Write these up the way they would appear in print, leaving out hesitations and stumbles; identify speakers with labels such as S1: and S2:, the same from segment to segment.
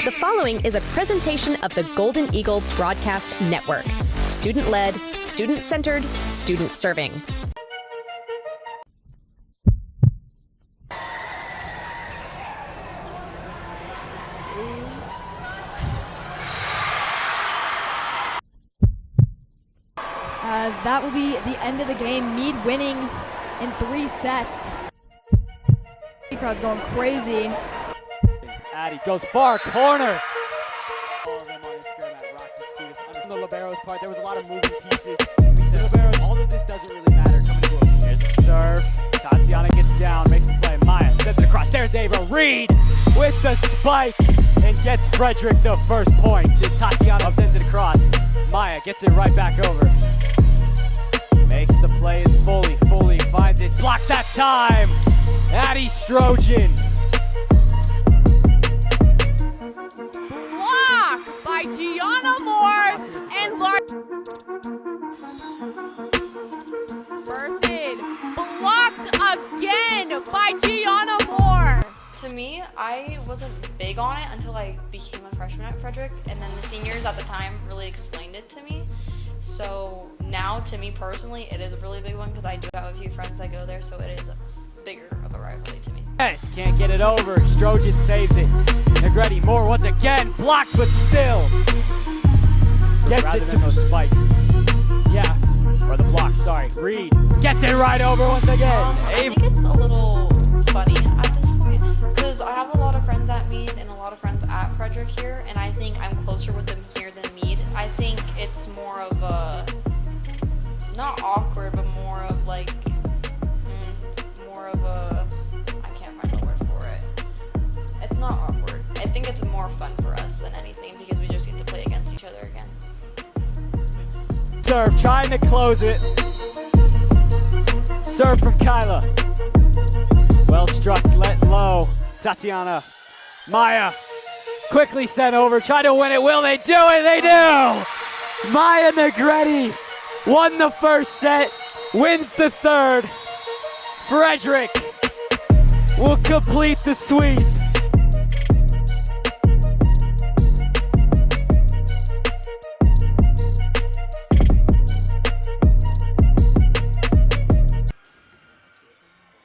S1: The following is a presentation of the Golden Eagle Broadcast Network. Student-led, student-centered, student-serving.
S2: As that will be the end of the game. Mead winning in 3 sets. The crowd's going crazy.
S3: Addy goes far corner. All of them on his square mat. Rocky students under the libero's part. There was a lot of moving pieces. We said liberos, all of this doesn't really matter. Coming to a there's a serve. Tatiana gets down, makes the play. Maya sends it across. There's Ava Reed with the spike and gets Frederick the first point. Tatiana sends it across. Maya gets it right back over. Makes the play as Foley finds it. Blocked that time. Addy Strojan.
S4: Blocked by Gianna Moore and Berthed. Blocked again by Gianna Moore.
S5: To me, I wasn't big on it until I became a freshman at Frederick, and then the seniors at the time really explained it to me. So now, to me personally, it is a really big one because I do have a few friends that go there, so it is bigger of a rivalry to me.
S3: Yes, can't get it over. Strojan saves it. Negretti Moore once again blocked, but still gets it to those spikes. Yeah, or the block. Sorry, Reed gets it right over once again.
S5: I think it's a little funny at this point because I have a lot of friends at Mead and a lot of friends at Frederick here, and I think I'm closer with them here than Mead. I think it's more of a not awkward, but more of like more of a I can't find the word for it. It's not awkward. I think it's more fun for us than anything because we just get to play against each other again.
S3: Serve, trying to close it. Serve from Kyla. Well struck, let low. Tatiana. Maya. Quickly sent over, try to win it. Will they do it? They do! Maya Negretti won the first set, wins the third. Frederick will complete the sweep.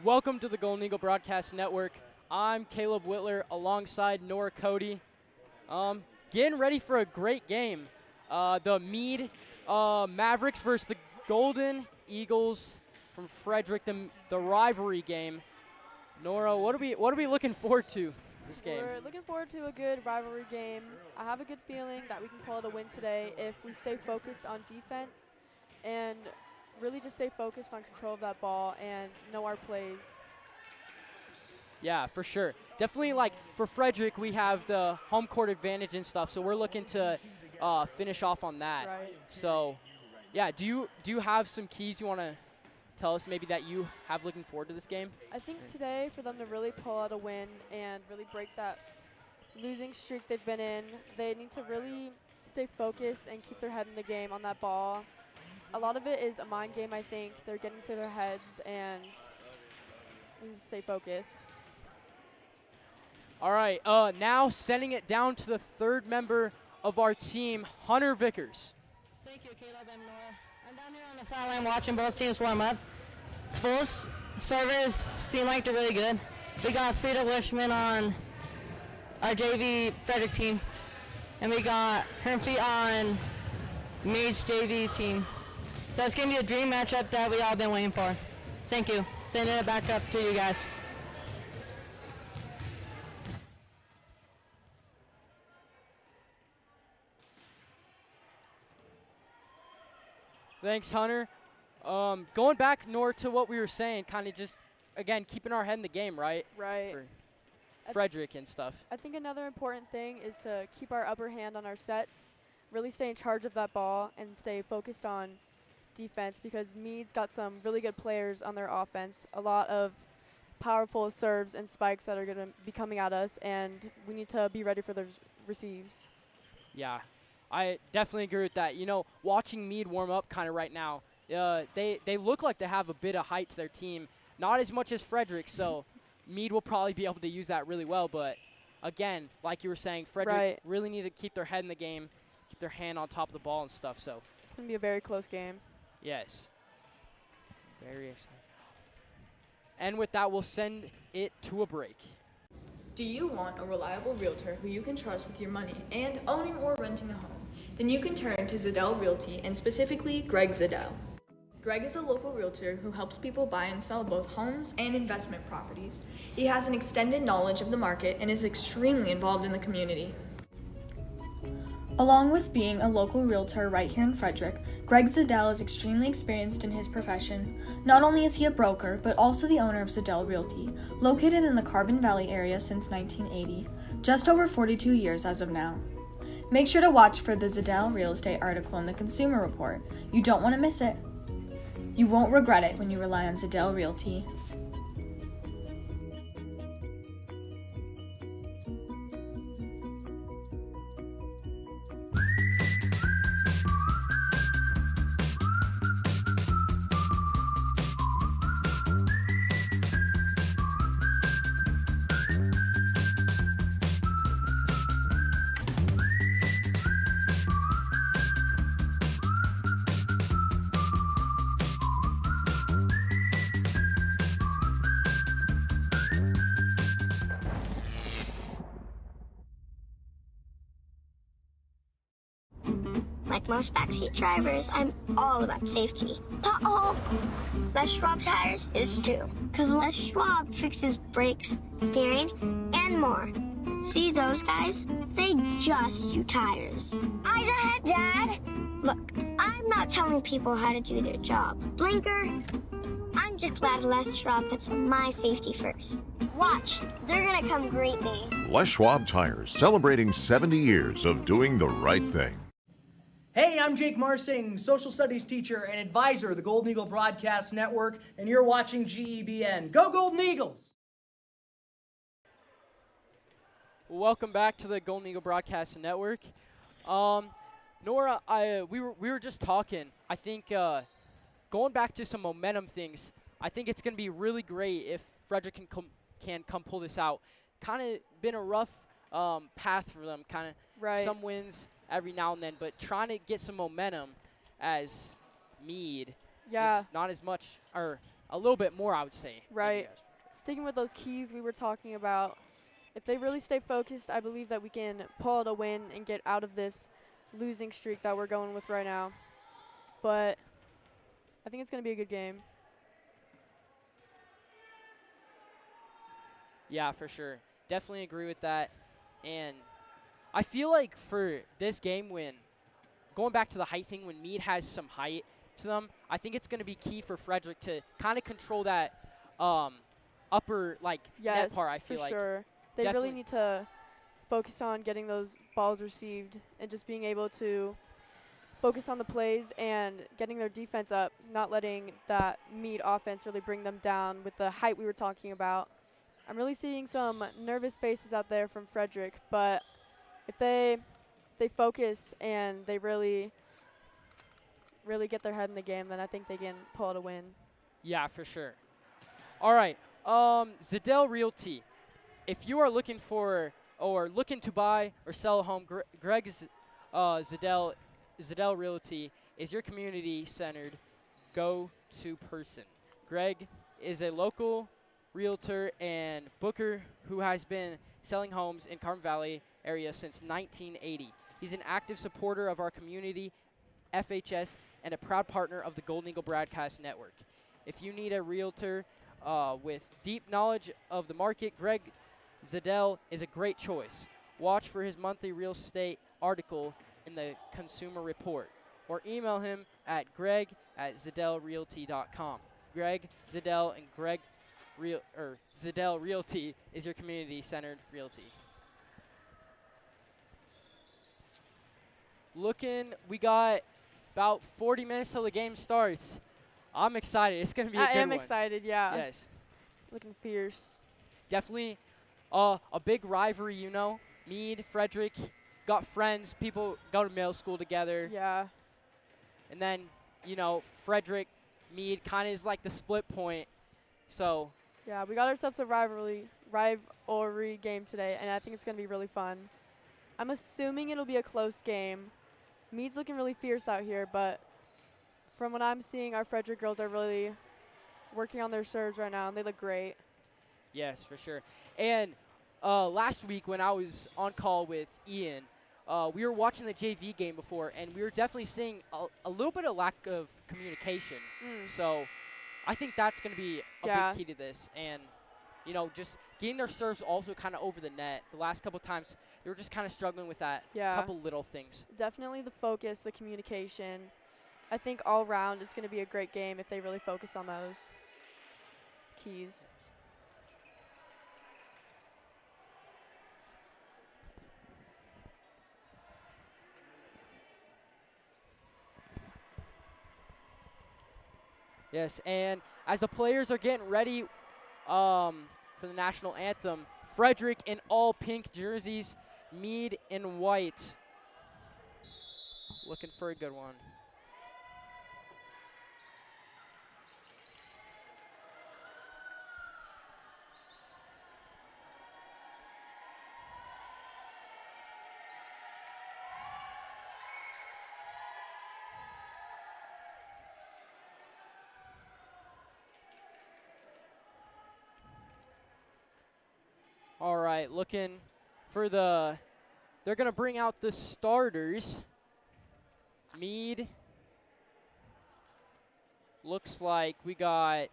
S3: Welcome to the Golden Eagle Broadcast Network. I'm Caleb Whitler alongside Nora Cody. Getting ready for a great game. The Mead Mavericks versus the Golden Eagles from Frederick, the rivalry game. Nora, what are we looking forward to this game?
S2: We're looking forward to a good rivalry game. I have a good feeling that we can pull out a win today if we stay focused on defense and really just stay focused on control of that ball and know our plays.
S3: Yeah, for sure. Definitely, like, for Frederick, we have the home court advantage and stuff, so we're looking to finish off on that.
S2: Right.
S3: So, yeah, do you have some keys you want to tell us maybe that you have looking forward to this game?
S2: I think today for them to really pull out a win and really break that losing streak they've been in, they need to really stay focused and keep their head in the game on that ball. A lot of it is a mind game, I think. They're getting through their heads and we need to stay focused.
S3: All right, now sending it down to the third member of our team, Hunter Vickers.
S6: Thank you, Caleb and Nora. I'm down here on the sideline watching both teams warm up. Both servers seem like they're really good. We got Frida Wishman on our JV Frederick team, and we got Hermfee on Mead's JV team. So it's going to be a dream matchup that we all been waiting for. Thank you. Sending it back up to you guys.
S3: Thanks, Hunter. Going back, Nor, to what we were saying, kind of just, again, keeping our head in the game, right?
S2: Right.
S3: For Frederick and stuff.
S2: I think another important thing is to keep our upper hand on our sets, really stay in charge of that ball, and stay focused on defense because Mead's got some really good players on their offense, a lot of powerful serves and spikes that are going to be coming at us, and we need to be ready for those receives.
S3: Yeah, I definitely agree with that. You know, watching Mead warm up kind of right now, they look like they have a bit of height to their team. Not as much as Frederick, so Mead will probably be able to use that really well. But again, like you were saying, Frederick
S2: Right.
S3: really need to keep their head in the game, keep their hand on top of the ball and stuff. So,
S2: It's going to be a very close game.
S3: yes. Very exciting. And with that, we'll send it to a break.
S7: Do you want a reliable realtor who you can trust with your money and owning or renting a home? Then you can turn to Zadell Realty, and specifically Greg Zadell. Greg is a local realtor who helps people buy and sell both homes and investment properties. He has an extended knowledge of the market and is extremely involved in the community. Along with being a local realtor right here in Frederick, Greg Zadell is extremely experienced in his profession. Not only is he a broker, but also the owner of Zadell Realty, located in the Carbon Valley area since 1980, just over 42 years as of now. Make sure to watch for the Zadell real estate article in the Consumer Report. You don't want to miss it. You won't regret it when you rely on Zadell Realty.
S8: Like most backseat drivers, I'm all about safety. Uh-oh! Les Schwab Tires is too. Because Les Schwab fixes brakes, steering, and more. See those guys? They just do tires. Eyes ahead, Dad! Look, I'm not telling people how to do their job. Blinker, I'm just glad Les Schwab puts my safety first. Watch, they're gonna come greet me.
S9: Les Schwab Tires, celebrating 70 years of doing the right thing.
S10: Hey, I'm Jake Marsing, social studies teacher and advisor of the Golden Eagle Broadcast Network, and you're watching GEBN. Go Golden Eagles!
S3: Welcome back to the Golden Eagle Broadcast Network. Nora, we were just talking. I think going back to some momentum things, I think it's going to be really great if Frederick can come pull this out. Kind of been a rough path for them, kind of some wins every now and then, but trying to get some momentum as Mead.
S2: Yeah.
S3: Just not as much, or a little bit more, I would say.
S2: Right. Sticking with those keys we were talking about, if they really stay focused, I believe that we can pull out a win and get out of this losing streak that we're going with right now. But I think it's going to be a good game.
S3: Yeah, for sure. Definitely agree with that. And I feel like for this game, when going back to the height thing, when Mead has some height to them, I think it's going to be key for Frederick to kind of control that upper net part. I feel like.
S2: Yes, for sure. They really need to focus on getting those balls received and just being able to focus on the plays and getting their defense up, not letting that Mead offense really bring them down with the height we were talking about. I'm really seeing some nervous faces out there from Frederick, but if they focus and they really get their head in the game, then I think they can pull out a win.
S3: Yeah, for sure. All right, Zadell Realty. If you are looking for or looking to buy or sell a home, Greg's Zadell Realty is your community-centered go-to person. Greg is a local realtor and booker who has been selling homes in Carbon Valley area since 1980. He's an active supporter of our community, FHS, and a proud partner of the Golden Eagle Broadcast Network. If you need a realtor with deep knowledge of the market, Greg Zadell is a great choice. Watch for his monthly real estate article in the Consumer Report, or email him at greg@zadellrealty.com. Greg Zadell and Zadell Realty is your community-centered realty. We got about 40 minutes till the game starts. I'm excited. It's going to be a good one.
S2: I am excited, yeah.
S3: Yes.
S2: Looking fierce.
S3: Definitely a big rivalry, you know. Mead, Frederick, got friends. People go to middle school together.
S2: Yeah.
S3: And then, you know, Frederick, Mead kind of is like the split point. So
S2: Yeah, we got ourselves a rivalry game today, and I think it's going to be really fun. I'm assuming it'll be a close game. Mead's looking really fierce out here, but from what I'm seeing, our Frederick girls are really working on their serves right now, and they look great.
S3: Yes, for sure. And last week when I was on call with Ian, we were watching the JV game before, and we were definitely seeing a little bit of lack of communication. So I think that's going to be a big key to this. And, you know, just getting their serves also kind of over the net. The last couple times, they were just kind of struggling with that couple little things.
S2: Definitely the focus, the communication. I think all around it's going to be a great game if they really focus on those keys.
S3: Yes, and as the players are getting ready for the national anthem, Frederick in all pink jerseys, Mead in white. Looking for a good one. All right, looking for they're going to bring out the starters. Mead. Looks like we got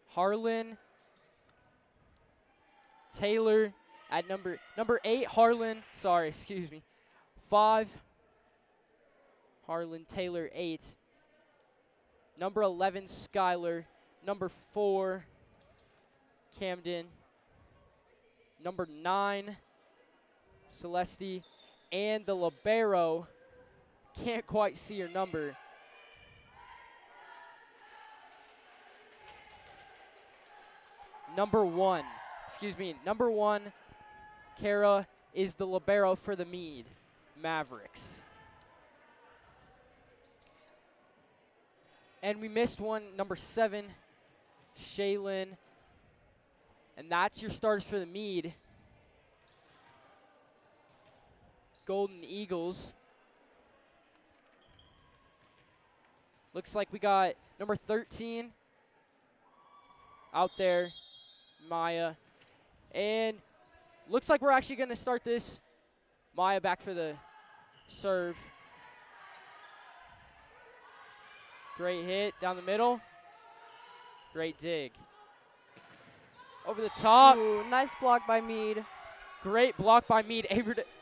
S3: Harlan, Taylor at number 8, Harlan, sorry, excuse me. 5, Harlan, Taylor, 8. Number 11, Skylar. Number 4, Camden. Number 9, Celeste. And the libero, can't quite see her number. Number 1, Kara is the libero for the Mead Mavericks. And we missed one, number 7, Shaylin. And that's your starters for the Mead Golden Eagles. Looks like we got number 13 out there, Maya. And looks like we're actually going to start this. Maya back for the serve. Great hit down the middle. Great dig. Over the top.
S2: Ooh, nice block by Mead.
S3: Great block by Mead,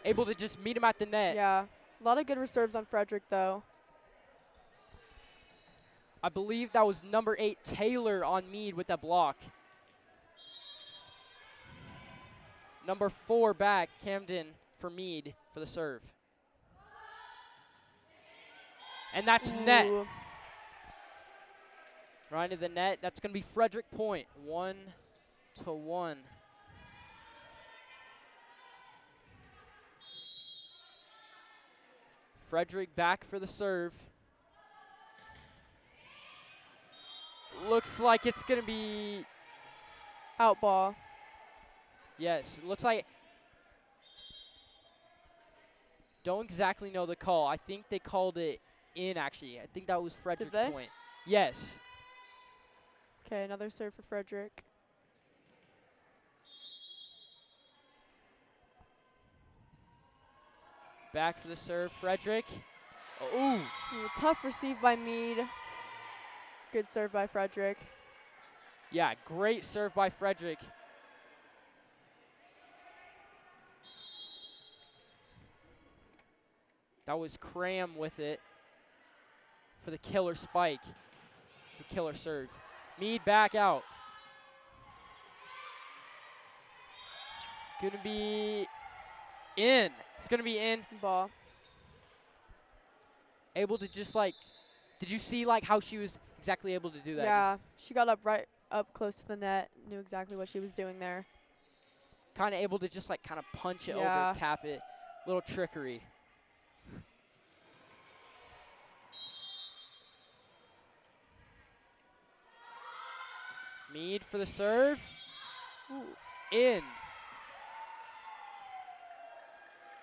S3: able to just meet him at the net.
S2: Yeah, a lot of good reserves on Frederick, though.
S3: I believe that was number 8, Taylor, on Mead with that block. Number 4 back, Camden for Mead for the serve. And that's net. Right into the net. That's going to be Frederick point, 1-1. Frederick back for the serve. Looks like it's going to be
S2: out ball.
S3: Yes, it looks like. Don't exactly know the call. I think they called it in, actually. I think that was Frederick's point. Yes.
S2: Okay, another serve for Frederick.
S3: Back for the serve, Frederick. Ooh.
S2: Tough receive by Mead. Good serve by Frederick.
S3: Yeah, great serve by Frederick. That was Cram with it for the killer spike, the killer serve. Mead back out. Gonna be in. It's gonna be in.
S2: Ball.
S3: Able to just like, did you see like how she was exactly able to do that?
S2: Yeah, she got right up close to the net, knew exactly what she was doing there.
S3: Kind of able to just like kind of punch it over, tap it, little trickery. Mead for the serve.
S2: Ooh.
S3: In.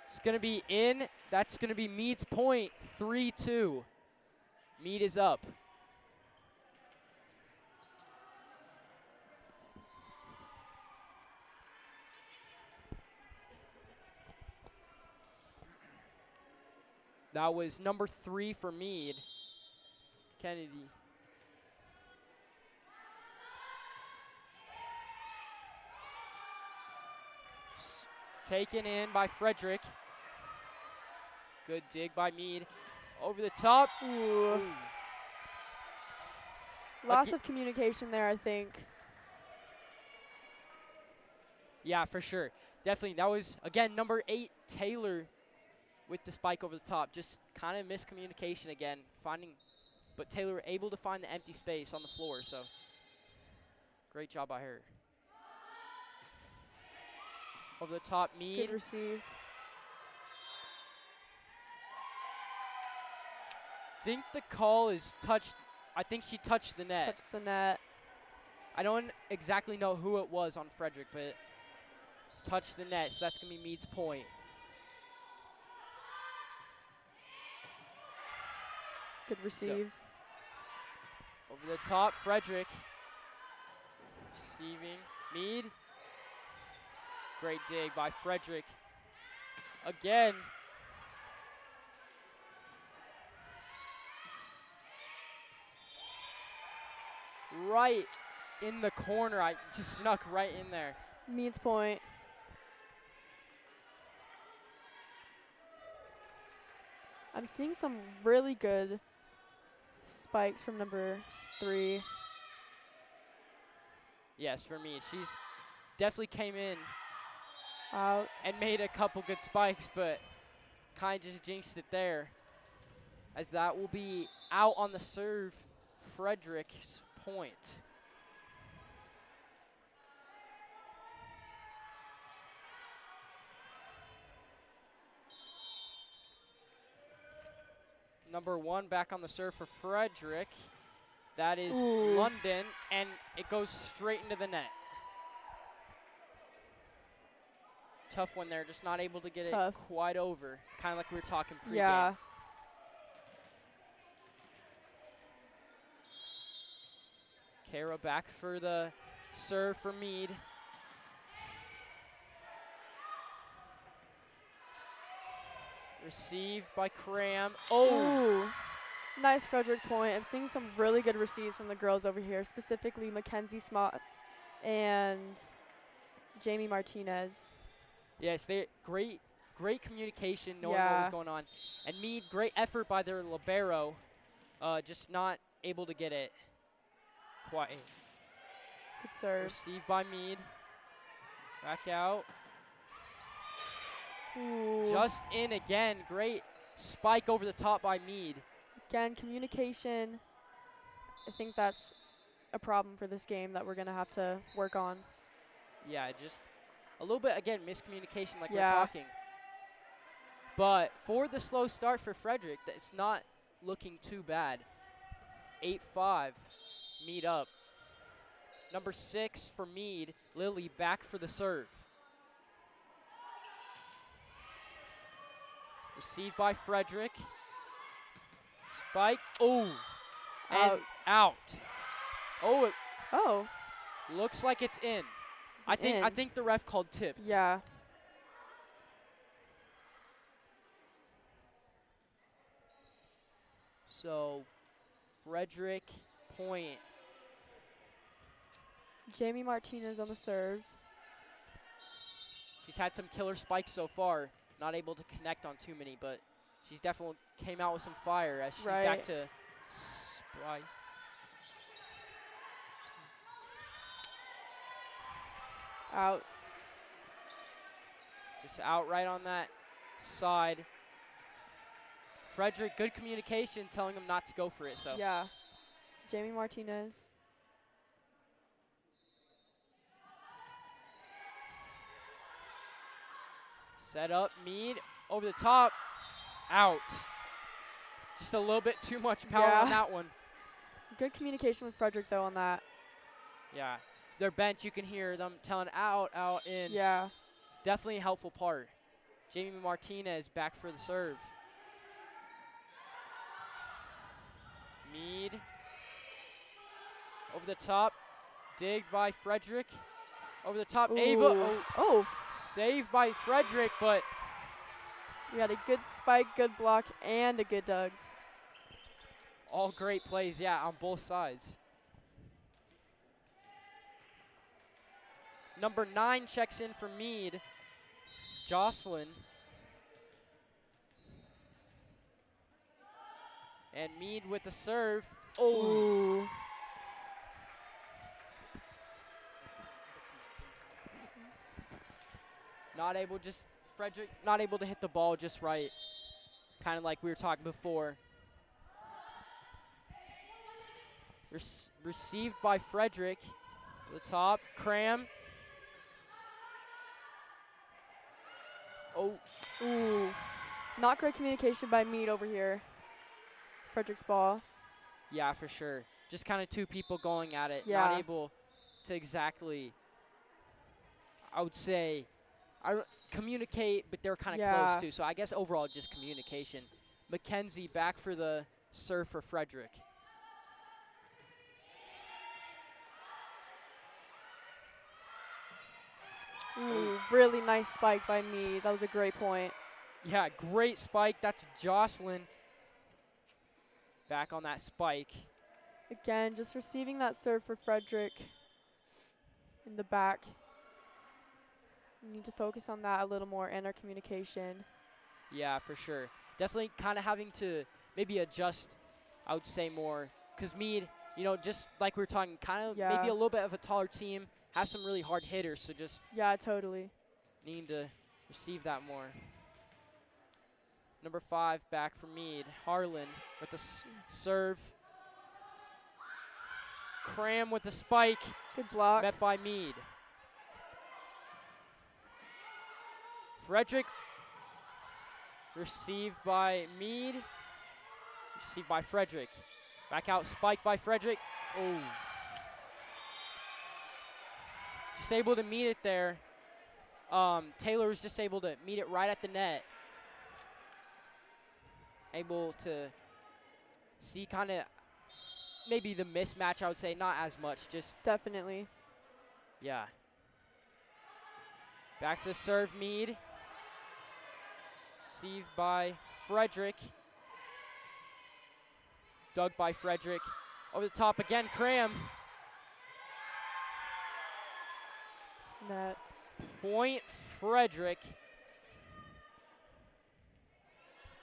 S3: It's going to be in. That's going to be Mead's point. 3-2. Mead is up. That was number 3 for Mead. Kennedy. Taken in by Frederick. Good dig by Mead. Over the top.
S2: Ooh. Lots of communication there, I think.
S3: Yeah, for sure. Definitely. That was, again, number 8, Taylor, with the spike over the top. Just kind of miscommunication again. But Taylor able to find the empty space on the floor, so great job by her. Over the top, Mead.
S2: Good receive.
S3: Think the call is touched. I think she touched the net.
S2: Touched the net.
S3: I don't exactly know who it was on Frederick, but touched the net, so that's going to be Mead's point.
S2: Good receive.
S3: Over the top, Frederick. Receiving, Mead. Great dig by Frederick. Again. Right in the corner. I just snuck right in there.
S2: Mead's point. I'm seeing some really good spikes from number 3.
S3: Yes, for me. She's definitely came in
S2: Out.
S3: and made a couple good spikes, but kind of just jinxed it there. As that will be out on the serve, Frederick's point. Number 1 back on the serve for Frederick. That is London, and it goes straight into the net. Tough one there, just not able to get it quite over. Kind of like we were talking pregame.
S2: Yeah.
S3: Kara back for the serve for Mead. Received by Cram.
S2: Oh! Nice Frederick point. I'm seeing some really good receives from the girls over here, specifically Mackenzie Smots and Jamie Martinez.
S3: Yes, they great communication, knowing what was going on. And Mead, great effort by their libero, just not able to get it quite.
S2: Good serve.
S3: Received by Mead. Back out.
S2: Ooh.
S3: Just in again. Great spike over the top by Mead.
S2: Again, communication. I think that's a problem for this game that we're going to have to work on.
S3: Yeah, just a little bit, again, miscommunication like we're talking. But for the slow start for Frederick, it's not looking too bad. 8-5, Mead up. Number 6 for Mead, Lily back for the serve. Received by Frederick. Spike. Oh. And out. Oh. Looks like it's in. I think the ref called tipped.
S2: Yeah.
S3: So, Frederick point.
S2: Jamie Martinez on the serve.
S3: She's had some killer spikes so far. Not able to connect on too many, but she's definitely came out with some fire as she's back to spike.
S2: Out.
S3: Just out right on that side. Frederick, good communication, telling him not to go for it. So
S2: yeah. Jamie Martinez.
S3: Set up, Mead over the top, out. Just a little bit too much power on that one.
S2: Good communication with Frederick though on that.
S3: Yeah. Their bench, you can hear them telling out in.
S2: Yeah.
S3: Definitely a helpful part. Jamie Martinez back for the serve. Mead. Over the top. Dig by Frederick. Over the top.
S2: Ooh.
S3: Ava.
S2: Oh.
S3: Saved by Frederick, but.
S2: We had a good spike, good block, and a good dug.
S3: All great plays, yeah, on both sides. Number 9 checks in for Mead. Jocelyn. And Mead with the serve. Oh.
S2: Ooh.
S3: Not able, Frederick not able to hit the ball just right. Kind of like we were talking before. Received by Frederick. The top, Cram. Oh.
S2: Ooh. Not great communication by Mead over here. Frederick's ball.
S3: Yeah, for sure. Just kind of two people going at it.
S2: Yeah.
S3: Not able to exactly, I would say, communicate, but they're kind of close too. So I guess overall just communication. Mackenzie back for the serve for Frederick.
S2: Ooh, really nice spike by Mead. That was a great point.
S3: Yeah, great spike. That's Jocelyn back on that spike.
S2: Again, just receiving that serve for Frederick in the back. We need to focus on that a little more and our communication.
S3: Yeah, for sure. Definitely kind of having to maybe adjust, I would say, more. Because Mead, you know, just like we were talking, kind of maybe a little bit of a taller team, have some really hard hitters, so just
S2: totally
S3: need to receive that more. Number 5 back for Mead. Harlan with the serve. Cram with the spike.
S2: Good block.
S3: Met by Mead. Frederick received by Mead. Received by Frederick. Back out, spike by Frederick. Oh. Just able to meet it there. Taylor was just able to meet it right at the net. Able to see kind of maybe the mismatch, I would say, not as much, just.
S2: Definitely.
S3: Yeah. Back to the serve, Mead. Received by Frederick. Dug by Frederick. Over the top again, Cram.
S2: Net.
S3: Point Frederick.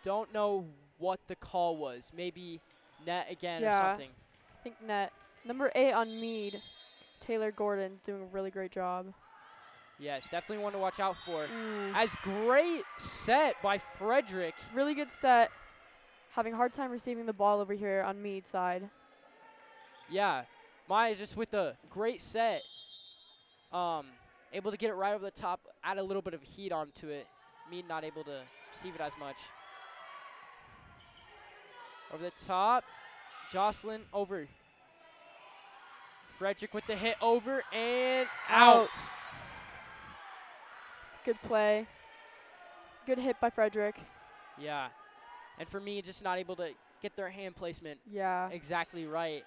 S3: Don't know what the call was. Maybe net again or something.
S2: I think net. Number 8 on Mead. Taylor Gordon doing a really great job.
S3: Yes, definitely one to watch out for. As great set by Frederick.
S2: Really good set. Having a hard time receiving the ball over here on Mead's side.
S3: Yeah, Maya just with a great set. Able to get it right over the top, add a little bit of heat onto it. Mead not able to receive it as much. Over the top, Jocelyn over. Frederick with the hit over and out.
S2: It's a good play. Good hit by Frederick.
S3: Yeah, and for me, just not able to get their hand placement
S2: Yeah.
S3: exactly right.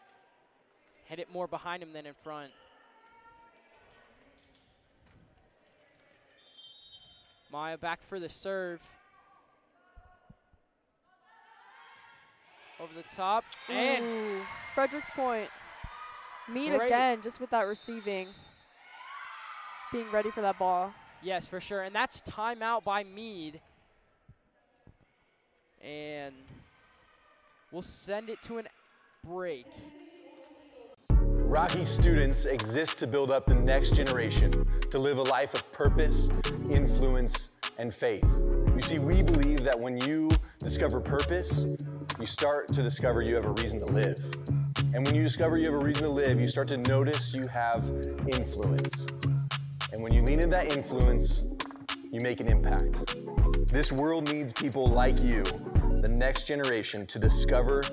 S3: Hit it more behind him than in front. Maya back for the serve. Over the top. And
S2: Ooh, Frederick's point. Mead
S3: Great.
S2: again, just with that receiving. Being ready for that ball.
S3: yes, for sure. And that's timeout by Mead. And we'll send it to an break.
S11: Rocky students exist to build up the next generation, to live a life of purpose, influence, and faith. You see, we believe that when you discover purpose, you start to discover you have a reason to live. And when you discover you have a reason to live, you start to notice you have influence. And when you lean into that influence, you make an impact. This world needs people like you, the next generation, to discover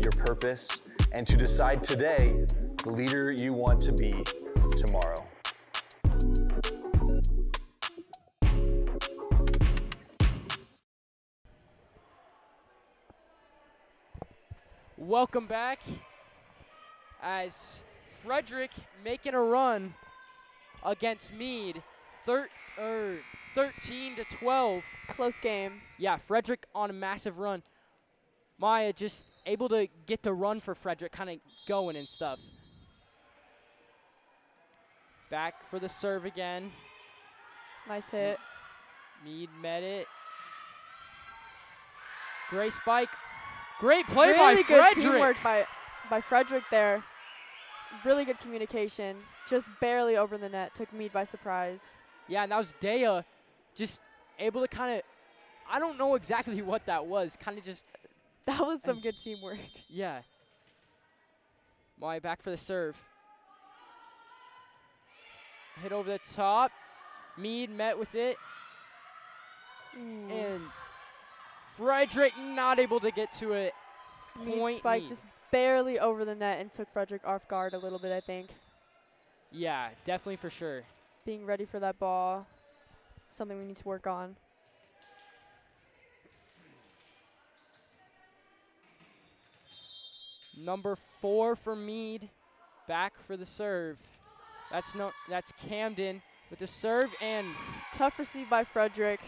S11: your purpose and to decide today the leader you want to be tomorrow.
S3: Welcome back as Frederick making a run against Mead, 13-12.
S2: Close game.
S3: Yeah, Frederick on a massive run. Maya just able to get the run for Frederick kind of going and stuff. Back for the serve again.
S2: Nice hit.
S3: Mead met it. Great spike. Great play
S2: really
S3: by
S2: good
S3: Frederick.
S2: Teamwork by Frederick there. Really good communication. Just barely over the net. Took Mead by surprise.
S3: Yeah, and that was Dea just able to kind of, I don't know exactly what that was. Kind of just.
S2: That was some good teamwork.
S3: Yeah. Maya back for the serve. Hit over the top. Mead met with it.
S2: Ooh.
S3: And Frederick not able to get to it.
S2: Mead spike just barely over the net and took Frederick off guard a little bit, I think.
S3: Yeah, definitely for sure.
S2: Being ready for that ball, something we need to work on.
S3: Number 4 for Mead, back for the serve. That's Camden with the serve and
S2: tough receive by Frederick.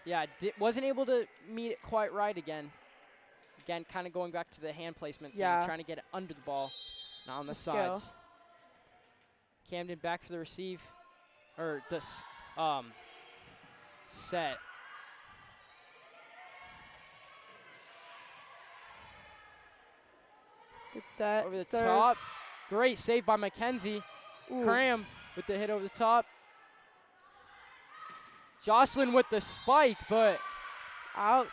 S3: Yeah, wasn't able to meet it quite right again. Again, kind of going back to the hand placement thing, trying to get it under the ball, not on the sides. Camden back for the receive, or this set.
S2: Good set.
S3: Over the top. Great save by Mackenzie. Cram with the hit over the top. Jocelyn with the spike, but
S2: out.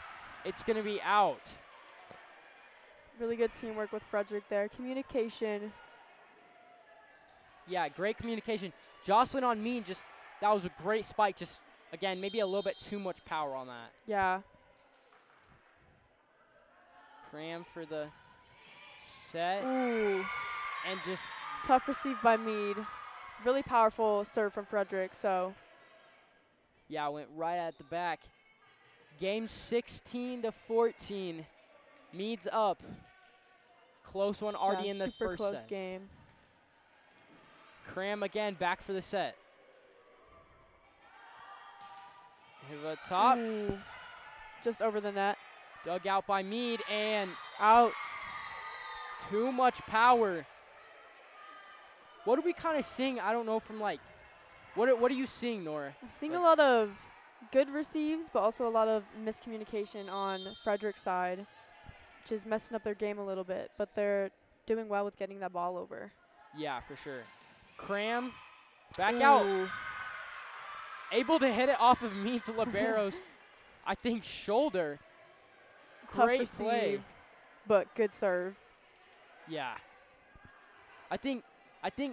S3: It's going to be out.
S2: Really good teamwork with Frederick there. Communication.
S3: Yeah, great communication. Jocelyn on Mead, that was a great spike. Just, again, maybe a little bit too much power on that.
S2: Yeah.
S3: Cram for the set.
S2: Ooh.
S3: And just
S2: tough receive by Mead. Really powerful serve from Frederick, so.
S3: Yeah, went right at the back. Game 16-14. Mead's up. Close one already in the first set.
S2: Super close game.
S3: Cram again, back for the set. Hit over the top.
S2: Ooh. Just over the net.
S3: Dug out by Mead and
S2: out.
S3: Too much power. What are we kind of seeing? I don't know from what are you seeing, Nora?
S2: I'm seeing a lot of good receives, but also a lot of miscommunication on Frederick's side, which is messing up their game a little bit, but they're doing well with getting that ball over.
S3: Yeah, for sure. Cram, back out. Able to hit it off of Mead's liberos, I think shoulder.
S2: Tough
S3: Great
S2: receive,
S3: play.
S2: But good serve.
S3: Yeah. I think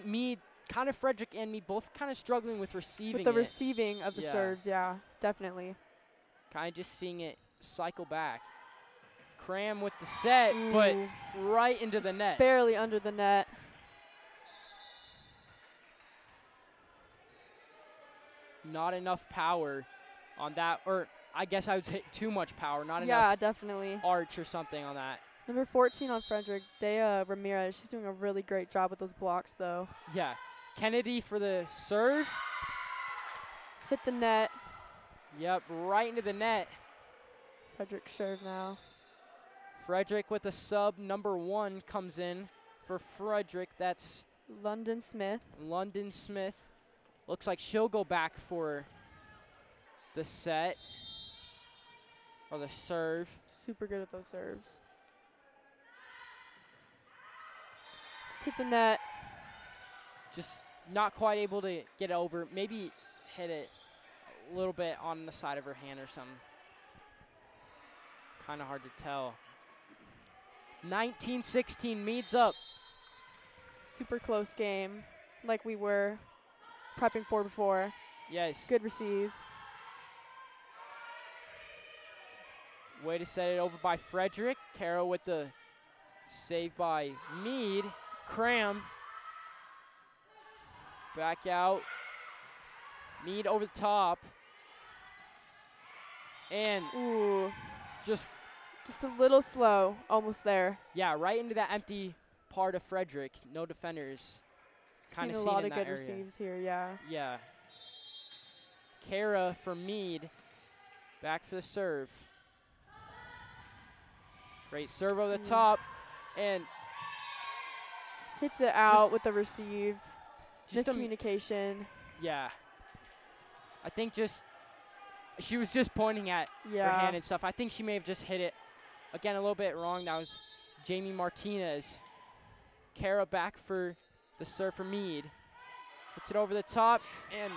S3: Mead, kind of Frederick and me both kind of struggling with receiving
S2: with the receiving of the serves, yeah, definitely.
S3: Kind of just seeing it cycle back. Cram with the set, but right into the net.
S2: Barely under the net.
S3: Not enough power on that, or I guess I would say too much power, not enough.
S2: Yeah, definitely.
S3: Arch or something on that.
S2: Number 14 on Frederick, Dea Ramirez. She's doing a really great job with those blocks, though.
S3: Yeah. Kennedy for the serve.
S2: Hit the net.
S3: Yep, right into the net.
S2: Frederick serve now.
S3: Frederick with a sub. Number 1 comes in for Frederick. That's
S2: London Smith.
S3: London Smith. Looks like she'll go back for the set. Or the serve.
S2: Super good at those serves. Just hit the net.
S3: Just not quite able to get over. Maybe hit it a little bit on the side of her hand or something. Kind of hard to tell. 19-16, Mead's up.
S2: Super close game, like we were prepping for before.
S3: Yes.
S2: Good receive.
S3: Way to set it over by Frederick. Carroll with the Saved by Mead. Cram. Back out. Mead over the top. And
S2: Ooh,
S3: just
S2: a little slow. Almost there.
S3: yeah, right into that empty part of Frederick. No defenders. Kind of
S2: Seen a
S3: seen
S2: lot
S3: in
S2: of
S3: that
S2: good
S3: area.
S2: receives here, yeah.
S3: Yeah. Kara for Mead. Back for the serve. Great serve over the top. And
S2: Hits it out
S3: Just-
S2: with the receive.
S3: just a
S2: Miscommunication.
S3: yeah. I think just she was just pointing at her
S2: Yeah.
S3: hand and stuff. I think she may have just hit it again a little bit wrong. That was Jamie Martinez. Kara back for the serve for Mead. Hits it over the top and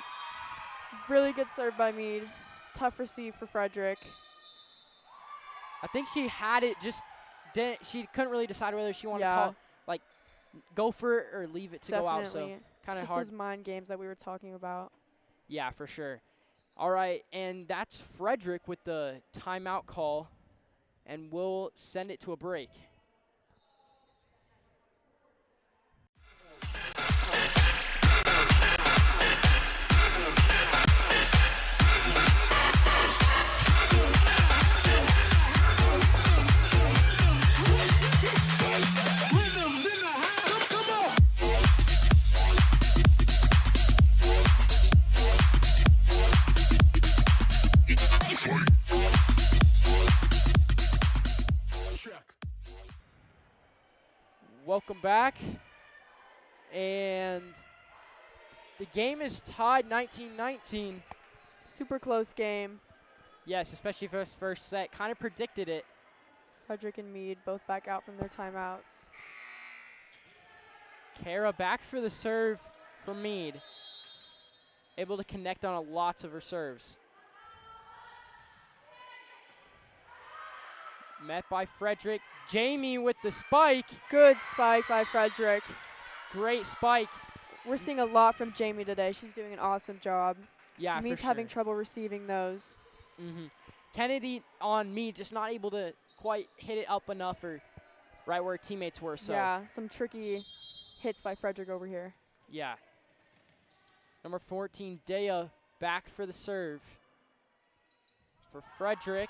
S2: Really good serve by Mead. Tough receive for Frederick.
S3: I think she had it, just didn't. She couldn't really decide whether she wanted
S2: Yeah.
S3: to call, like, go for it or leave it to go out. So
S2: Definitely.
S3: kind of
S2: Just
S3: hard.
S2: those mind games that we were talking about.
S3: Yeah, for sure. All right, and that's Frederick with the timeout call, and we'll send it to a break. Welcome back. And the game is tied 19-19.
S2: Super close game.
S3: Yes, especially for this first set. Kind of predicted it.
S2: Frederick and Mead both back out from their timeouts.
S3: Kara back for the serve for Mead. Able to connect on lots of her serves. Met by Frederick. Jamie with the spike.
S2: Good spike by Frederick.
S3: Great spike.
S2: We're seeing a lot from Jamie today. She's doing an awesome job.
S3: Yeah, for
S2: Mead's
S3: sure.
S2: having trouble receiving those.
S3: Kennedy on Mead, just not able to quite hit it up enough or right where her teammates were. So
S2: Yeah, some tricky hits by Frederick over here.
S3: yeah. Number 14, Dea, back for the serve. For Frederick.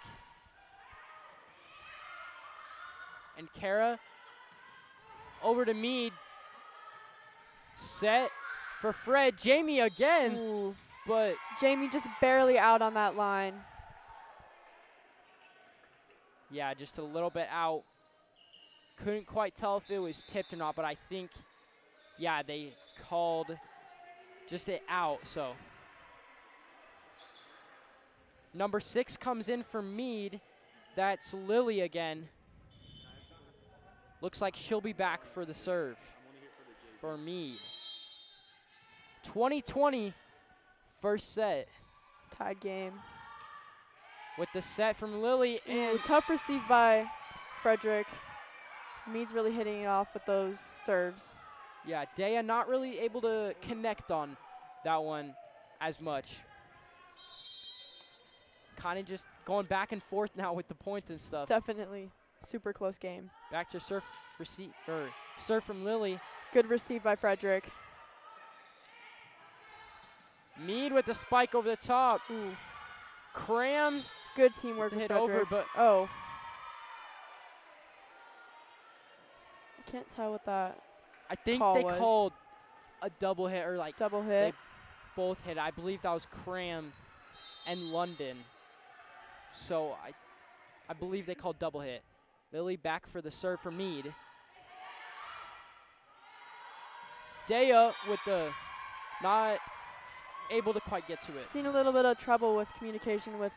S3: And Kara over to Mead. Set for Fred. Jamie again.
S2: Ooh.
S3: But
S2: Jamie just barely out on that line.
S3: yeah, just a little bit out. Couldn't quite tell if it was tipped or not, but I think, yeah, they called just it out, so. Number 6 comes in for Mead. That's Lily again. Looks like she'll be back for the serve for Mead. 20-20, first set.
S2: Tied game.
S3: With the set from Lily.
S2: Ooh,
S3: And
S2: tough receive by Frederick. Mead's really hitting it off with those serves.
S3: yeah, Dea not really able to connect on that one as much. Kind of just going back and forth now with the points and stuff.
S2: Definitely super close game.
S3: Back to serve from Lily.
S2: Good receive by Frederick.
S3: Mead with the spike over the top.
S2: Ooh,
S3: Cram
S2: good teamwork
S3: to
S2: with
S3: hit
S2: Frederick.
S3: over, but
S2: Oh. I can't tell what that
S3: I think
S2: call
S3: they
S2: was.
S3: called a double hit or like
S2: double hit.
S3: both hit. I believe that was Cram and London. So I believe they called double hit. Lily back for the serve for Mead. Dea with the not able to quite get to it.
S2: Seen a little bit of trouble with communication with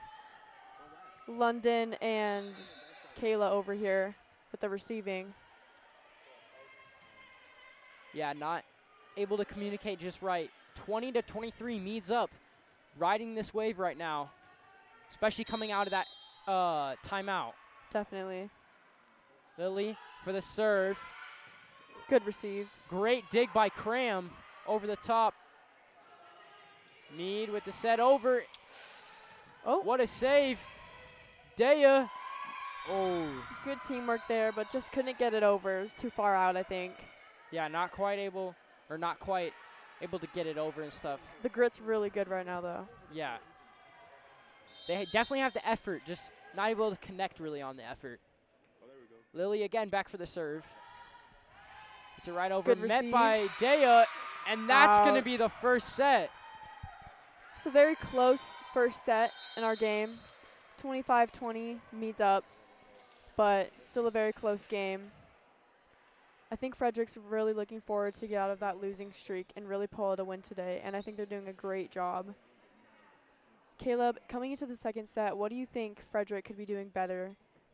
S2: London and Kayla over here with the receiving.
S3: Yeah, not able to communicate just right. 20-23, Mead's up. Riding this wave right now, especially coming out of that timeout.
S2: Definitely.
S3: Lily for the serve.
S2: Good receive.
S3: Great dig by Cram over the top. Mead with the set over.
S2: Oh.
S3: What a save. Dea Oh.
S2: Good teamwork there, but just couldn't get it over. It was too far out, I think.
S3: Yeah, not quite able to get it over and stuff.
S2: The grit's really good right now, though.
S3: Yeah. They definitely have the effort, just not able to connect really on the effort. Lily again back for the serve. It's a right over,
S2: Good
S3: met
S2: receive.
S3: by Dea, and that's going to be the first set.
S2: It's a very close first set in our game. 25-20, Mead's up, but still a very close game. I think Frederick's really looking forward to get out of that losing streak and really pull out a win today, and I think they're doing a great job. Caleb, coming into the second set, what do you think Frederick could be doing better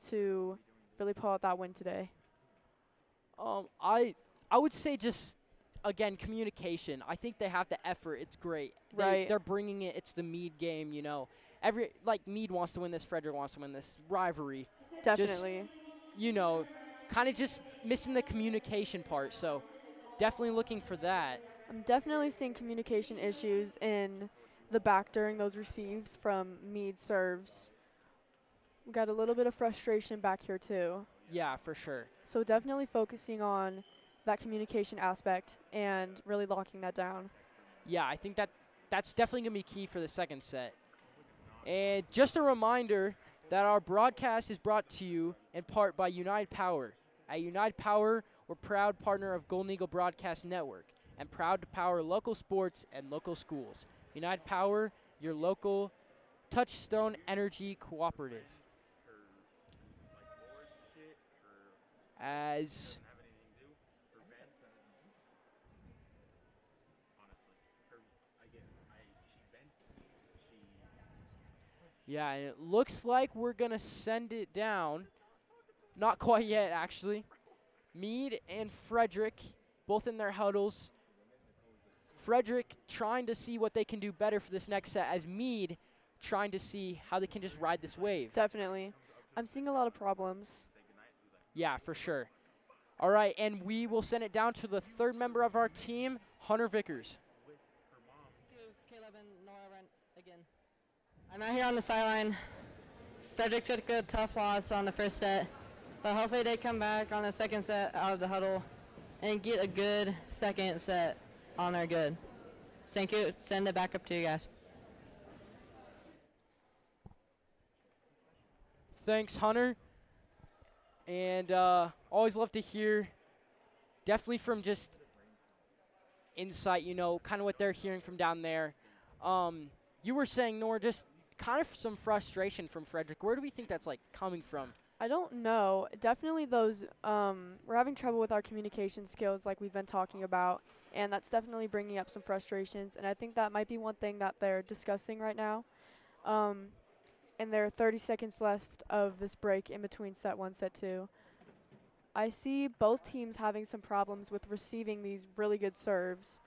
S2: to really pull out that win today?
S3: I would say just, again, communication. I think they have the effort. It's great.
S2: Right.
S3: They're bringing it. It's the Mead game, you know. Mead wants to win this. Frederick wants to win this. Rivalry.
S2: Definitely.
S3: Just, you know, kind of just missing the communication part. So definitely looking for that.
S2: I'm definitely seeing communication issues in the back during those receives from Mead serves. We got a little bit of frustration back here, too.
S3: Yeah, for sure.
S2: So definitely focusing on that communication aspect and really locking that down.
S3: Yeah, I think that's definitely going to be key for the second set. And just a reminder that our broadcast is brought to you in part by United Power. At United Power, we're proud partner of Golden Eagle Broadcast Network and proud to power local sports and local schools. United Power, your local touchstone energy cooperative. Yeah, and it looks like we're going to send it down. Not quite yet, actually. Mead and Frederick, both in their huddles. Frederick trying to see what they can do better for this next set, as Mead trying to see how they can just ride this wave.
S2: Definitely. I'm seeing a lot of problems.
S3: Yeah, for sure. All right, and we will send it down to the third member of our team, Hunter Vickers.
S6: Caleb and Nora again. I'm out here on the sideline. Frederick took a tough loss on the first set, but hopefully they come back on the second set out of the huddle and get a good second set on their good. Thank you. Send it back up to you guys.
S3: Thanks, Hunter. And always love to hear, definitely from just insight, you know, kind of what they're hearing from down there. You were saying, Nora, just kind of some frustration from Frederick. Where do we think that's, like, coming from?
S2: I don't know. Definitely those, we're having trouble with our communication skills like we've been talking about, and that's definitely bringing up some frustrations, and I think that might be one thing that they're discussing right now. And there are 30 seconds left of this break in between set 1, set 2. I see both teams having some problems with receiving these really good serves.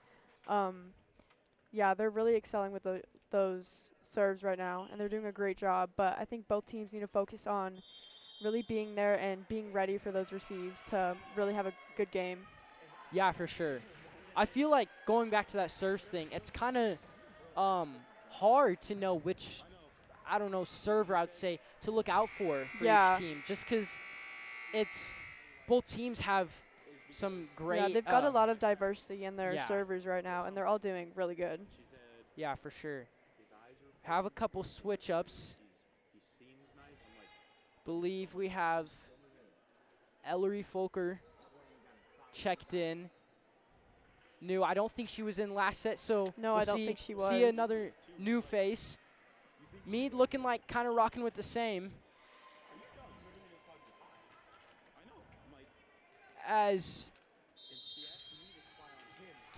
S2: Yeah, they're really excelling with those serves right now, and they're doing a great job, but I think both teams need to focus on really being there and being ready for those receives to really have a good game.
S3: Yeah, for sure. I feel like going back to that serves thing, it's kind of hard to know which, I don't know, server I would say to look out for each team, just because it's both teams have some great.
S2: Yeah, they've got a lot of diversity in their servers right now, and they're all doing really good.
S3: Yeah, for sure. Have a couple switch ups. Believe we have Ellery Folker checked in. New. I don't think she was in last set, so
S2: no, I don't think she was.
S3: See another new face. Mead looking like kind of rocking with the same. As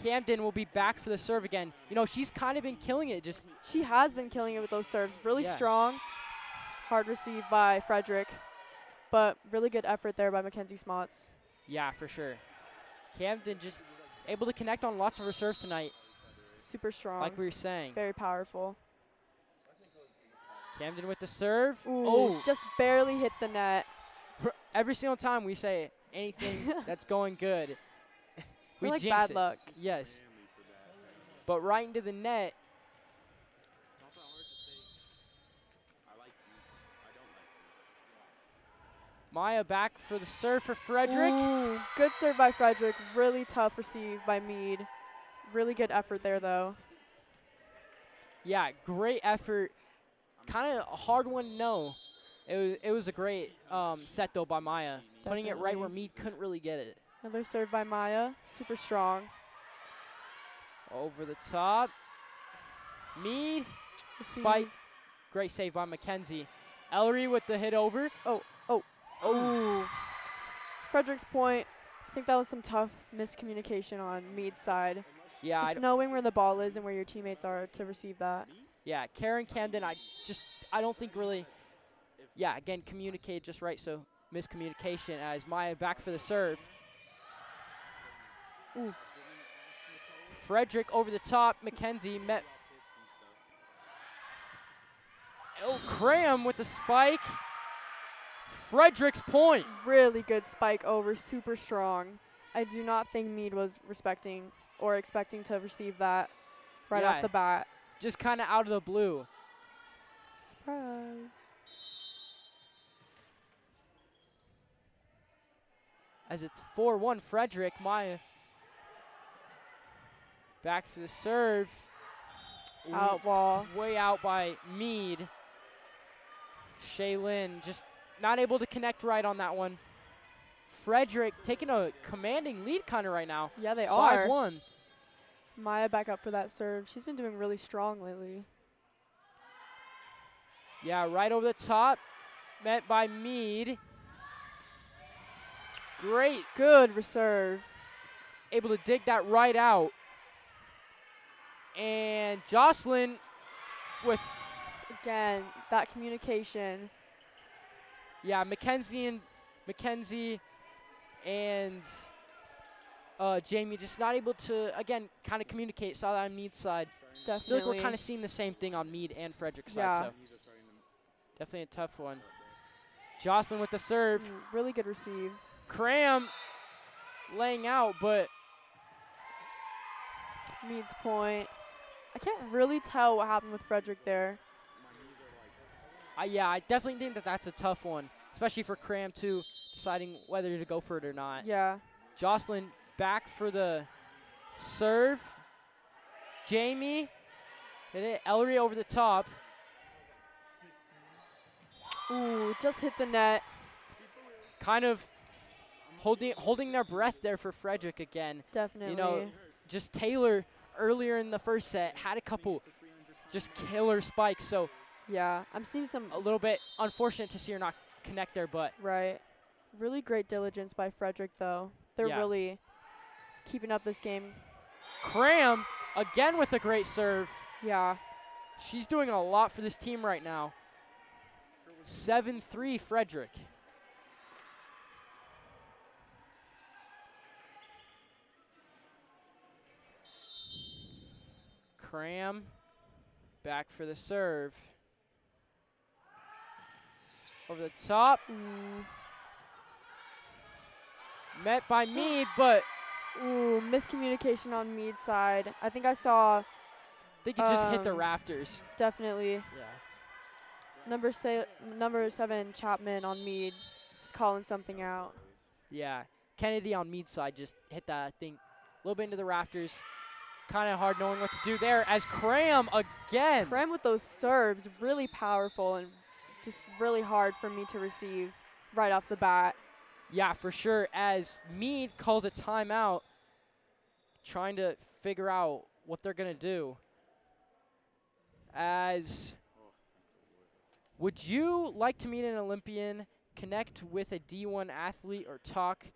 S3: Camden will be back for the serve again. You know, she's kind of been killing it.
S2: She has been killing it with those serves. Really strong. Hard receive by Frederick, but really good effort there by Mackenzie Smots.
S3: Yeah, for sure. Camden just able to connect on lots of her serves tonight.
S2: Super strong.
S3: Like we were saying.
S2: Very powerful.
S3: Camden with the serve.
S2: Ooh, just barely hit the net.
S3: Every single time we say anything that's going good, we
S2: like
S3: jinx
S2: bad luck.
S3: Yes. But right into the net. Maya back for the serve for Frederick.
S2: Ooh, good serve by Frederick. Really tough receive by Mead. Really good effort there, though.
S3: Yeah, great effort. Kind of a hard one to know. It was a great set, though, by Maya. Putting it right where Mead couldn't really get it.
S2: Another serve by Maya. Super strong.
S3: Over the top. Mead. Spike. Great save by Mackenzie. Ellery with the hit over.
S2: Oh. Frederick's point. I think that was some tough miscommunication on Mead's side.
S3: Yeah.
S2: Just knowing where the ball is and where your teammates are to receive that.
S3: Yeah, Karen Camden, I don't think really, yeah, again, communicated just right, so miscommunication as Maya back for the serve.
S2: Ooh.
S3: Frederick over the top, Mackenzie met. Oh, Cram with the spike. Frederick's point.
S2: Really good spike over, super strong. I do not think Mead was respecting or expecting to receive that right off the bat.
S3: Just kind of out of the blue.
S2: Surprise.
S3: As it's 4-1 Frederick, Maya back for the serve.
S2: Out ball.
S3: Way out by Mead. Shaylin just not able to connect right on that one. Frederick taking a commanding lead kind of right now.
S2: Yeah, they are.
S3: 5-1.
S2: Maya back up for that serve. She's been doing really strong lately.
S3: Yeah, right over the top. Met by Mead. Great.
S2: Good reserve.
S3: Able to dig that right out. And Jocelyn with...
S2: Again, that communication.
S3: Yeah, Mackenzie and Jamie just not able to, again, kind of communicate. Saw that on Mead's side.
S2: Definitely.
S3: I feel like we're kind of seeing the same thing on Mead and Frederick's side. So definitely a tough one. Jocelyn with the serve.
S2: Really good receive.
S3: Cram laying out, but
S2: Mead's point. I can't really tell what happened with Frederick there.
S3: Yeah, I definitely think that that's a tough one, especially for Cram too, deciding whether to go for it or not.
S2: Yeah.
S3: Jocelyn back for the serve. Jamie hit it. Ellery over the top.
S2: Ooh, just hit the net.
S3: Kind of holding their breath there for Frederick again.
S2: Definitely.
S3: You know, just Taylor earlier in the first set had a couple just killer spikes. So
S2: yeah, I'm seeing some
S3: a little bit unfortunate to see her not connect there, but
S2: right. Really great diligence by Frederick though. They're really keeping up this game.
S3: Cram again with a great serve.
S2: Yeah.
S3: She's doing a lot for this team right now. 7-3 Frederick. Cram back for the serve. Over the top. Met by Mead, but
S2: miscommunication on Mead's side. I think I saw.
S3: They could just hit the rafters.
S2: Definitely.
S3: Yeah.
S2: Number 7 Chapman on Mead is calling something out.
S3: Yeah. Kennedy on Mead's side just hit that, I think, a little bit into the rafters. Kind of hard knowing what to do there as Cram again.
S2: Cram with those serves, really powerful and just really hard for me to receive right off the bat.
S3: Yeah, for sure. As Mead calls a timeout, trying to figure out what they're going to do. As would you like to meet an Olympian, connect with a D1 athlete, or talk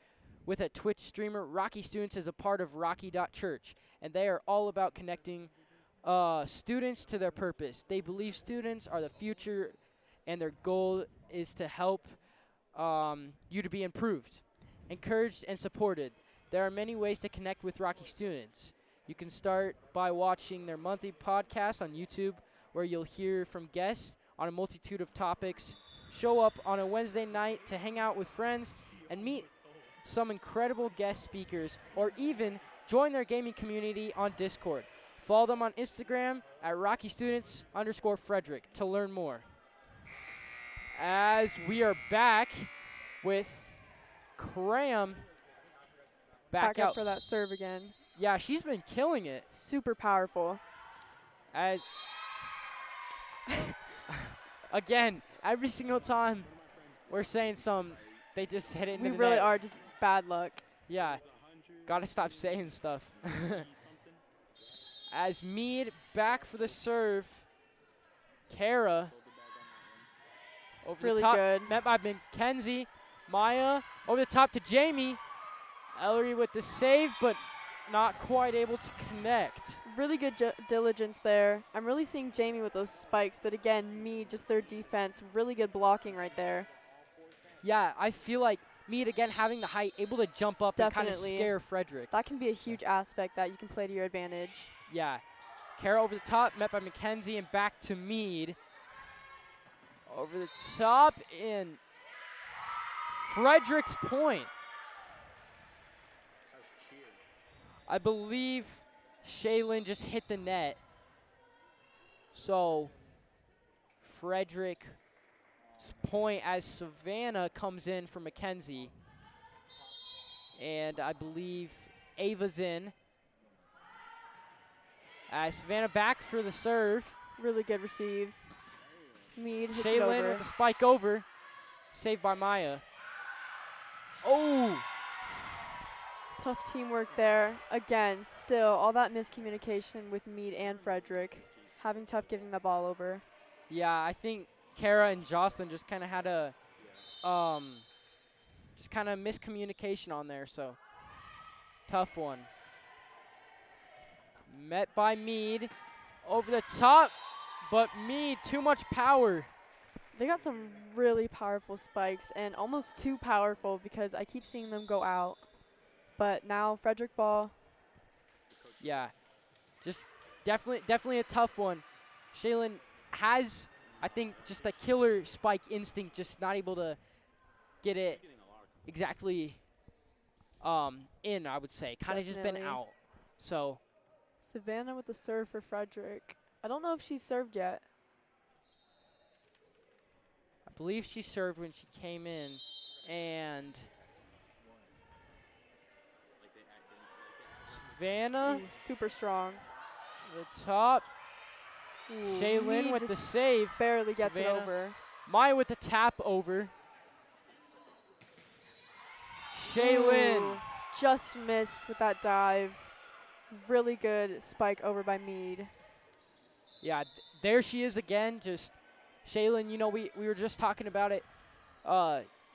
S3: with a Twitch streamer? Rocky Students is a part of Rocky.Church, and they are all about connecting students to their purpose. They believe students are the future, and their goal is to help you to be improved, encouraged, and supported. There are many ways to connect with Rocky Students. You can start by watching their monthly podcast on YouTube, where you'll hear from guests on a multitude of topics. Show up on a Wednesday night to hang out with friends and meet some incredible guest speakers, or even join their gaming community on Discord. Follow them on Instagram at RockyStudents_Frederick to learn more. As we are back, with Cram
S2: Back
S3: out
S2: up for that serve again.
S3: Yeah, she's been killing it.
S2: Super powerful.
S3: As again, every single time we're saying they just hit it into
S2: We
S3: the
S2: really
S3: net.
S2: are just bad luck.
S3: Yeah, gotta stop saying stuff. As Mead back for the serve. Kara over
S2: Really
S3: the top,
S2: good.
S3: met by Mackenzie. Maya over the top to Jamie. Ellery with the save, but not quite able to connect.
S2: Really good diligence there. I'm really seeing Jamie with those spikes, but again, Mead, just their defense, really good blocking right there.
S3: Yeah, I feel like Mead, again, having the height, able to jump up and kind of
S2: Definitely.
S3: scare Frederick.
S2: That can be a huge aspect that you can play to your advantage.
S3: Yeah. Kara over the top, met by Mackenzie, and back to Mead. Over the top, in Frederick's point. I believe Shaylin just hit the net. So, Frederick's point as Savannah comes in for Mackenzie. And I believe Ava's in. Savannah back for the serve.
S2: Really good receive. Mead hits it
S3: Shaylin
S2: over.
S3: with the spike over. Saved by Maya. Oh!
S2: Tough teamwork there. Again, still, all that miscommunication with Mead and Frederick. Having tough giving the ball over.
S3: Yeah, I think Kara and Jocelyn just kind of had a just kind of miscommunication on there, so tough one. Met by Mead over the top, but Mead, too much power.
S2: They got some really powerful spikes, and almost too powerful because I keep seeing them go out. But now Frederick ball.
S3: Yeah, just definitely a tough one. Shaylin has, I think, just a killer spike instinct, just not able to get it exactly in, I would say. Kind of just been out. So
S2: Savannah with the serve for Frederick. I don't know if she's served yet.
S3: I believe she served when she came in, and Savannah.
S2: Ooh, super strong.
S3: The top.
S2: Ooh,
S3: Shaylin
S2: Mead
S3: with the
S2: just
S3: save.
S2: barely gets
S3: Savannah.
S2: it over.
S3: Maya with the tap over. Shaylin.
S2: Ooh, just missed with that dive. Really good spike over by Mead.
S3: Yeah, there she is again. Just Shaylin, you know, we were just talking about it.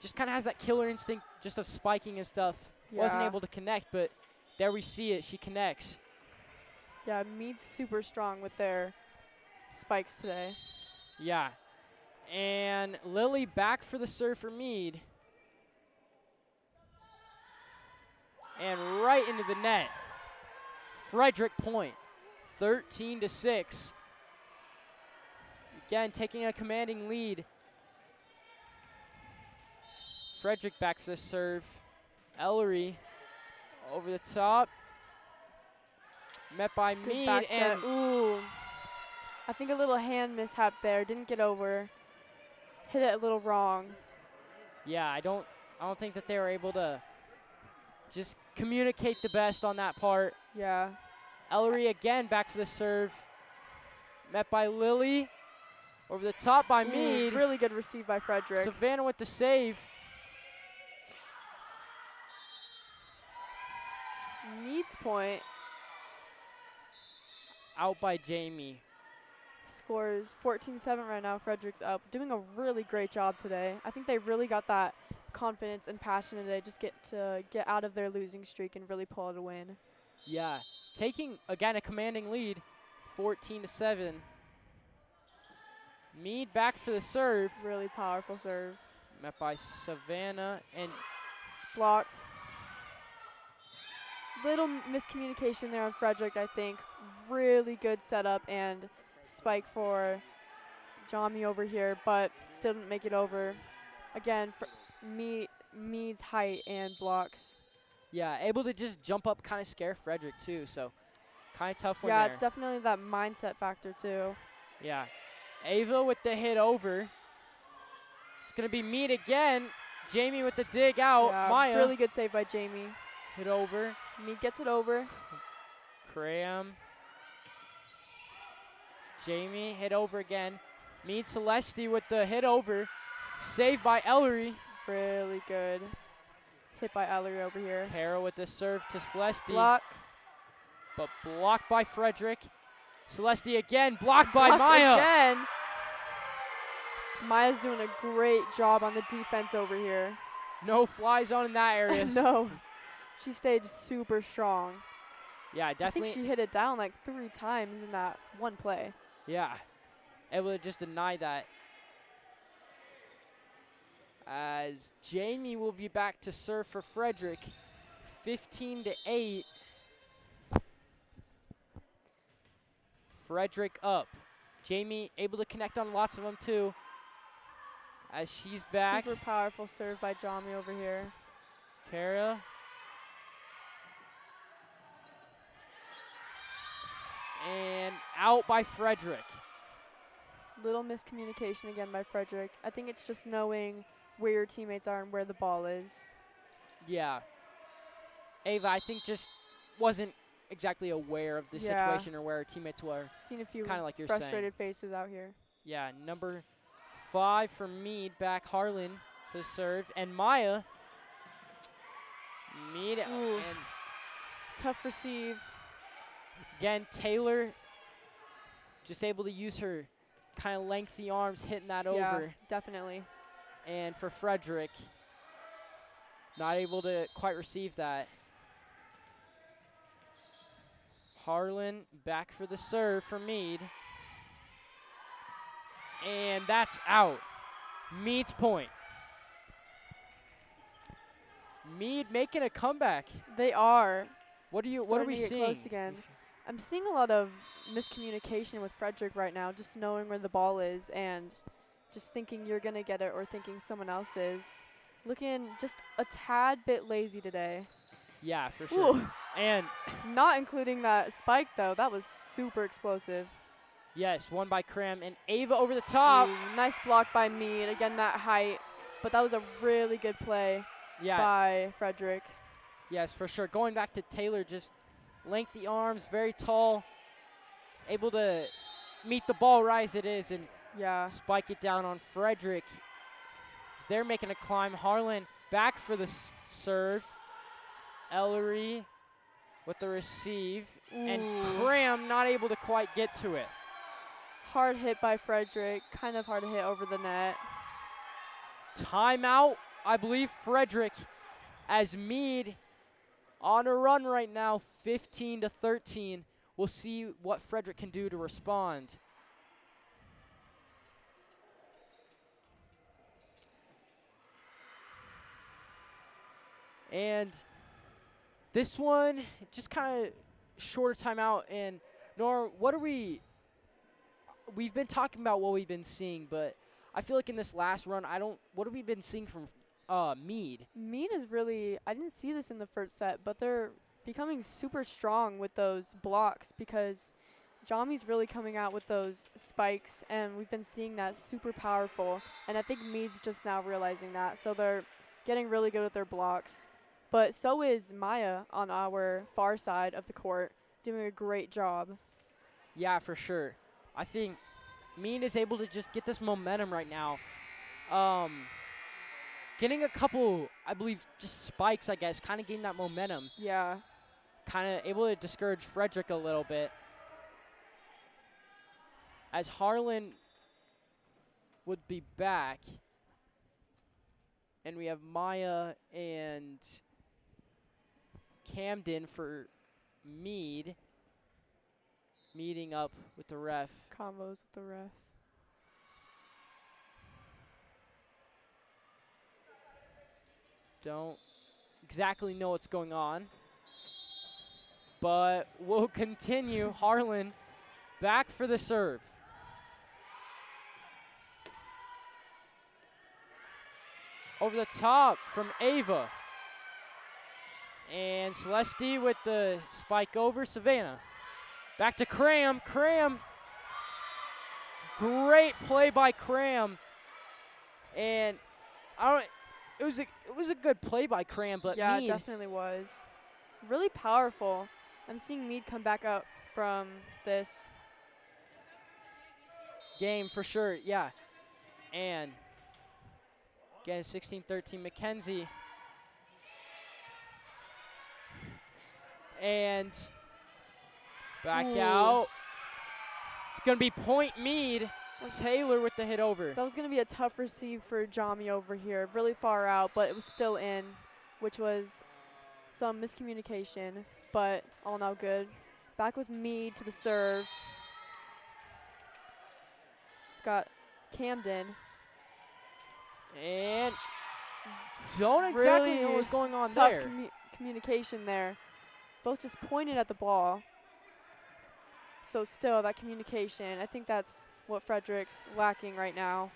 S3: Just kind of has that killer instinct just of spiking and stuff. Wasn't
S2: Yeah.
S3: able to connect, but there we see it. She connects.
S2: Yeah, Mead's super strong with their spikes today.
S3: Yeah. And Lily back for the serve for Mead. And right into the net. Frederick point, 13-6. Again, taking a commanding lead. Frederick back for the serve. Ellery over the top. Met by
S2: Good
S3: Mead,
S2: back set.
S3: and
S2: Ooh. I think a little hand mishap there. Didn't get over. Hit it a little wrong.
S3: yeah, I don't think that they were able to just communicate the best on that part.
S2: Yeah.
S3: Ellery again back for the serve. Met by Lily. Over the top by
S2: Ooh,
S3: Mead.
S2: really good receive by Frederick.
S3: Savannah with the save.
S2: Mead's point.
S3: Out by Jamie.
S2: Scores 14-7 right now. Frederick's up. Doing a really great job today. I think they really got that confidence and passion today. Just get out of their losing streak and really pull out a win.
S3: Yeah. Taking, again, a commanding lead. 14-7. Mead back for the serve.
S2: Really powerful serve.
S3: Met by Savannah. And
S2: It's blocked. Little miscommunication there on Frederick, I think. Really good setup and spike for Jami over here, but still didn't make it over. Again, Mead's height and blocks.
S3: yeah, able to just jump up, kind of scare Frederick too. So kind of tough one
S2: Yeah,
S3: there.
S2: it's definitely that mindset factor too.
S3: Yeah. Ava with the hit over. It's going to be Mead again. Jamie with the dig out.
S2: Yeah,
S3: Maya.
S2: really good save by Jamie.
S3: Hit over.
S2: Mead gets it over.
S3: Cram. Jamie hit over again. Mead Celeste with the hit over. Saved by Ellery.
S2: Really good hit by Ellery over here.
S3: Kara with the serve to Celeste.
S2: Block.
S3: But blocked by Frederick. Celeste again, blocked by
S2: Blocked
S3: Maya.
S2: Again. Maya's doing a great job on the defense over here.
S3: No fly zone in that area.
S2: No. She stayed super strong.
S3: Yeah, definitely.
S2: I think she hit it down like 3 times in that one play.
S3: Yeah. Able to just deny that. As Jamie will be back to serve for Frederick. 15-8. Frederick up. Jamie able to connect on lots of them too. As she's back.
S2: Super powerful serve by Jami over here.
S3: Kara. And out by Frederick.
S2: Little miscommunication again by Frederick. I think it's just knowing where your teammates are and where the ball is.
S3: Yeah. Ava, I think, just wasn't exactly aware of the situation or where her teammates were.
S2: Seen a few
S3: kind of like you're
S2: frustrated
S3: saying.
S2: faces out here.
S3: Yeah, number 5 for Mead, back Harlan for the serve. And Maya. Mead and
S2: tough receive.
S3: Again, Taylor just able to use her kind of lengthy arms, hitting that over.
S2: Definitely.
S3: And for Frederick, not able to quite receive that. Harlan back for the serve for Mead. And that's out. Mead's point. Mead making a comeback.
S2: They are.
S3: What are we
S2: Starting to get
S3: seeing?
S2: close again. I'm seeing a lot of miscommunication with Frederick right now, just knowing where the ball is and just thinking you're going to get it or thinking someone else is. Looking just a tad bit lazy today.
S3: Yeah, for sure.
S2: Ooh.
S3: And
S2: not including that spike, though. That was super explosive.
S3: yes, won by Cram. And Ava over the top.
S2: Ooh, nice block by Mead. Again, that height. But that was a really good play by Frederick.
S3: Yes, for sure. Going back to Taylor, just lengthy arms, very tall, able to meet the ball right as it is and spike it down on Frederick. As they're making a climb. Harlan back for the serve. Ellery with the receive. And Cram not able to quite get to it.
S2: Hard hit by Frederick. Kind of hard to hit over the net.
S3: Timeout, I believe, Frederick, as Mead on a run right now, 15-13. We'll see what Frederick can do to respond. And this one, just kind of shorter timeout. And Nora, we've been talking about what we've been seeing, but I feel like in this last run, what have we been seeing from Mead?
S2: Mead is really, I didn't see this in the first set, but they're becoming super strong with those blocks because Jami's really coming out with those spikes, and we've been seeing that super powerful. And I think Mead's just now realizing that, so they're getting really good with their blocks. But so is Maya on our far side of the court, doing a great job.
S3: Yeah, for sure. I think Mead is able to just get this momentum right now. Getting a couple, I believe, just spikes, I guess, kind of getting that momentum.
S2: Yeah.
S3: Kind of able to discourage Frederick a little bit. As Harlan would be back. And we have Maya and Camden for Mead. Meeting up with the ref.
S2: Combos with the ref.
S3: Don't exactly know what's going on. But we'll continue. Harlan back for the serve. Over the top from Ava. And Celeste with the spike over. Savannah. Back to Cram. Cram. Great play by Cram. And was a good play by Cram, but
S2: yeah,
S3: Mead.
S2: it definitely was. Really powerful. I'm seeing Mead come back up from this
S3: game for sure, yeah. And again, 16-13 Mackenzie. And back out. It's going to be point Mead. Taylor with the hit over.
S2: That was going to be a tough receive for Jami over here. Really far out, but it was still in, which was some miscommunication, but all now good. Back with Mead to the serve. We've got Camden.
S3: And don't exactly
S2: really
S3: know what's going on
S2: tough
S3: there.
S2: Communication there. Both just pointed at the ball. So still, that communication, I think that's what Frederick's lacking right now.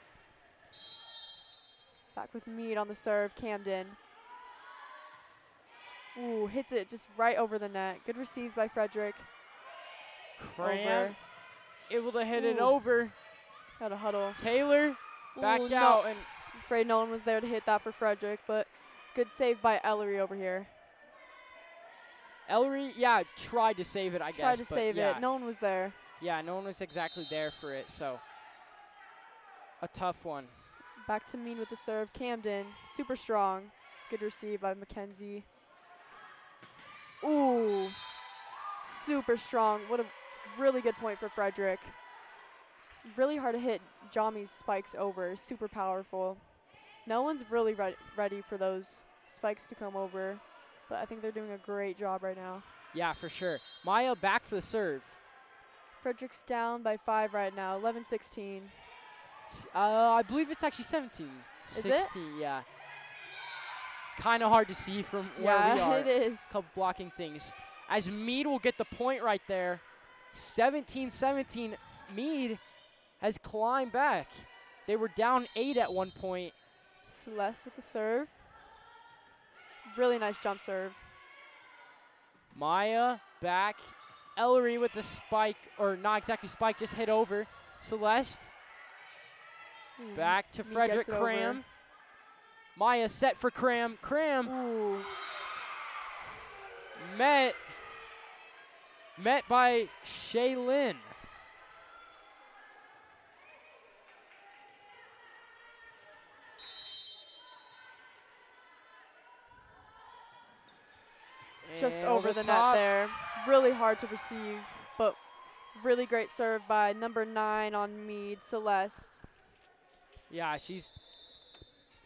S2: Back with Mead on the serve, Camden. Ooh, hits it just right over the net. Good receives by Frederick.
S3: Cram able to hit it over.
S2: Got a huddle.
S3: Taylor back
S2: Ooh,
S3: out.
S2: no.
S3: And
S2: afraid no one was there to hit that for Frederick, but good save by Ellery over here.
S3: Ellery, yeah, tried to save it, I guess.
S2: Tried to save
S3: yeah.
S2: it. No one was there.
S3: Yeah, no one was exactly there for it, so a tough one.
S2: Back to Mead with the serve. Camden, super strong. Good receive by Mackenzie. Ooh, super strong. What a really good point for Frederick. Really hard to hit Jami's spikes over. Super powerful. No one's really ready for those spikes to come over, but I think they're doing a great job right now.
S3: Yeah, for sure. Maya back for the serve.
S2: Frederick's down by 5 right now, 11-16.
S3: I believe it's actually 17.
S2: Is
S3: 16,
S2: it?
S3: yeah. Kind of hard to see from where we are.
S2: It is.
S3: Couple blocking things. As Mead will get the point right there. 17-17. Mead has climbed back. They were down 8 at one point.
S2: Celeste with the serve. Really nice jump serve.
S3: Maya back. Ellery with the spike, or not exactly spike, just hit over. Celeste. Back to
S2: Mead
S3: Frederick
S2: gets it
S3: Cram.
S2: over.
S3: Maya set for Cram. Cram
S2: Ooh.
S3: met by Shaylin.
S2: Just over the net there. Really hard to receive, but really great serve by number 9 on Mead, Celeste.
S3: Yeah, she's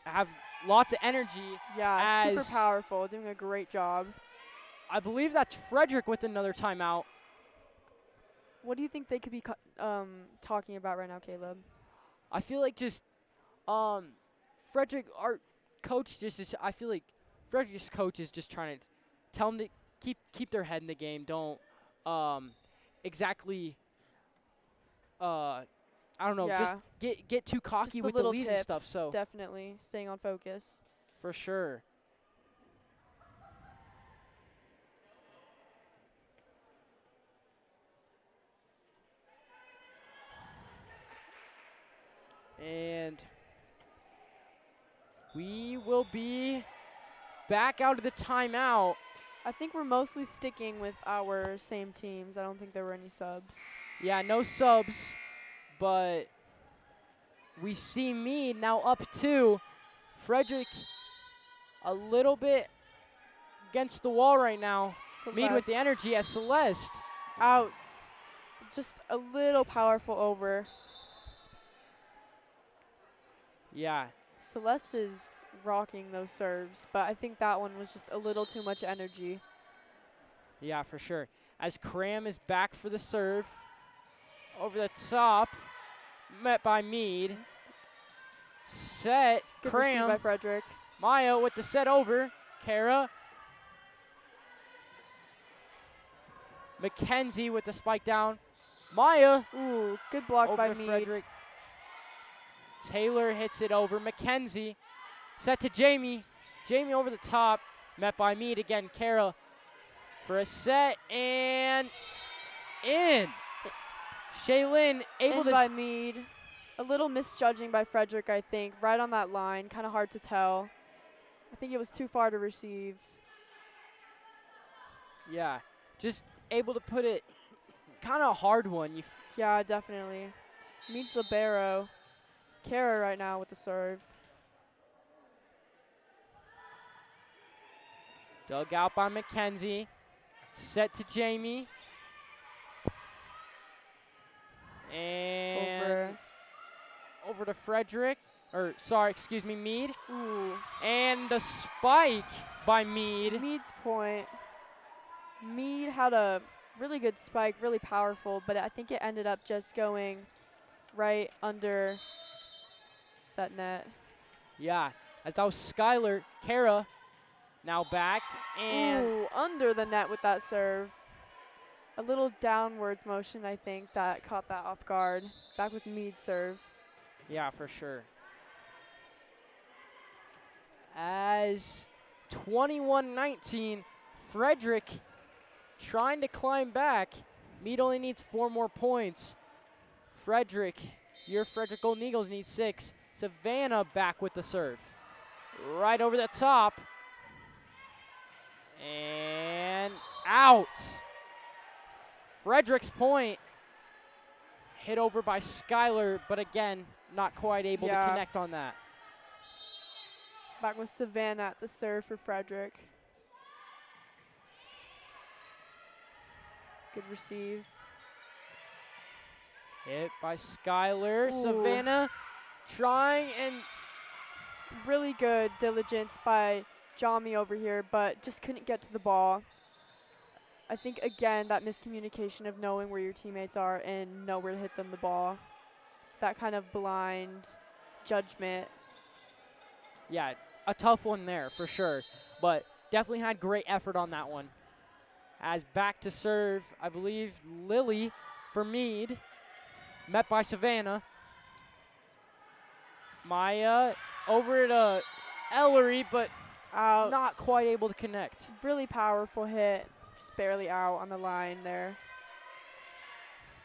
S3: have lots of energy.
S2: Yeah, super
S3: as
S2: powerful, doing a great job.
S3: I believe that's Frederick with another timeout.
S2: What do you think they could be talking about right now, Caleb?
S3: I feel like just Frederick, our coach, I feel like Frederick's coach is just trying to tell them to keep their head in the game. Don't exactly I don't know, just get too cocky
S2: just
S3: with the lead and stuff. So
S2: definitely staying on focus.
S3: For sure. And we will be back out of the timeout.
S2: I think we're mostly sticking with our same teams. I don't think there were any subs.
S3: Yeah, no subs, but we see Mead now up 2. Frederick a little bit against the wall right now.
S2: Celeste.
S3: Mead with the energy as Celeste.
S2: Out. Just a little powerful over.
S3: Yeah.
S2: Celeste is rocking those serves, but I think that one was just a little too much energy.
S3: Yeah, for sure. As Cram is back for the serve. Over the top. Met by Mead. Set.
S2: Good
S3: Cram.
S2: receive by Frederick.
S3: Maya with the set over. Kara. Mackenzie with the spike down. Maya.
S2: Ooh, good block
S3: over
S2: by
S3: to
S2: Mead.
S3: Frederick. Taylor hits it over. Mackenzie. Set to Jamie. Jamie over the top. Met by Mead again. Kara for a set and in. Shaylin able
S2: In
S3: to
S2: by Mead. A little misjudging by Frederick, I think. Right on that line. Kind of hard to tell. I think it was too far to receive.
S3: Yeah, just able to put it kind of a hard one.
S2: Yeah, definitely. Meets libero. Kara right now with the serve.
S3: Dug out by Mackenzie. Set to Jamie. And over to Frederick. Or, sorry, excuse me, Mead.
S2: Ooh.
S3: And the spike by Mead.
S2: Mead's point. Mead had a really good spike, really powerful, but I think it ended up just going right under that net.
S3: Yeah, as that was Skylar. Kara now back. And
S2: ooh, under the net with that serve. A little downwards motion, I think, that caught that off guard. Back with Mead's serve.
S3: yeah, for sure. As 21-19, Frederick trying to climb back. Mead only needs 4 more points. Frederick, your Frederick Golden Eagles need 6. Savannah back with the serve. Right over the top. And out. Frederick's point. Hit over by Skylar, but again, not quite able to connect on that.
S2: Back with Savannah at the serve for Frederick. Good receive.
S3: Hit by Skylar.
S2: Ooh.
S3: Savannah trying, and
S2: really good diligence by Jami over here, but just couldn't get to the ball. I think, again, that miscommunication of knowing where your teammates are and know where to hit them the ball. That kind of blind judgment.
S3: yeah, a tough one there for sure, but definitely had great effort on that one. As back to serve, I believe, Lily for Mead. Met by Savannah. Maya over to Ellery, but
S2: out.
S3: Not quite able to connect.
S2: Really powerful hit. Just barely out on the line there.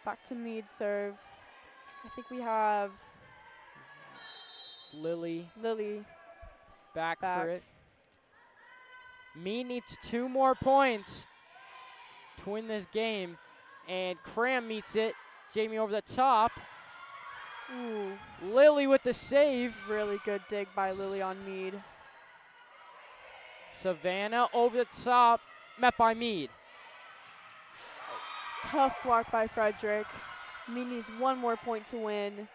S2: Back to Mead serve. I think we have
S3: Lily back for it. Mead needs 2 more points to win this game, and Cram meets it. Jamie over the top.
S2: Ooh.
S3: Lily with the save.
S2: Really good dig by Lily on Mead.
S3: Savannah over the top, met by Mead.
S2: Tough block by Frederick. Mead needs 1 more point to win.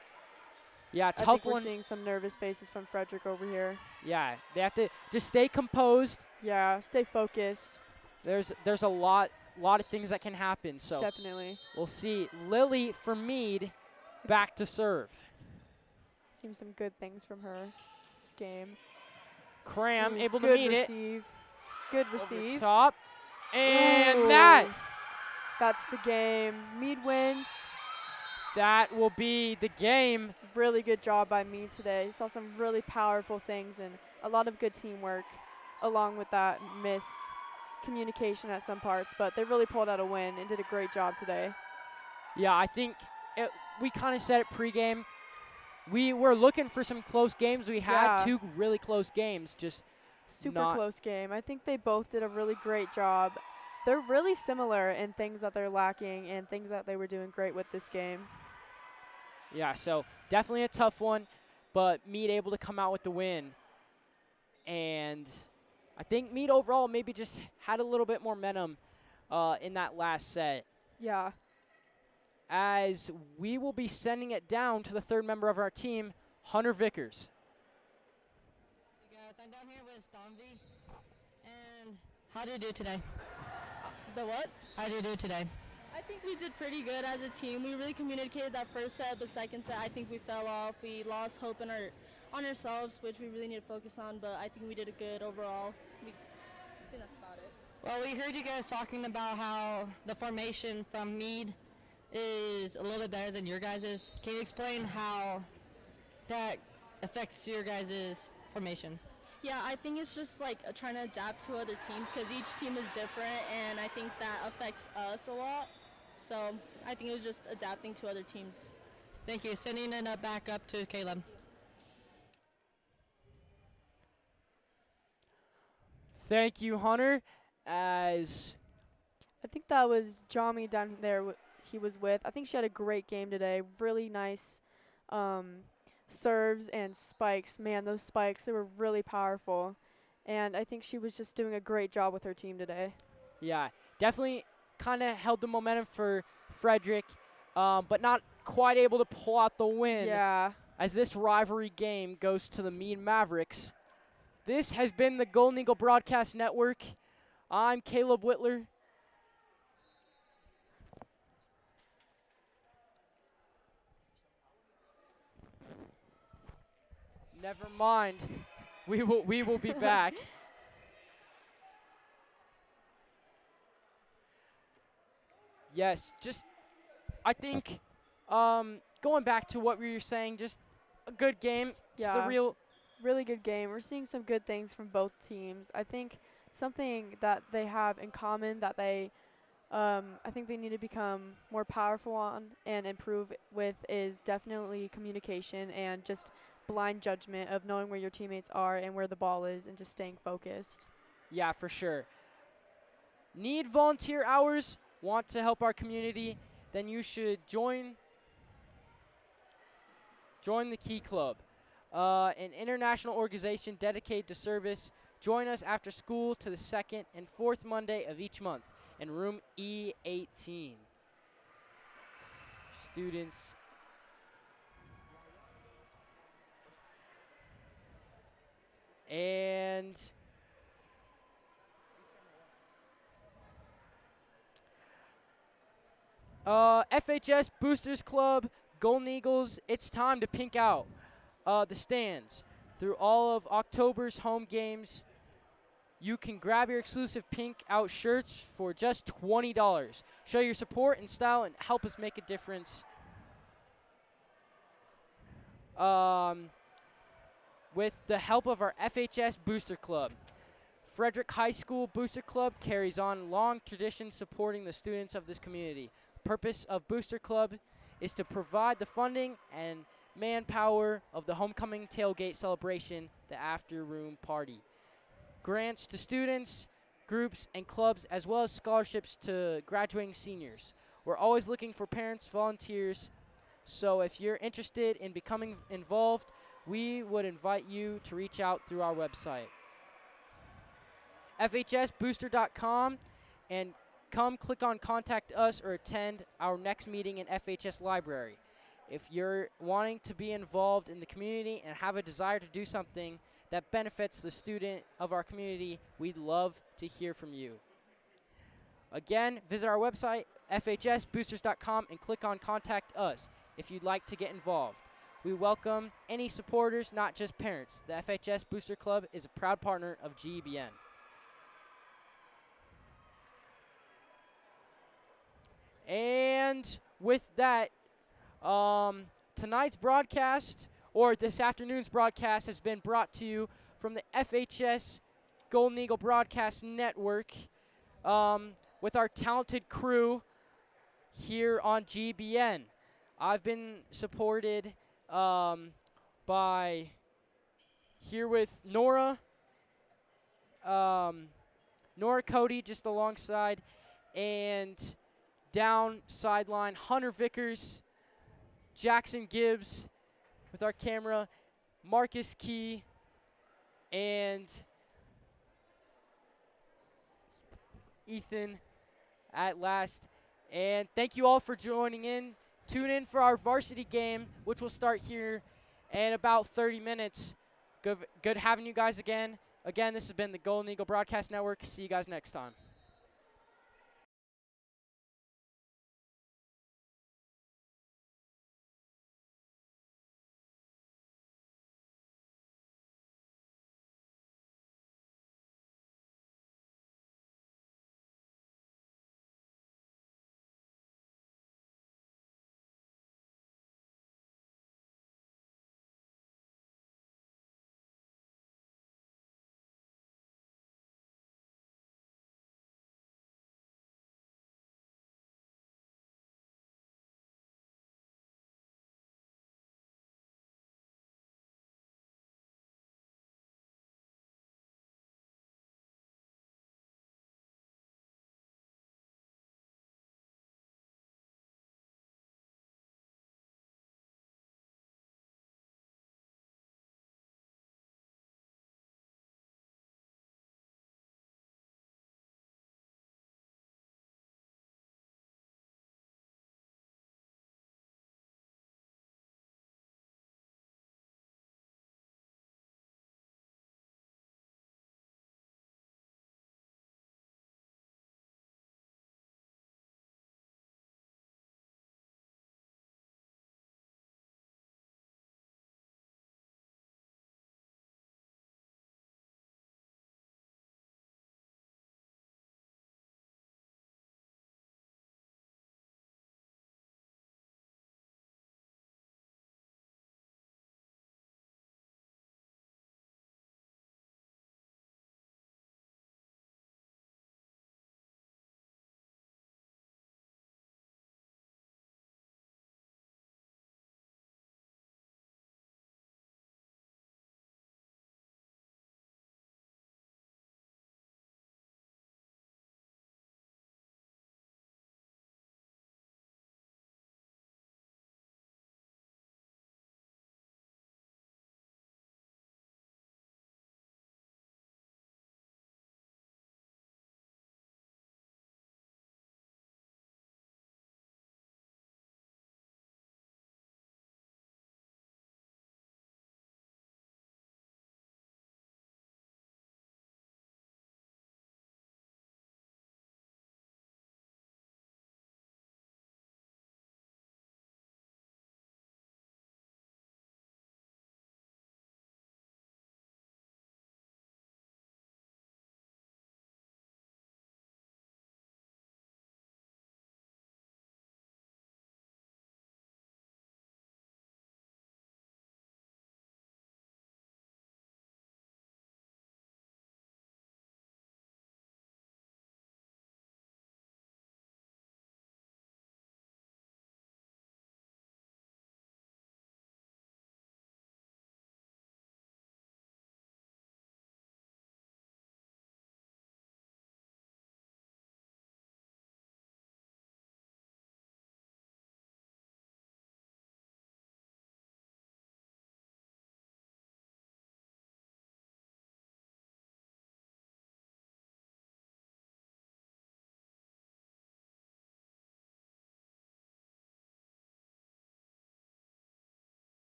S3: Yeah,
S2: I
S3: tough
S2: think
S3: one.
S2: We're seeing some nervous faces from Frederick over here.
S3: Yeah, they have to just stay composed.
S2: Yeah, stay focused.
S3: There's a lot of things that can happen. So
S2: definitely.
S3: We'll see. Lily for Mead, back to serve.
S2: Seen some good things from her this game.
S3: Cram able to
S2: good
S3: meet
S2: receive. Good
S3: Over
S2: receive.
S3: top. And
S2: Ooh.
S3: that's
S2: the game. Mead wins.
S3: That will be the game.
S2: Really good job by Mead today. Saw some really powerful things and a lot of good teamwork along with that miscommunication at some parts, but they really pulled out a win and did a great job today.
S3: Yeah, I think we kind of said it pregame. We were looking for some close games. We had 2 really close games, just
S2: super close game. I think they both did a really great job. They're really similar in things that they're lacking and things that they were doing great with this game.
S3: Yeah, so definitely a tough one, but Mead able to come out with the win. And I think Mead overall maybe just had a little bit more momentum in that last set.
S2: Yeah.
S3: As we will be sending it down to the 3rd member of our team, Hunter Vickers.
S6: Hey guys, I'm down here with Donvi. And how did you do today? The what? How did you do today?
S12: I think we did pretty good as a team. We really communicated that first set, but second set I think we fell off. We lost hope in on ourselves, which we really need to focus on, but I think we did a good overall. I think that's about it.
S6: Well, we heard you guys talking about how the formation from Mead is a little bit better than your guys'. Can you explain how that affects your guys' formation?
S12: Yeah, I think it's just like trying to adapt to other teams because each team is different, and I think that affects us a lot. So I think it was just adapting to other teams.
S6: Thank you. Sending it back up to Caleb.
S3: Thank you, Hunter. As
S2: I think that was Jami down there he was with. I think she had a great game today. Really nice serves and spikes. Man, those spikes, they were really powerful. And I think she was just doing a great job with her team today.
S3: yeah, definitely kind of held the momentum for Frederick, but not quite able to pull out the win.
S2: Yeah.
S3: As this rivalry game goes to the Mead Mavericks. This has been the Golden Eagle Broadcast Network. I'm Caleb Whitler. Never mind. We will be back. Yes, just I think going back to what we were saying, just a good game. It's the
S2: really good game. We're seeing some good things from both teams. I think something that they have in common that they I think they need to become more powerful on and improve with is definitely communication and just blind judgment of knowing where your teammates are and where the ball is and just staying focused.
S3: Yeah, for sure. Need volunteer hours? Want to help our community? Then you should join the Key Club, an international organization dedicated to service. Join us after school to the second and fourth Monday of each month in room E18. Students. And FHS Boosters Club, Golden Eagles, it's time to pink out the stands. Through all of October's home games, you can grab your exclusive pink out shirts for just $20. Show your support and style and help us make a difference. With the help of our FHS Booster Club. Frederick High School Booster Club carries on long traditions supporting the students of this community. Purpose of Booster Club is to provide the funding and manpower of the homecoming tailgate celebration, the after room party. Grants to students, groups, and clubs, as well as scholarships to graduating seniors. We're always looking for parents, volunteers, so if you're interested in becoming involved, we would invite you to reach out through our website, FHSbooster.com, and come click on Contact Us or attend our next meeting in FHS Library. If you're wanting to be involved in the community and have a desire to do something that benefits the student of our community, we'd love to hear from you. Again, visit our website, FHSboosters.com, and click on Contact Us if you'd like to get involved. We welcome any supporters, not just parents. The FHS Booster Club is a proud partner of GEBN. And with that, tonight's broadcast, or this afternoon's broadcast, has been brought to you from the FHS Golden Eagle Broadcast Network with our talented crew here on GEBN. I've been supported by here with Nora Cody just alongside, and down sideline Hunter Vickers, Jackson Gibbs with our camera, Marcus Key, and Ethan at last. And thank you all for joining in. Tune in for our varsity game, which will start here in about 30 minutes. Good having you guys again. Again, this has been the Golden Eagle Broadcast Network. See you guys next time.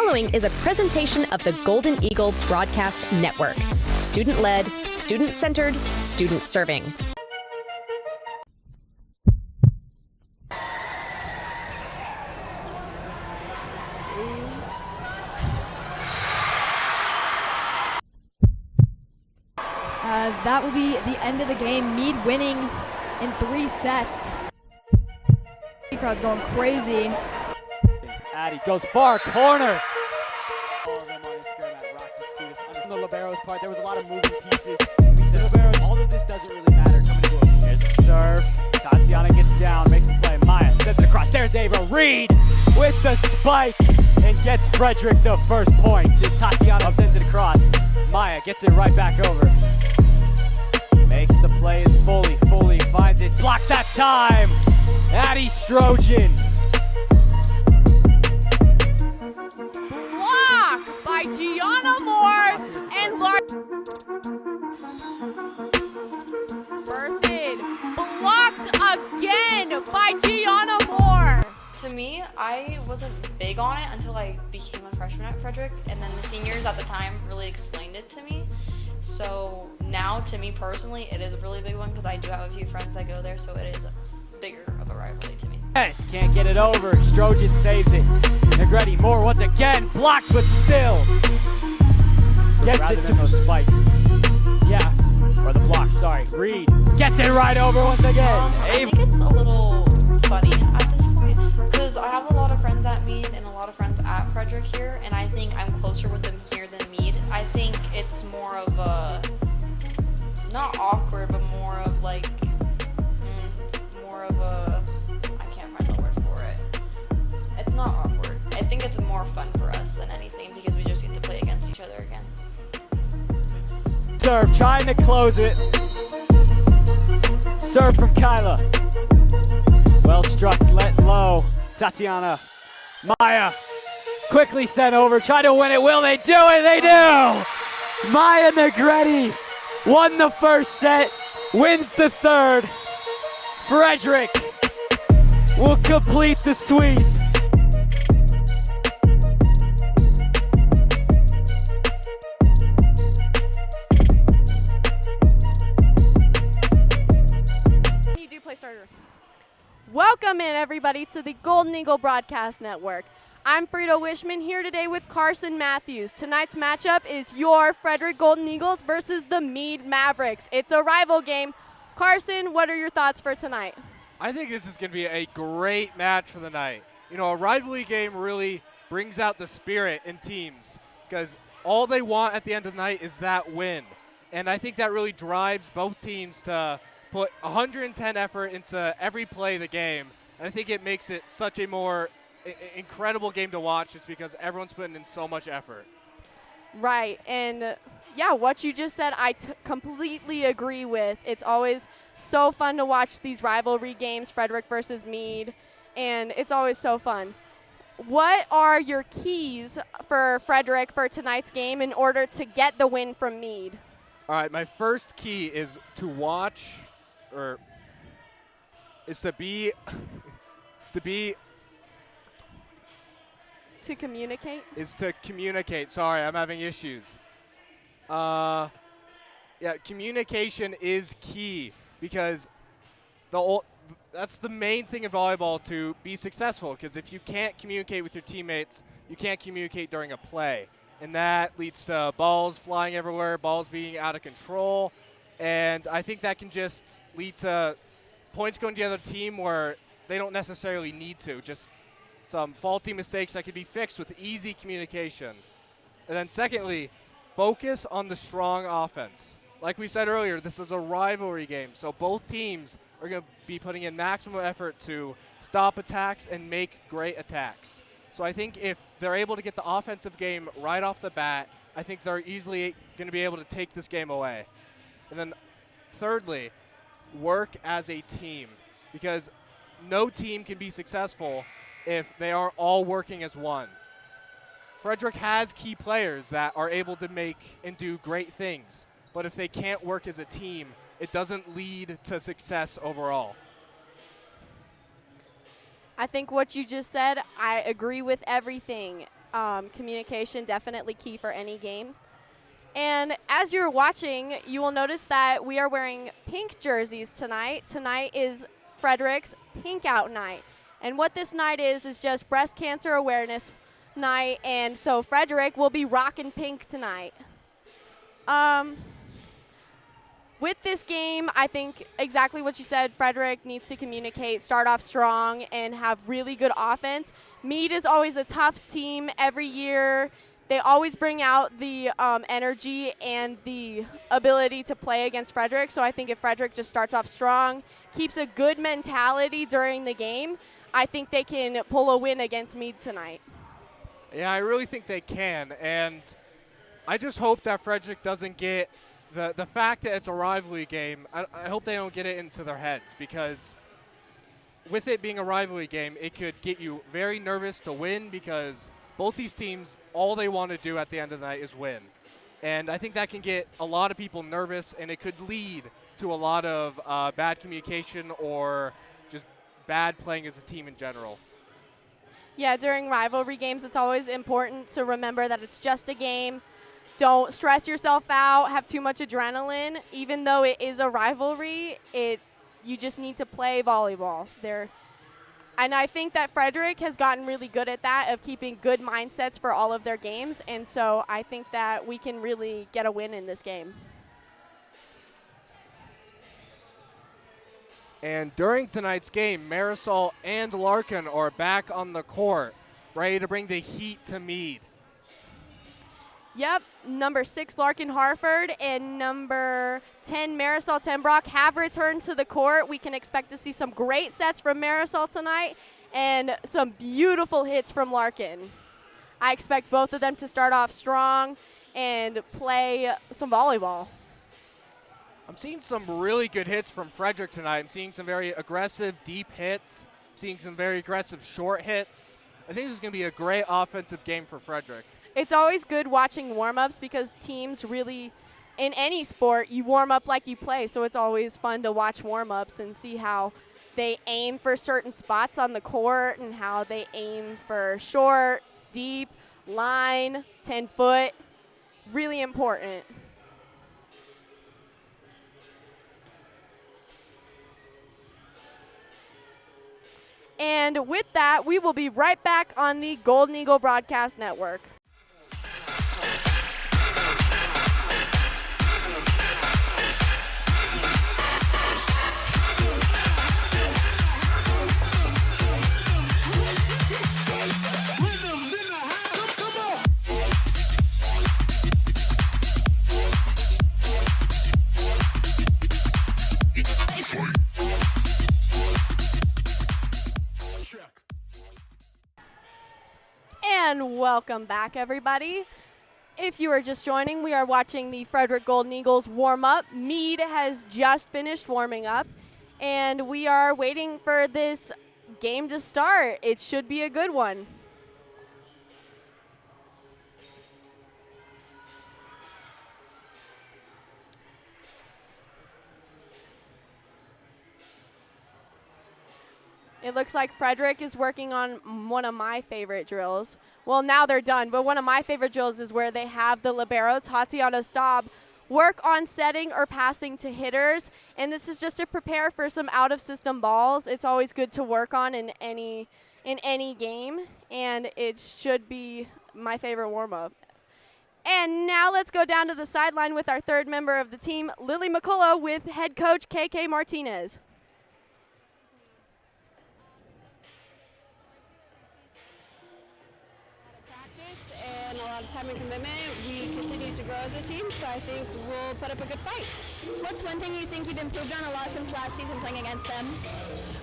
S1: following is a presentation of the Golden Eagle Broadcast Network. Student-led, student-centered, student-serving.
S13: As that will be the end of the game. Mead winning in 3 sets. The crowd's going crazy.
S3: Addy goes far, corner. All of them on Instagram at Rocky Students. On the libero's part, there was a lot of moving pieces. We said liberos, all of this doesn't really matter. Coming to a here's the serve. Tatiana gets down, makes the play. Maya sends it across. There's Ava Reed with the spike and gets Frederick the first point. Tatiana sends it across. Maya gets it right back over. Makes the play is fully finds it. Blocked that time. Addy Strojan.
S4: Blocked by Gianna Moore and Berthed. Blocked again by Gianna Moore.
S5: To me, I wasn't big on it until I became a freshman at Frederick, and then the seniors at the time really explained it to me. So now, to me personally, it is a really big one because I do have a few friends that go there, so it is bigger of a rivalry to me.
S3: Yes, can't get it over. Strojan saves it. Negretti Moore once again blocked, but still gets it to those spikes. Yeah, or the block. Sorry, Reed gets it right over once again.
S5: I think it's a little funny at this point because I have a lot of friends at Mead and a lot of friends at Frederick here, and I think I'm closer with them here than Mead. I think it's more of a not awkward, but more of like more of a I can't find the word for it. It's not awkward. I think it's more fun for us than anything because we just get to play against each other again.
S3: Serve, trying to close it. Serve from Kyla. Well struck, let low. Tatiana. Maya. Quickly sent over, try to win it. Will they do it? They do! Maya Negretti won the first set, wins the third. Frederick will complete the sweep.
S2: You do play starter. Welcome in, everybody, to the Golden Eagle Broadcast Network. I'm Frida Wishman here today with Carson Matthews. Tonight's matchup is your Frederick Golden Eagles versus the Mead Mavericks. It's a rival game. Carson, what are your thoughts for tonight?
S14: I think this is going to be a great match for the night. You know, a rivalry game really brings out the spirit in teams because all they want at the end of the night is that win. And I think that really drives both teams to put 110 effort into every play of the game. And I think it makes it such a more incredible game to watch just because everyone's putting in so much effort.
S2: Right, and yeah, what you just said I completely agree with. It's always so fun to watch these rivalry games, Frederick versus Mead, and it's always so fun. What are your keys for Frederick for tonight's game in order to get the win from Mead?
S14: All right, my first key is to watch, or is to be,
S2: To communicate?
S14: Is to communicate. Sorry, I'm having issues. Yeah, communication is key because that's the main thing in volleyball to be successful, because if you can't communicate with your teammates, you can't communicate during a play. And that leads to balls flying everywhere, balls being out of control. And I think that can just lead to points going to the other team where they don't necessarily need to. Just some faulty mistakes that could be fixed with easy communication. And then secondly, focus on the strong offense. Like we said earlier, this is a rivalry game, so both teams are going to be putting in maximum effort to stop attacks and make great attacks. So I think if they're able to get the offensive game right off the bat, I think they're easily going to be able to take this game away. And then thirdly, work as a team, because no team can be successful if they are all working as one. Frederick has key players that are able to make and do great things, but if they can't work as a team, it doesn't lead to success overall.
S2: I think what you just said, I agree with everything.
S4: Communication definitely key for any game. And as you're watching, you will notice that we are wearing pink jerseys tonight. Tonight is Frederick's Pink Out Night. And what this night is just Breast Cancer Awareness Night. And so Frederick will be rocking pink tonight. With this game, I think exactly what you said, Frederick needs to communicate, start off strong, and have really good offense. Mead is always a tough team every year. They always bring out the energy and the ability to play against Frederick. So I think if Frederick just starts off strong, keeps a good mentality during the game, I think they can pull a win against Mead tonight.
S14: Yeah, I really think they can. And I just hope that Frederick doesn't get the fact that it's a rivalry game. I hope they don't get it into their heads, because with it being a rivalry game, it could get you very nervous to win, because both these teams, all they want to do at the end of the night is win. And I think that can get a lot of people nervous, and it could lead to a lot of bad communication or just bad playing as a team in general.
S4: Yeah, during rivalry games, it's always important to remember that it's just a game. Don't stress yourself out, have too much adrenaline. Even though it is a rivalry, you just need to play volleyball. And I think that Frederick has gotten really good at that, of keeping good mindsets for all of their games. And so I think that we can really get a win in this game.
S14: And during tonight's game, Marisol and Larkin are back on the court, ready to bring the heat to Mead.
S4: Yep, number 6, Larkin Harford, and number 10, Marisol Tenbrock have returned to the court. We can expect to see some great sets from Marisol tonight and some beautiful hits from Larkin. I expect both of them to start off strong and play some volleyball.
S14: I'm seeing some really good hits from Frederick tonight. I'm seeing some very aggressive, deep hits. I'm seeing some very aggressive, short hits. I think this is going to be a great offensive game for Frederick.
S4: It's always good watching warm-ups, because teams really, in any sport, you warm up like you play. So it's always fun to watch warm-ups and see how they aim for certain spots on the court and how they aim for short, deep, line, 10-foot. Really important. And with that, we will be right back on the Golden Eagle Broadcast Network. And welcome back, everybody. If you are just joining, we are watching the Frederick Golden Eagles warm up. Mead has just finished warming up, and we are waiting for this game to start. It should be a good one. It looks like Frederick is working on one of my favorite drills. Well, now they're done, but one of my favorite drills is where they have the libero, Tatiana Staub, work on setting or passing to hitters. And this is just to prepare for some out-of-system balls. It's always good to work on in any game, and it should be my favorite warm-up. And now let's go down to the sideline with our third member of the team, Lily McCullough, with head coach KK Martinez.
S15: And a lot of time and commitment, we continue to grow as a team, so I think we'll put up a good fight.
S16: What's one thing you think you've improved on a lot since last season playing against them?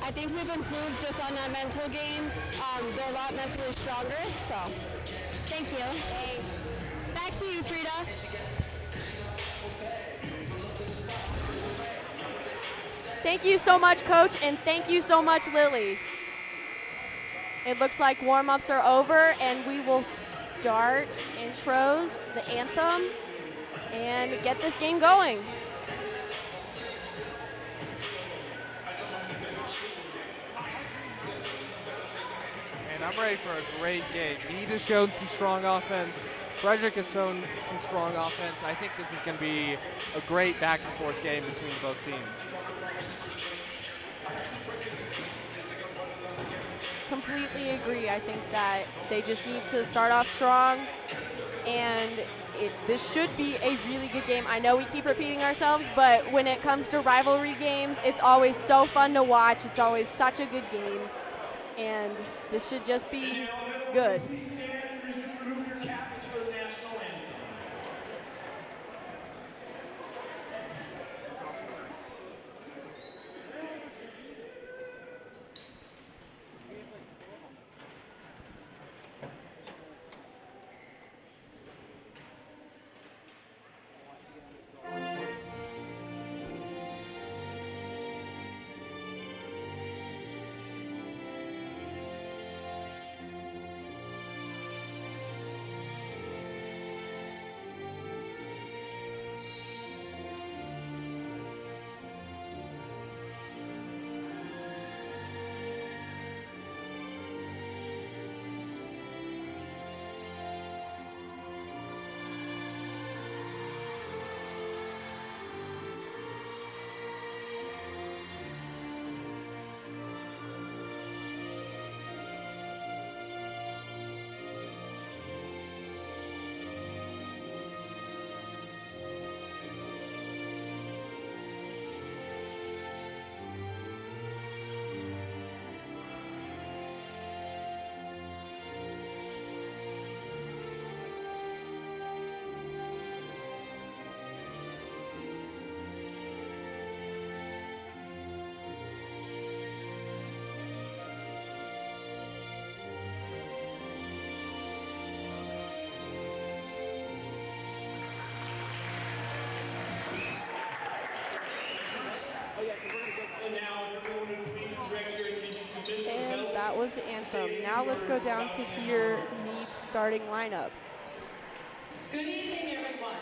S15: I think we've improved just on that mental game. They're a lot mentally stronger, so.
S16: Thank you. Back to you, Frida.
S4: Thank you so much, Coach, and thank you so much, Lily. It looks like warm-ups are over, and we will start intros, the anthem, and get this game going.
S14: And and I'm ready for a great game. Mead has shown some strong offense. Frederick has shown some strong offense. I think this is going to be a great back-and-forth game between both teams.
S4: Completely agree. I think that they just need to start off strong, and this should be a really good game. I know we keep repeating ourselves, but when it comes to rivalry games, it's always so fun to watch. It's always such a good game, and this should just be good. And that was the anthem. Now let's go down to hear Mead's starting lineup.
S17: Good evening, everyone.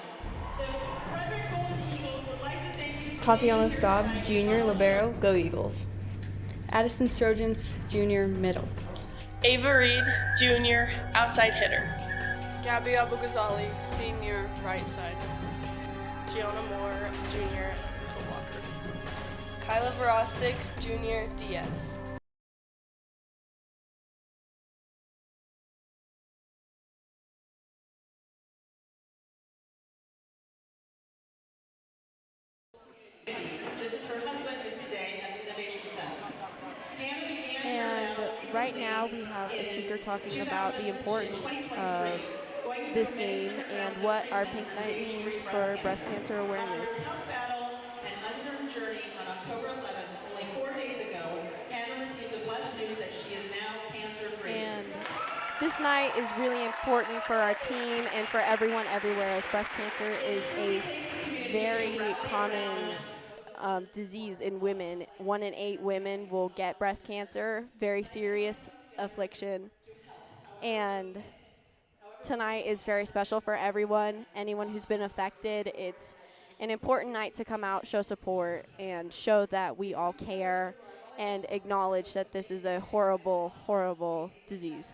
S17: The Frederick Golden Eagles would like to thank you.
S18: Tatiana Staub, Junior, Libero, Go Eagles. Addison Sturgeons, Junior, Middle.
S19: Ava Reed, Junior, outside hitter.
S20: Gabby Abu-Ghazali, Senior, right side.
S19: Gianna Moore, Junior, blocker.
S18: Kyla Verostic, Junior, DS.
S17: This is her husband is today at the Innovation Center.
S4: And right now we have a speaker talking about the importance of this game and what our Pink Night means for breast cancer awareness.
S17: Battle and uncertain journey on October 11th, only 4 days ago, Hannah received the blessed news that she is now cancer-free.
S4: And this night is really important for our team and for everyone everywhere, as breast cancer is a very common disease in women. 1 in 8 women will get breast cancer, very serious affliction. And tonight is very special for everyone, anyone who's been affected. It's an important night to come out, show support, and show that we all care and acknowledge that this is a horrible, horrible disease.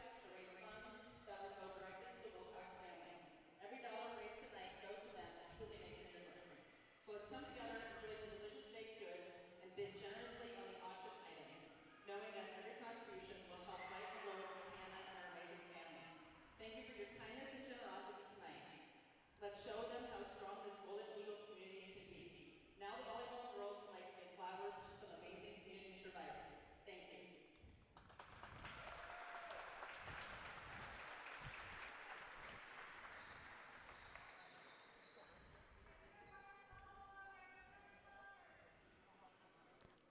S17: Let's show them how strong this Golden Eagles community can be. Now the volleyball girls would like to give flowers to some amazing community survivors. Thank you.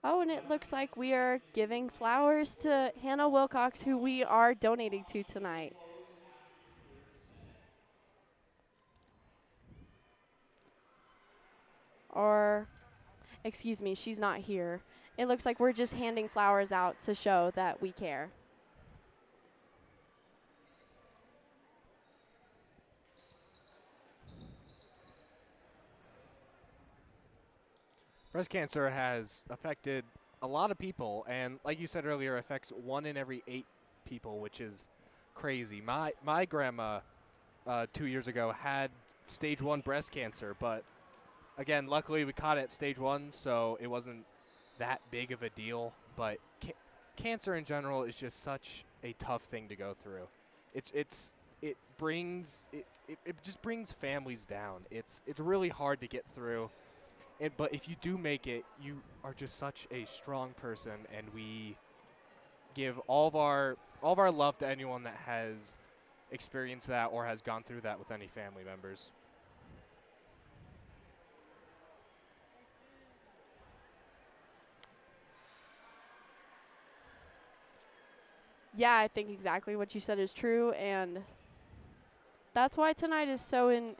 S4: Oh, and it looks like we are giving flowers to Hannah Wilcox, who we are donating to tonight. Or, excuse me, she's not here. It looks like we're just handing flowers out to show that we care.
S14: Breast cancer has affected a lot of people, and like you said earlier, affects 1 in every 8 people, which is crazy. My grandma 2 years ago had stage 1 breast cancer, but again, luckily we caught it at stage 1, so it wasn't that big of a deal. But cancer in general is just such a tough thing to go through. It just brings families down. It's really hard to get through. But if you do make it, you are just such a strong person, and we give all of our love to anyone that has experienced that or has gone through that with any family members.
S4: Yeah, I think exactly what you said is true, and that's why tonight is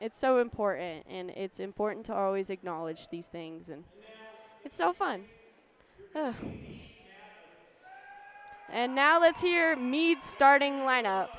S4: it's so important, and it's important to always acknowledge these things, and it's so fun. Ugh. And now let's hear Mead's starting lineup.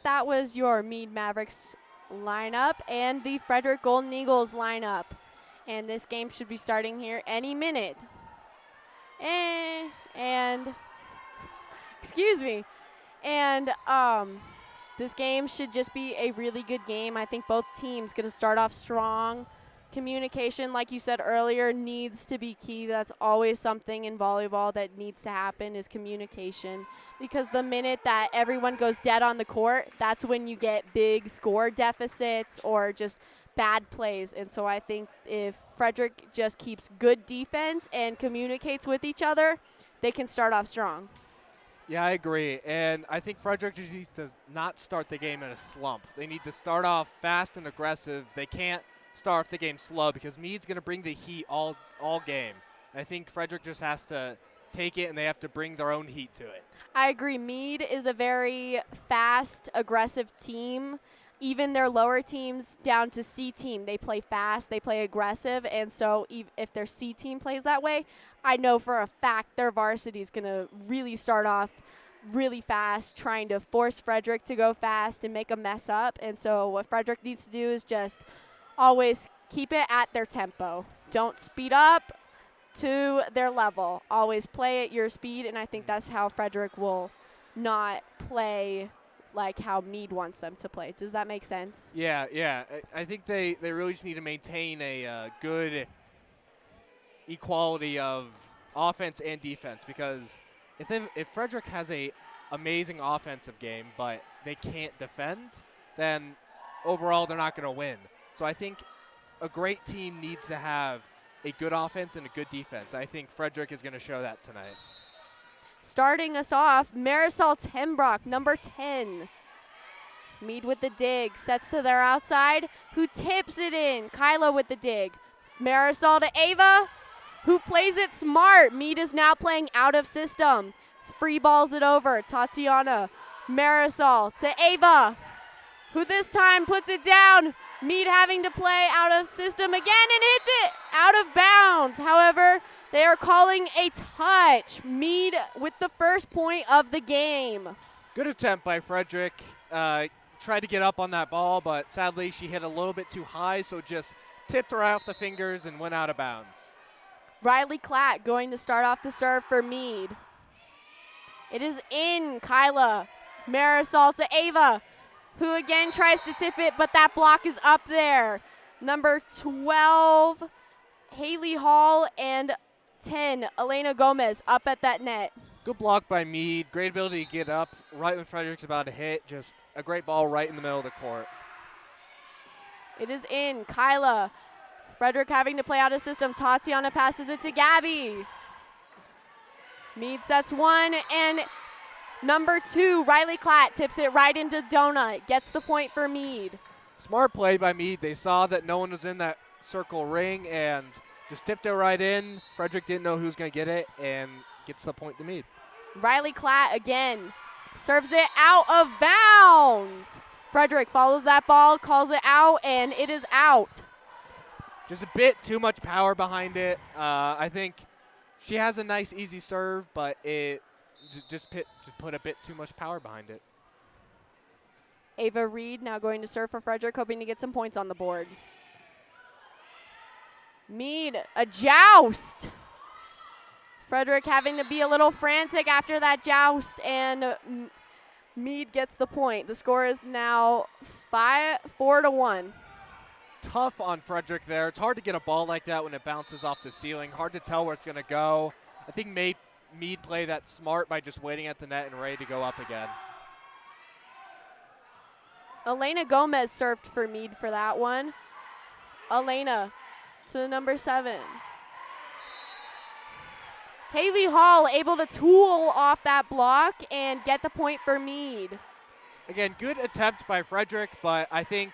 S4: That was your Mead Mavericks lineup and the Frederick Golden Eagles lineup. And this game should be starting here any minute. And excuse me. And this game should just be a really good game. I think both teams going to start off strong. Communication, like you said earlier, needs to be key. That's always something in volleyball that needs to happen is communication. Because the minute that everyone goes dead on the court, that's when you get big score deficits or just bad plays. And so I think if Frederick just keeps good defense and communicates with each other, they can start off strong.
S14: Yeah, I agree. And I think Frederick just needs to not start the game in a slump. They need to start off fast and aggressive. They can't start off the game slow because Mead's going to bring the heat all game. And I think Frederick just has to take it, and they have to bring their own heat to it.
S4: I agree. Mead is a very fast, aggressive team. Even their lower teams down to C team, they play fast, they play aggressive, and so if their C team plays that way, I know for a fact their varsity is going to really start off really fast, trying to force Frederick to go fast and make a mess up. And so what Frederick needs to do is just always keep it at their tempo. Don't speed up to their level. Always play at your speed, and I think that's how Frederick will not play like how Mead wants them to play. Does that make sense?
S14: Yeah. I think they really just need to maintain a good equality of offense and defense, because if Frederick has a amazing offensive game but they can't defend, then overall they're not going to win. So I think a great team needs to have a good offense and a good defense. I think Frederick is going to show that tonight.
S4: Starting us off, Marisol Tenbrock, number 10. Mead with the dig, sets to their outside, who tips it in. Kyla with the dig. Marisol to Ava, who plays it smart. Mead is now playing out of system. Free balls it over. Tatiana, Marisol to Ava, who this time puts it down. Mead having to play out of system again and hits it out of bounds. However, they are calling a touch. Mead with the first point of the game.
S14: Good attempt by Frederick. Tried to get up on that ball, but sadly she hit a little bit too high, so just tipped her off the fingers and went out of bounds.
S4: Riley Klatt going to start off the serve for Mead. It is in. Kyla, Marisol to Ava, who again tries to tip it, but that block is up there. Number 12, Haley Hall, and 10, Elena Gomez up at that net.
S14: Good block by Mead. Great ability to get up right when Frederick's about to hit. Just a great ball right in the middle of the court.
S4: It is in. Kyla, Frederick having to play out of system. Tatiana passes it to Gabby. Mead sets one, and number 2, Riley Klatt, tips it right into Donut. Gets the point for Mead.
S14: Smart play by Mead. They saw that no one was in that circle ring and just tipped it right in. Frederick didn't know who was going to get it and gets the point to Mead.
S4: Riley Klatt again serves it out of bounds. Frederick follows that ball, calls it out, and it is out.
S14: Just a bit too much power behind it. I think she has a nice, easy serve, but it just put a bit too much power behind it.
S4: Ava Reed now going to serve for Frederick, hoping to get some points on the board. Mead, a joust. Frederick having to be a little frantic after that joust, and Mead gets the point. The score is now 4-1.
S14: Tough on Frederick there. It's hard to get a ball like that when it bounces off the ceiling. Hard to tell where it's going to go. I think Mead played that smart by just waiting at the net and ready to go up again.
S4: Elena Gomez served for Mead for that one. Elena to number 7. Haley Hall able to tool off that block and get the point for Mead.
S14: Again, good attempt by Frederick, but I think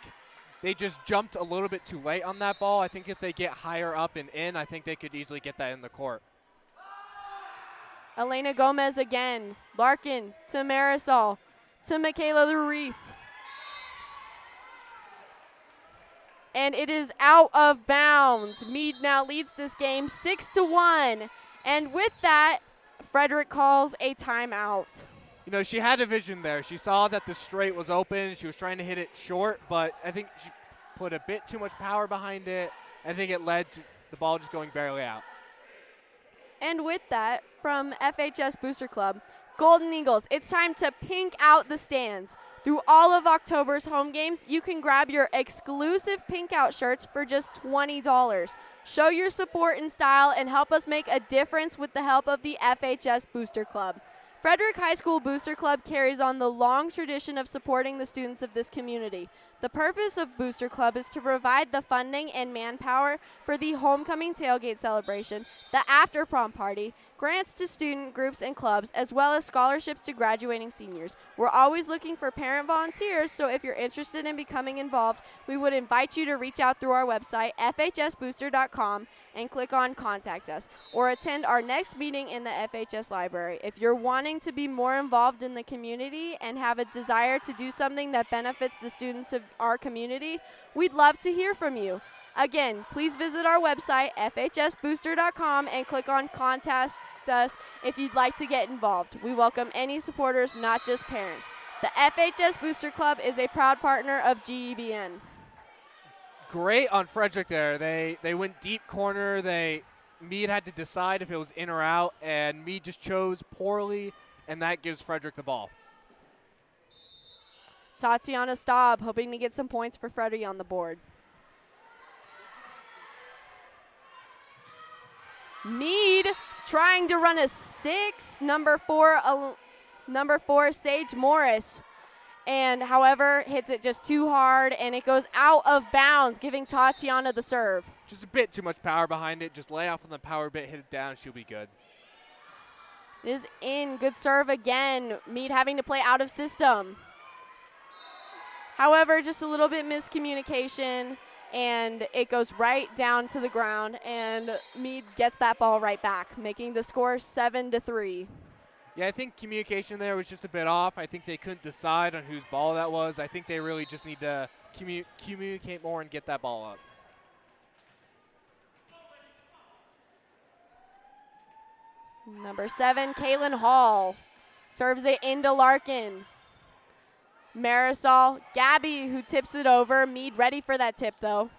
S14: they just jumped a little bit too late on that ball. I think if they get higher up and in, I think they could easily get that in the court.
S4: Elena Gomez again. Larkin to Marisol, to Michaela Ruiz. And it is out of bounds. Mead now leads this game 6-1. And with that, Frederick calls a timeout.
S14: You know, she had a vision there. She saw that the straight was open. She was trying to hit it short, but I think she put a bit too much power behind it. I think it led to the ball just going barely out.
S4: And with that, from FHS Booster Club, Golden Eagles, it's time to pink out the stands. Through all of October's home games, you can grab your exclusive pink out shirts for just $20. Show your support and style and help us make a difference with the help of the FHS Booster Club. Frederick High School Booster Club carries on the long tradition of supporting the students of this community. The purpose of Booster Club is to provide the funding and manpower for the homecoming tailgate celebration, the after prom party, grants to student groups and clubs, as well as scholarships to graduating seniors. We're always looking for parent volunteers, so if you're interested in becoming involved, we would invite you to reach out through our website, fhsbooster.com, and click on Contact Us, or attend our next meeting in the FHS library. If you're wanting to be more involved in the community and have a desire to do something that benefits the students of our community, we'd love to hear from you. Again, please visit our website, fhsbooster.com, and click on Contact Us if you'd like to get involved. We welcome any supporters, not just parents. The FHS Booster Club is a proud partner of GEBN.
S14: great on Frederick there. They went deep corner. Mead had to decide if it was in or out, and Mead just chose poorly, and that gives Frederick the ball.
S4: Tatiana Staub hoping to get some points for Freddie on the board. Mead trying to run a 6, number 4, Sage Morris. And however, hits it just too hard, and it goes out of bounds, giving Tatiana the serve.
S14: Just a bit too much power behind it. Just lay off on the power bit, hit it down, she'll be good.
S4: It is in. Good serve again. Mead having to play out of system. However, just a little bit miscommunication, and it goes right down to the ground, and Mead gets that ball right back, making the score 7-3.
S14: Yeah, I think communication there was just a bit off. I think they couldn't decide on whose ball that was. I think they really just need to communicate more and get that ball up.
S4: Number 7, Kaylin Hall serves it into Larkin. Marisol, Gabby who tips it over. Mead ready for that tip though.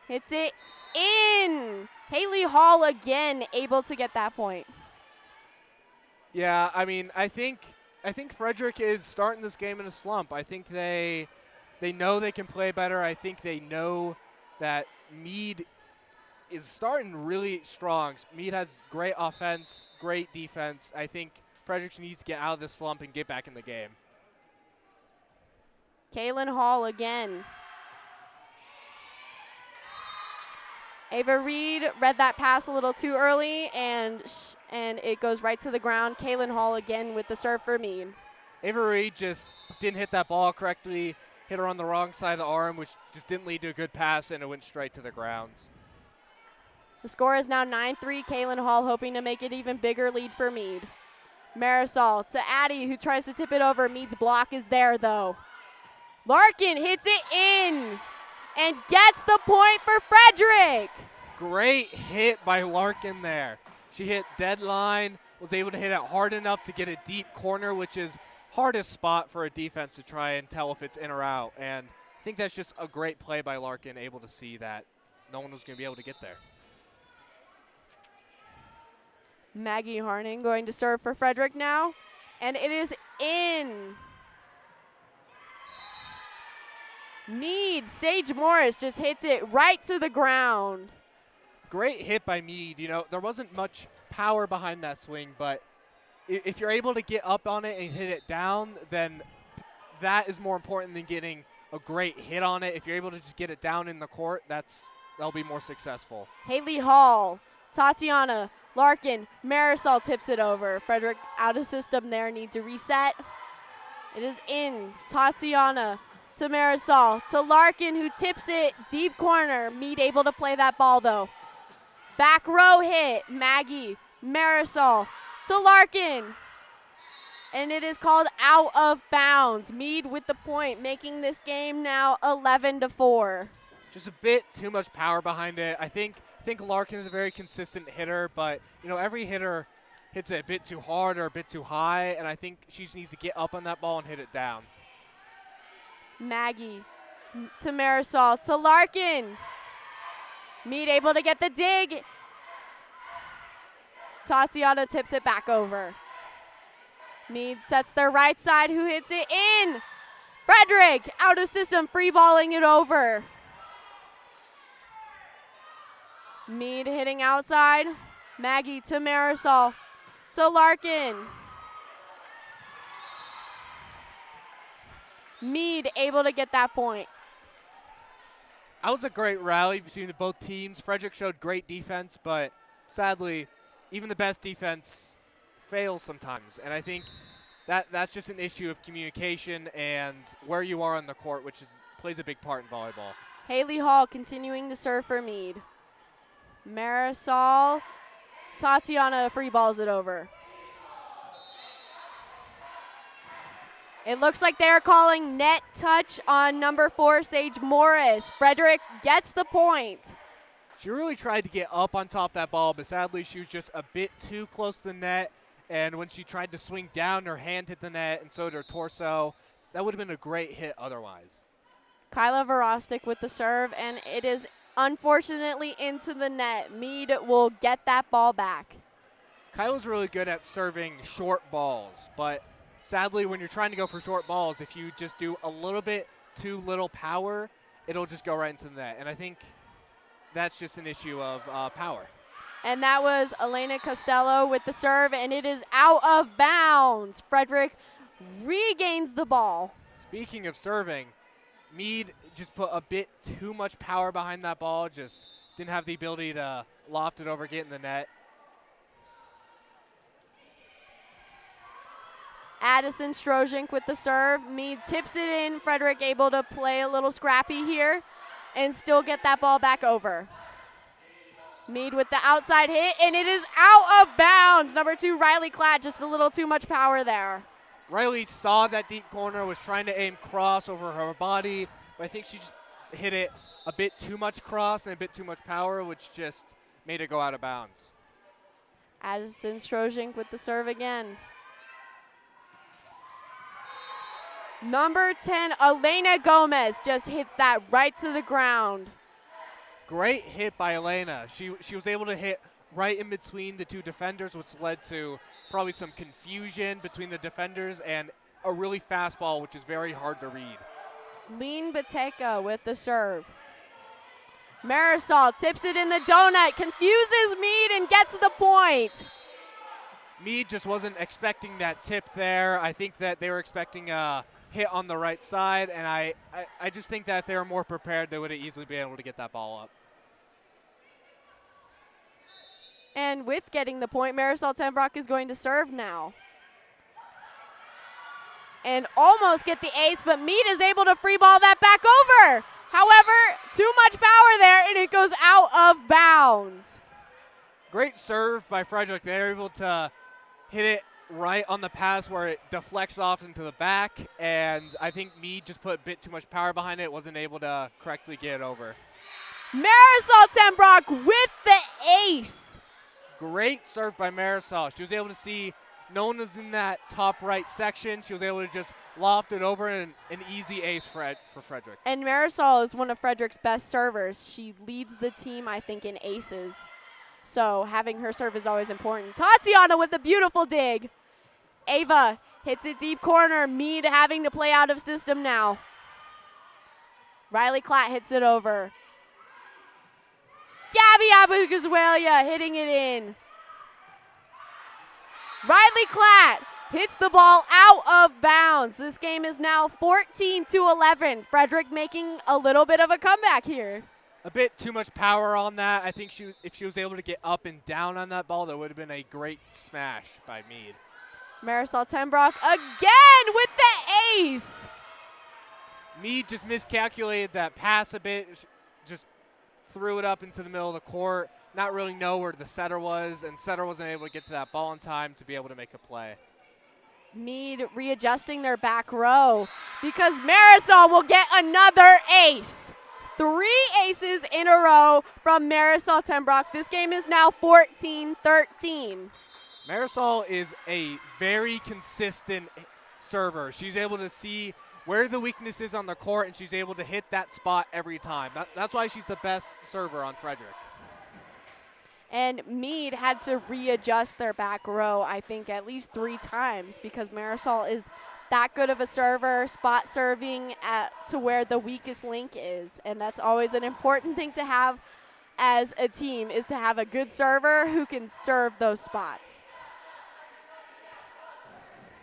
S4: Hits it in. Haley Hall again able to get that point.
S14: Yeah, I mean, I think Frederick is starting this game in a slump. I think they know they can play better. I think they know that Mead is starting really strong. Mead has great offense, great defense. I think Frederick needs to get out of this slump and get back in the game.
S4: Kaylin Hall again. Ava Reed read that pass a little too early, and it goes right to the ground. Kaylin Hall again with the serve for Mead.
S14: Ava Reed just didn't hit that ball correctly, hit her on the wrong side of the arm, which just didn't lead to a good pass, and it went straight to the ground.
S4: The score is now 9-3. Kaylin Hall hoping to make it even bigger lead for Mead. Marisol to Addie, who tries to tip it over. Mead's block is there, though. Larkin hits it in and gets the point for Frederick.
S14: Great hit by Larkin there. She hit deadline, was able to hit it hard enough to get a deep corner, which is hardest spot for a defense to try and tell if it's in or out. And I think that's just a great play by Larkin, able to see that no one was going to be able to get there.
S4: Maggie Harning going to serve for Frederick now, and it is in. Mead, Sage Morris just hits it right to the ground.
S14: Great hit by Mead. You know, there wasn't much power behind that swing, but if you're able to get up on it and hit it down, then that is more important than getting a great hit on it. If you're able to just get it down in the court, that'll be more successful.
S4: Haley Hall, Tatiana, Larkin, Marisol tips it over. Frederick out of system there, need to reset. It is in. Tatiana to Marisol, to Larkin, who tips it deep corner. Mead able to play that ball though. Back row hit, Maggie, Marisol to Larkin. And it is called out of bounds. Mead with the point, making this game now 11-4.
S14: Just a bit too much power behind it. I think Larkin is a very consistent hitter, but you know, every hitter hits it a bit too hard or a bit too high, and I think she just needs to get up on that ball and hit it down.
S4: Maggie to Marisol, to Larkin. Mead able to get the dig. Tatiana tips it back over. Mead sets their right side, who hits it in. Frederick out of system, free balling it over. Mead hitting outside. Maggie to Marisol, to Larkin. Mead able to get that point.
S14: That was a great rally between both teams. Frederick showed great defense, but sadly, even the best defense fails sometimes. And I think that's just an issue of communication and where you are on the court, which plays a big part in volleyball.
S4: Haley Hall continuing to serve for Mead. Marisol, Tatiana free balls it over. It looks like they're calling net touch on number 4, Sage Morris. Frederick gets the point.
S14: She really tried to get up on top of that ball, but sadly she was just a bit too close to the net. And when she tried to swing down, her hand hit the net, and so did her torso. That would have been a great hit otherwise.
S4: Kyla Verostic with the serve, and it is unfortunately into the net. Mead will get that ball back.
S14: Kyla's really good at serving short balls, but sadly when you're trying to go for short balls, if you just do a little bit too little power, it'll just go right into the net. And I think that's just an issue of power.
S4: And that was Elena Costello with the serve, and it is out of bounds. Frederick regains the ball.
S14: Speaking of serving, Mead just put a bit too much power behind that ball, just didn't have the ability to loft it over, get in the net.
S4: Addison Strozink with the serve. Mead tips it in. Frederick able to play a little scrappy here and still get that ball back over. Mead with the outside hit, and it is out of bounds. Number 2, Riley Klatt, just a little too much power there.
S14: Riley saw that deep corner, was trying to aim cross over her body, but I think she just hit it a bit too much cross and a bit too much power, which just made it go out of bounds.
S4: Addison Strozink with the serve again. Number 10, Elena Gomez just hits that right to the ground.
S14: Great hit by Elena. She was able to hit right in between the two defenders, which led to probably some confusion between the defenders and a really fast ball, which is very hard to read.
S4: Lean Bateka with the serve. Marisol tips it in the donut, confuses Mead and gets the point.
S14: Mead just wasn't expecting that tip there. I think that they were expecting a hit on the right side, and I just think that if they were more prepared, they would have easily been able to get that ball up.
S4: And with getting the point, Marisol Tenbrock is going to serve now. And almost get the ace, but Mead is able to free ball that back over. However, too much power there, and it goes out of bounds.
S14: Great serve by Frederick. They're able to hit it right on the pass where it deflects off into the back, and I think Mead just put a bit too much power behind it, wasn't able to correctly get it over.
S4: Marisol Tenbrock with the ace.
S14: Great serve by Marisol. She was able to see no one was in that top right section. She was able to just loft it over, and an easy ace for Frederick.
S4: And Marisol is one of Frederick's best servers. She leads the team, I think, in aces. So having her serve is always important. Tatiana with a beautiful dig. Ava hits it deep corner. Mead having to play out of system now. Riley Klatt hits it over. Gabby Abugazuelia hitting it in. Riley Klatt hits the ball out of bounds. This game is now 14-11. Frederick making a little bit of a comeback here.
S14: A bit too much power on that. I think if she was able to get up and down on that ball, that would have been a great smash by Mead.
S4: Marisol Tenbrock again with the ace.
S14: Mead just miscalculated that pass a bit, just threw it up into the middle of the court, not really know where the setter was, and setter wasn't able to get to that ball in time to be able to make a play.
S4: Mead readjusting their back row because Marisol will get another ace. 3 aces in a row from Marisol Tenbrock. This game is now 14-13.
S14: Marisol is a very consistent server. She's able to see where the weakness is on the court, and she's able to hit that spot every time. That's why she's the best server on Frederick.
S4: And Mead had to readjust their back row, I think, at least 3 times because Marisol is that good of a server, spot serving to where the weakest link is. And that's always an important thing to have as a team, is to have a good server who can serve those spots.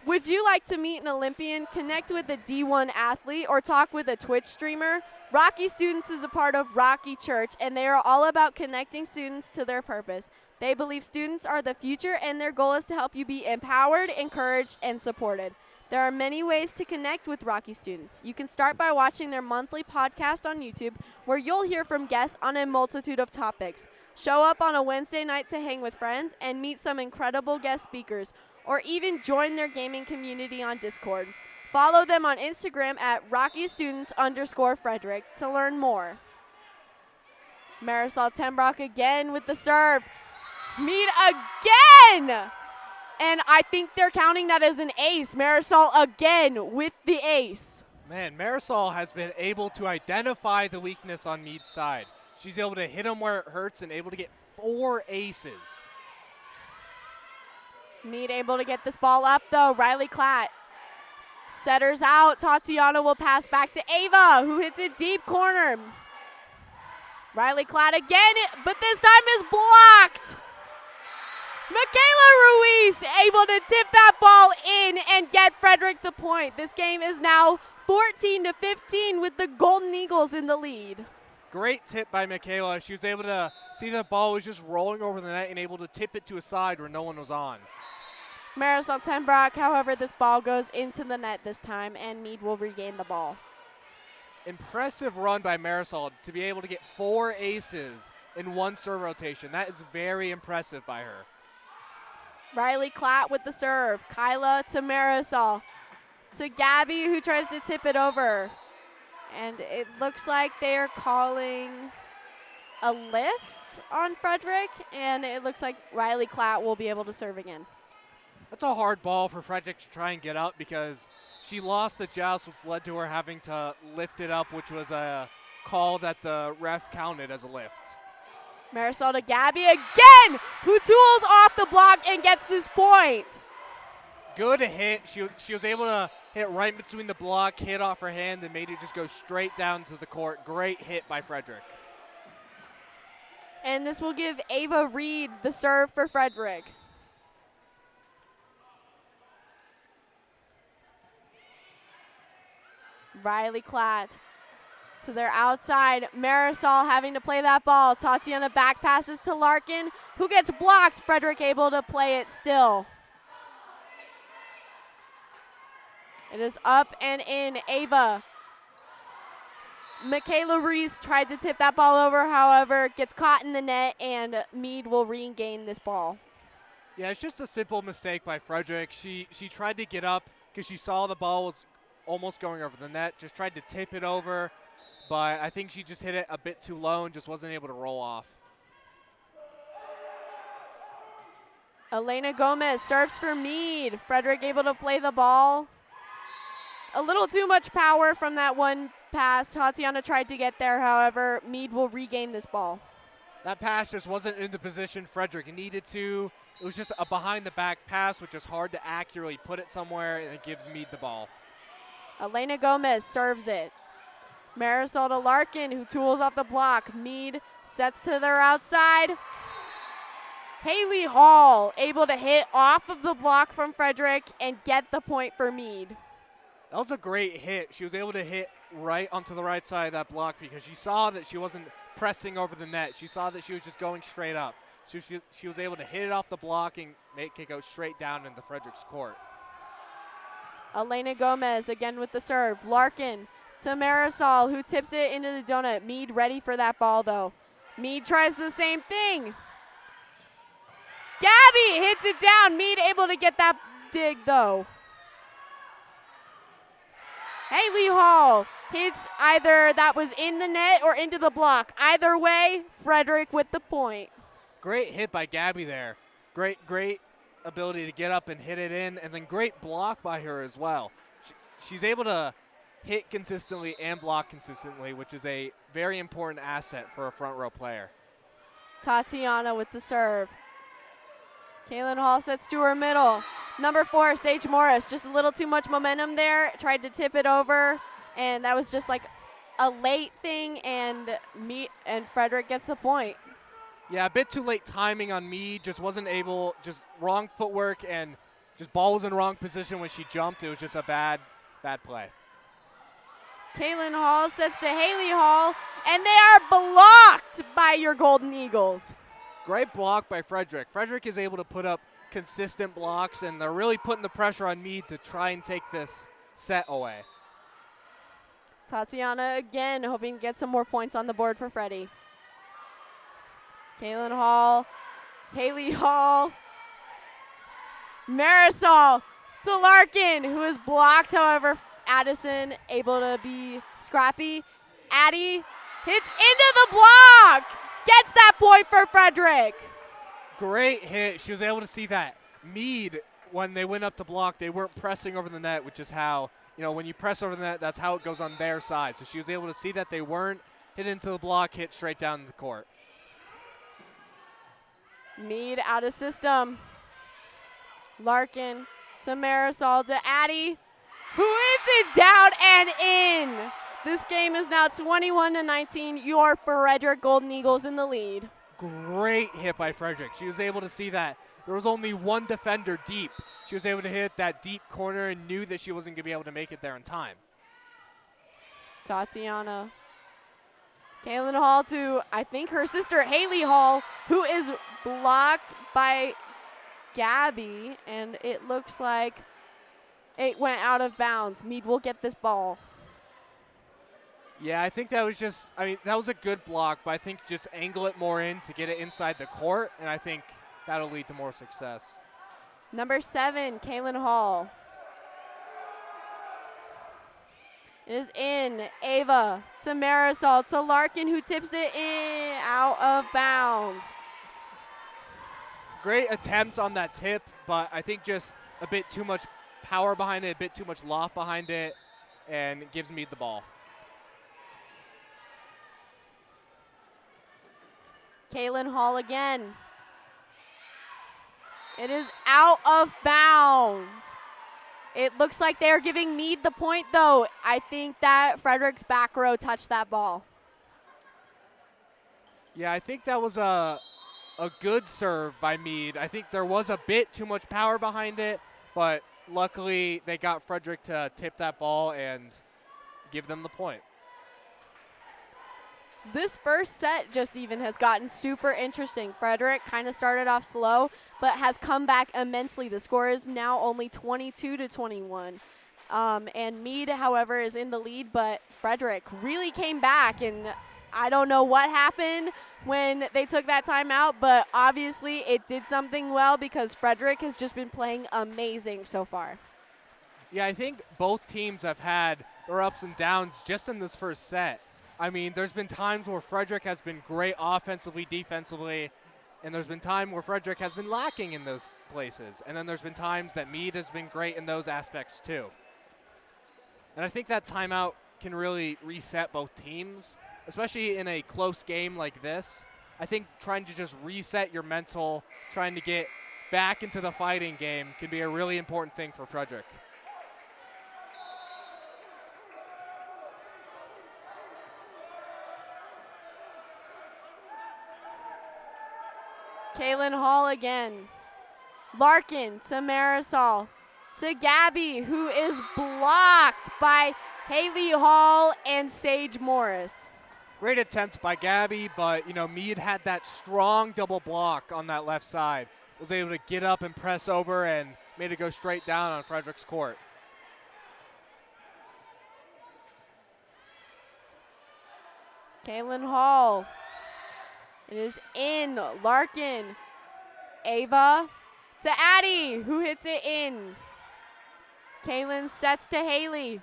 S4: Would you like to meet an Olympian, connect with a D1 athlete, or talk with a Twitch streamer? Rocky Students is a part of Rocky Church, and they are all about connecting students to their purpose. They believe students are the future, and their goal is to help you be empowered, encouraged, and supported. There are many ways to connect with Rocky Students. You can start by watching their monthly podcast on YouTube, where you'll hear from guests on a multitude of topics. Show up on a Wednesday night to hang with friends and meet some incredible guest speakers, or even join their gaming community on Discord. Follow them on Instagram at RockyStudents_Frederick to learn more. Marisol Tenbrock again with the serve. Mead again! And I think they're counting that as an ace. Marisol again with the ace.
S14: Man, Marisol has been able to identify the weakness on Mead's side. She's able to hit him where it hurts and able to get 4 aces.
S4: Mead able to get this ball up, though. Riley Klatt setters out. Tatiana will pass back to Ava, who hits it deep corner. Riley Klatt again, but this time is blocked. Michaela Ruiz able to tip that ball in and get Frederick the point. This game is now 14-15 with the Golden Eagles in the lead.
S14: Great tip by Michaela. She was able to see the ball was just rolling over the net and able to tip it to a side where no one was on.
S4: Marisol Tenbrock, however, this ball goes into the net this time, and Mead will regain the ball.
S14: Impressive run by Marisol to be able to get 4 aces in 1 serve rotation. That is very impressive by her.
S4: Riley Klatt with the serve. Kyla to Marisol. To Gabby, who tries to tip it over. And it looks like they are calling a lift on Frederick, and it looks like Riley Klatt will be able to serve again.
S14: That's a hard ball for Frederick to try and get up because she lost the joust, which led to her having to lift it up, which was a call that the ref counted as a lift.
S4: Marisol to Gabby again, who tools off the block and gets this point.
S14: Good hit. She was able to hit right between the block, hit off her hand, and made it just go straight down to the court. Great hit by Frederick.
S4: And this will give Ava Reed the serve for Frederick. Riley Klatt to their outside. Marisol having to play that ball. Tatiana back passes to Larkin, who gets blocked. Frederick able to play it still. It is up and in. Ava. Michaela Reese tried to tip that ball over, however, gets caught in the net, and Mead will regain this ball.
S14: Yeah, it's just a simple mistake by Frederick. She tried to get up because she saw the ball was almost going over the net, just tried to tip it over, but I think she just hit it a bit too low and just wasn't able to roll off.
S4: Elena Gomez serves for Mead. Frederick able to play the ball. A little too much power from that one pass. Tatiana tried to get there, however, Mead will regain this ball.
S14: That pass just wasn't in the position Frederick needed to. It was just a behind-the-back pass, which is hard to accurately put it somewhere, and it gives Mead the ball.
S4: Elena Gomez serves it. Marisol to Larkin, who tools off the block. Mead sets to their outside. Haley Hall able to hit off of the block from Frederick and get the point for Mead.
S14: That was a great hit. She was able to hit right onto the right side of that block because she saw that she wasn't pressing over the net. She saw that she was just going straight up. She was able to hit it off the block and make it go straight down into Frederick's court.
S4: Elena Gomez again with the serve. Larkin to Marisol, who tips it into the donut. Mead ready for that ball, though. Mead tries the same thing. Gabby hits it down. Mead able to get that dig, though. Haley Hall hits either that was in the net or into the block. Either way, Frederick with the point.
S14: Great hit by Gabby there. Great ability to get up and hit it in, and then great block by her as well. She's able to hit consistently and block consistently, which is a very important asset for a front row player.
S4: Tatiana with the serve. Kaylin Hall sets to her middle. Number 4, Sage Morris, just a little too much momentum there. Tried to tip it over, and that was just like a late thing, and Frederick gets the point.
S14: Yeah, a bit too late timing on Mead. Just wasn't able, just wrong footwork, and just ball was in the wrong position when she jumped. It was just a bad play.
S4: Kaylin Hall sets to Haley Hall, and they are blocked by your Golden Eagles.
S14: Great block by Frederick. Frederick is able to put up consistent blocks, and they're really putting the pressure on Mead to try and take this set away.
S4: Tatiana again hoping to get some more points on the board for Freddie. Kaylin Hall, Haley Hall, Marisol to Larkin, who is blocked, however, Addison able to be scrappy. Addie hits into the block, gets that point for Frederick.
S14: Great hit. She was able to see that. Mead, when they went up to block, they weren't pressing over the net, which is how when you press over the net, that's how it goes on their side. So she was able to see that they weren't hit into the block, hit straight down the court.
S4: Mead out of system. Larkin to Marisol to Addie, who hits it down and in. This game is now 21-19. Your Frederick Golden Eagles in the lead.
S14: Great hit by Frederick. She was able to see that there was only one defender deep. She was able to hit that deep corner and knew that she wasn't going to be able to make it there in time.
S4: Tatiana. Kaylin Hall to, I think, her sister Haley Hall, who is blocked by Gabby, and it looks like it went out of bounds. Mead will get this ball.
S14: Yeah, I think that was that was a good block, but I think just angle it more in to get it inside the court, and I think that'll lead to more success.
S4: Number 7, Kaylin Hall. It is in. Ava to Marisol to Larkin, who tips it in, out of bounds.
S14: Great attempt on that tip, but I think just a bit too much power behind it, a bit too much loft behind it, and it gives Mead the ball.
S4: Kaylin Hall again. It is out of bounds. It looks like they're giving Mead the point, though. I think that Frederick's back row touched that ball.
S14: Yeah, I think that was a good serve by Mead. I think there was a bit too much power behind it, but luckily they got Frederick to tip that ball and give them the point.
S4: This first set just even has gotten super interesting. Frederick kind of started off slow, but has come back immensely. The score is now only 22-21. And Mead, however, is in the lead, but Frederick really came back, and I don't know what happened when they took that timeout, but obviously it did something well because Frederick has just been playing amazing so far.
S14: Yeah, I think both teams have had their ups and downs just in this first set. I mean, there's been times where Frederick has been great offensively, defensively, and there's been time where Frederick has been lacking in those places. And then there's been times that Mead has been great in those aspects too. And I think that timeout can really reset both teams, especially in a close game like this. I think trying to just reset your mental, trying to get back into the fighting game can be a really important thing for Frederick.
S4: Kaylin Hall again. Larkin to Marisol to Gabby, who is blocked by Haley Hall and Sage Morris.
S14: Great attempt by Gabby, but Mead had that strong double block on that left side. Was able to get up and press over and made it go straight down on Frederick's court.
S4: Kaylin Hall. It is in. Larkin. Ava to Addie, who hits it in. Kaylin sets to Haley.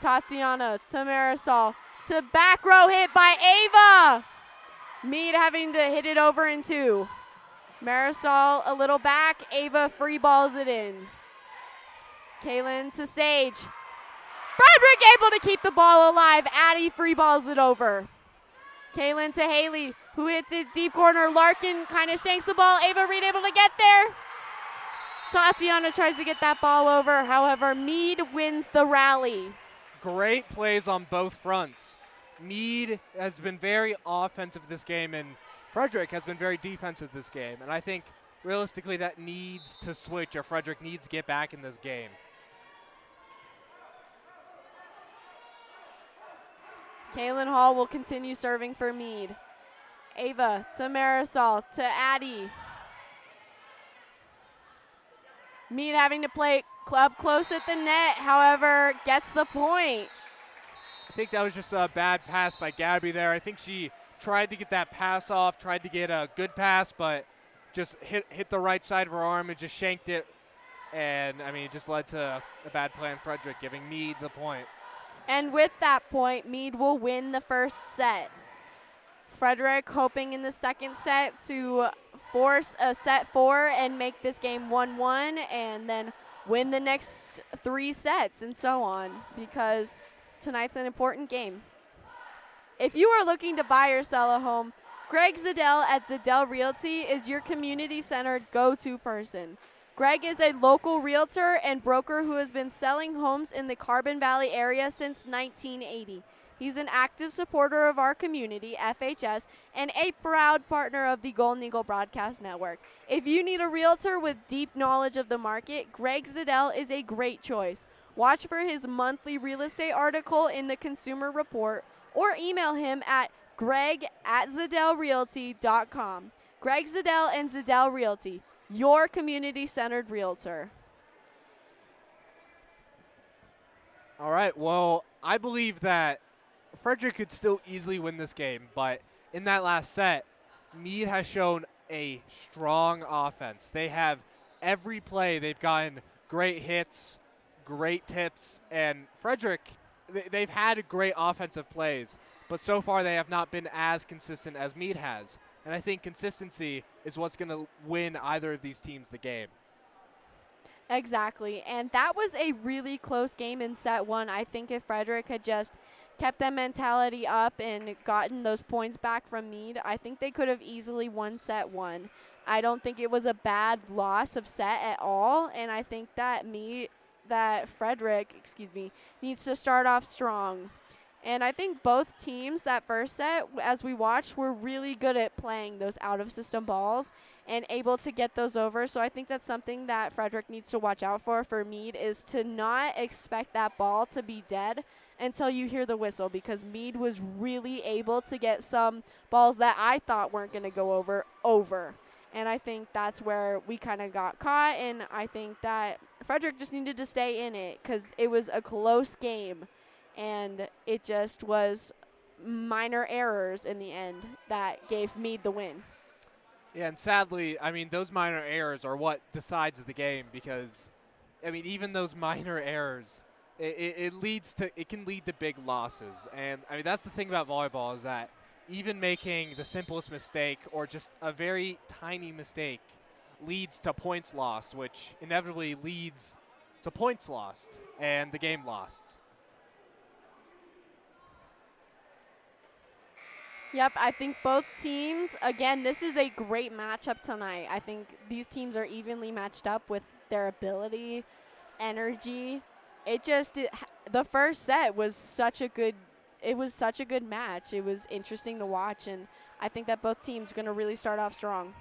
S4: Tatiana to Marisol. To back row hit by Ava. Mead having to hit it over in 2. Marisol a little back. Ava free balls it in. Kaylin to Sage. Frederick able to keep the ball alive. Addie free balls it over. Kaylin to Haley, who hits it deep corner. Larkin kind of shanks the ball. Ava Reed able to get there. Tatiana tries to get that ball over. However, Mead wins the rally.
S14: Great plays on both fronts. Mead has been very offensive this game, and Frederick has been very defensive this game. And I think realistically that needs to switch, or Frederick needs to get back in this game.
S4: Kaylin Hall will continue serving for Mead. Ava to Marisol to Addie. Mead having to play up close at the net, however, gets the point.
S14: I think that was just a bad pass by Gabby there. I think she tried to get that pass off, tried to get a good pass, but just hit the right side of her arm and just shanked it. And, it just led to a bad play on Frederick, giving Mead the point.
S4: And with that point, Mead will win the first set. Frederick hoping in the second set to force a set 4 and make this game 1-1, and then win the next 3 sets and so on, because tonight's an important game. If you are looking to buy or sell a home, Greg Zadell at Zadell Realty is your community-centered go-to person. Greg is a local realtor and broker who has been selling homes in the Carbon Valley area since 1980. He's an active supporter of our community, FHS, and a proud partner of the Golden Eagle Broadcast Network. If you need a realtor with deep knowledge of the market, Greg Zadell is a great choice. Watch for his monthly real estate article in the Consumer Report or email him at greg@zadellrealty.com. Greg Zadell and Zadell Realty, your community-centered realtor.
S14: All right, well, I believe that Frederick could still easily win this game, but in that last set, Mead has shown a strong offense. They have every play. They've gotten great hits, great tips, and Frederick, they've had great offensive plays, but so far they have not been as consistent as Mead has. And I think consistency is what's going to win either of these teams the game.
S4: Exactly, and that was a really close game in set 1. I think if Frederick had just kept that mentality up and gotten those points back from Mead, I think they could have easily won set 1. I don't think it was a bad loss of set at all, and I think that Frederick needs to start off strong. And I think both teams that first set, as we watched, were really good at playing those out-of-system balls and able to get those over. So I think that's something that Frederick needs to watch out for Mead, is to not expect that ball to be dead until you hear the whistle, because Mead was really able to get some balls that I thought weren't going to go over. And I think that's where we kind of got caught, and I think that Frederick just needed to stay in it because it was a close game. And it just was minor errors in the end that gave Mead the win.
S14: Yeah, and sadly, I mean, those minor errors are what decides the game, because, I mean, even those minor errors, it can lead to big losses. And, I mean, that's the thing about volleyball, is that even making the simplest mistake or just a very tiny mistake leads to points lost, which inevitably leads to points lost and the game lost.
S4: Yep, I think both teams, again, this is a great matchup tonight. I think these teams are evenly matched up with their ability, energy. The first set was such a good match. It was interesting to watch, and I think that both teams are going to really start off strong.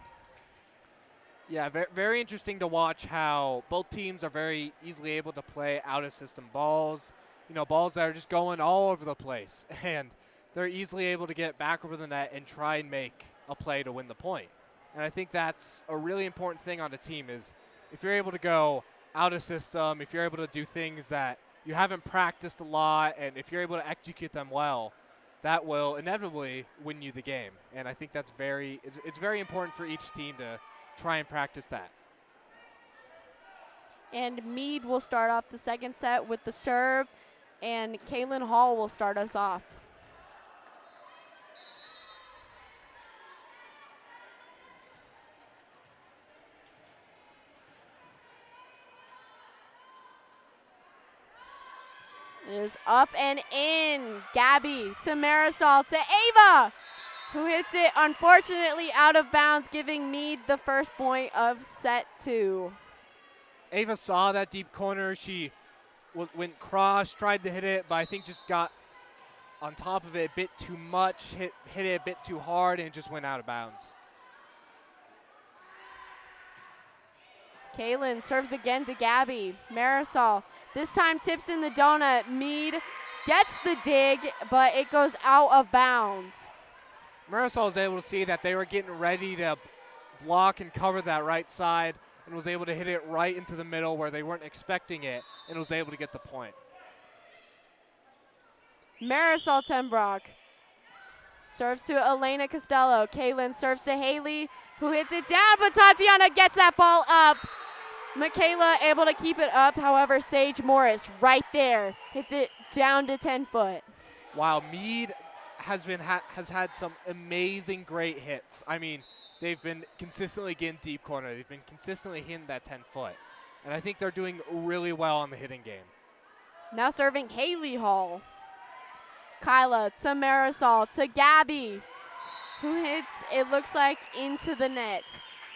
S14: Yeah, very interesting to watch how both teams are very easily able to play out-of-system balls, balls that are just going all over the place. And they're easily able to get back over the net and try and make a play to win the point. And I think that's a really important thing on a team, is if you're able to go out of system, if you're able to do things that you haven't practiced a lot, and if you're able to execute them well, that will inevitably win you the game. And I think that's it's very important for each team to try and practice that.
S4: And Mead will start off the second set with the serve, and Kaylin Hall will start us off. It is up and in. Gabby to Marisol to Ava, who hits it, unfortunately, out of bounds, giving Mead the first point of set 2.
S14: Ava saw that deep corner. She went cross, tried to hit it, but I think just got on top of it a bit too much, hit it a bit too hard, and it just went out of bounds.
S4: Kaylin serves again to Gabby. Marisol this time tips in the donut. Mead gets the dig, but it goes out of bounds.
S14: Marisol was able to see that they were getting ready to block and cover that right side, and was able to hit it right into the middle where they weren't expecting it, and was able to get the point.
S4: Marisol Tenbrock serves to Elena Costello. Kaylin serves to Haley, who hits it down, but Tatiana gets that ball up. Michaela able to keep it up. However, Sage Morris right there hits it down to 10 foot.
S14: Wow, Mead has had some amazing great hits. I mean, they've been consistently getting deep corner. They've been consistently hitting that 10 foot. and I think they're doing really well on the hitting game.
S4: Now serving Haley Hall. Kyla to Marisol to Gabby, who hits, it looks like, into the net.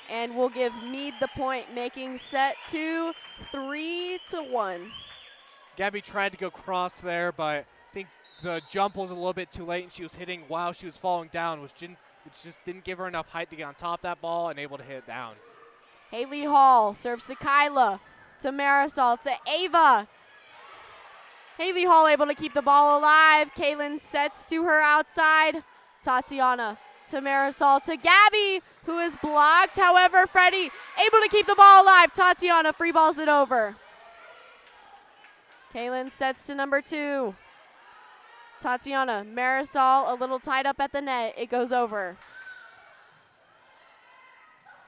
S4: And will give Mead the point, making set 2 3-1.
S14: Gabby tried to go cross there, but I think the jump was a little bit too late, and she was hitting while she was falling down, which just didn't give her enough height to get on top of that ball and able to hit it down.
S4: Haley Hall serves to Kyla, to Marisol, to Ava. Haley Hall able to keep the ball alive. Kaylin sets to her outside. Tatiana to Marisol, to Gabby, who is blocked. However, Freddie able to keep the ball alive. Tatiana free balls it over. Kaylin sets to number 2. Tatiana, Marisol a little tied up at the net. It goes over.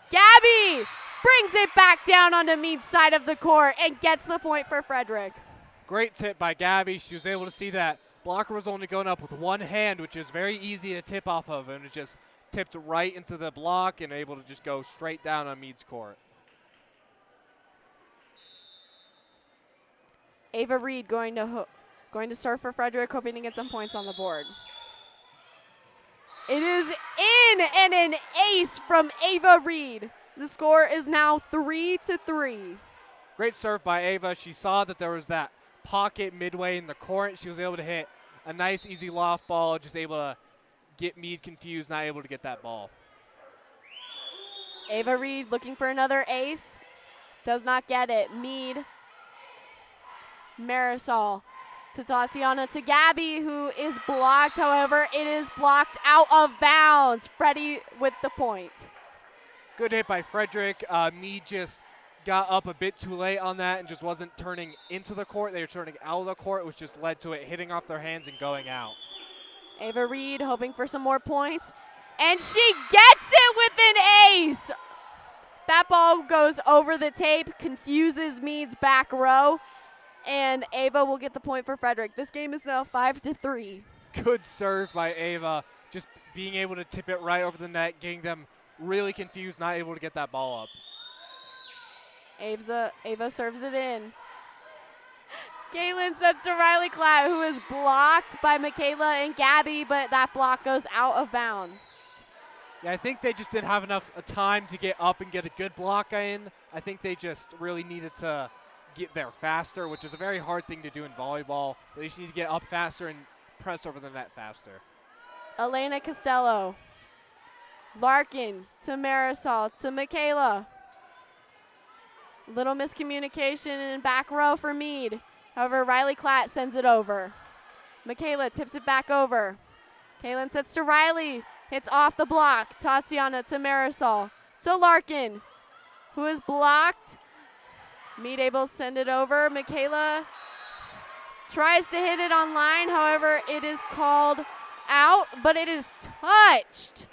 S4: Gabby brings it back down onto Mead's side of the court and gets the point for Frederick.
S14: Great tip by Gabby. She was able to see that blocker was only going up with one hand, which is very easy to tip off of, and it just tipped right into the block and able to just go straight down on Mead's court.
S4: Ava Reed going to serve for Frederick, hoping to get some points on the board. It is in, and an ace from Ava Reed. The score is now 3-3.
S14: Great serve by Ava. She saw that there was that pocket midway in the court. She was able to hit a nice, easy loft ball, just able to get Mead confused, not able to get that ball.
S4: Ava Reed looking for another ace. Does not get it. Mead. Marisol to Tatiana, to Gabby, who is blocked. However, it is blocked out of bounds. Freddie with the point.
S14: Good hit by Frederick. Mead just got up a bit too late on that and just wasn't turning into the court. They were turning out of the court, which just led to it hitting off their hands and going out.
S4: Ava Reed hoping for some more points. And she gets it with an ace. That ball goes over the tape, confuses Mead's back row, and Ava will get the point for Frederick. This game is now 5-3.
S14: Good serve by Ava, just being able to tip it right over the net, getting them really confused, not able to get that ball up.
S4: Ava serves it in. Kaylin sets to Riley Klatt, who is blocked by Michaela and Gabby, but that block goes out of bounds.
S14: Yeah, I think they just didn't have enough time to get up and get a good block in. I think they just really needed to get there faster, which is a very hard thing to do in volleyball. They just need to get up faster and press over the net faster.
S4: Elena Costello. Larkin to Marisol, to Michaela. Little miscommunication in back row for Mead. However, Riley Klatt sends it over. Michaela tips it back over. Kaylin sets to Riley. Hits off the block. Tatiana to Marisol. To Larkin, who is blocked. Mead able to send it over. Michaela tries to hit it on line. However, it is called out, but it is touched.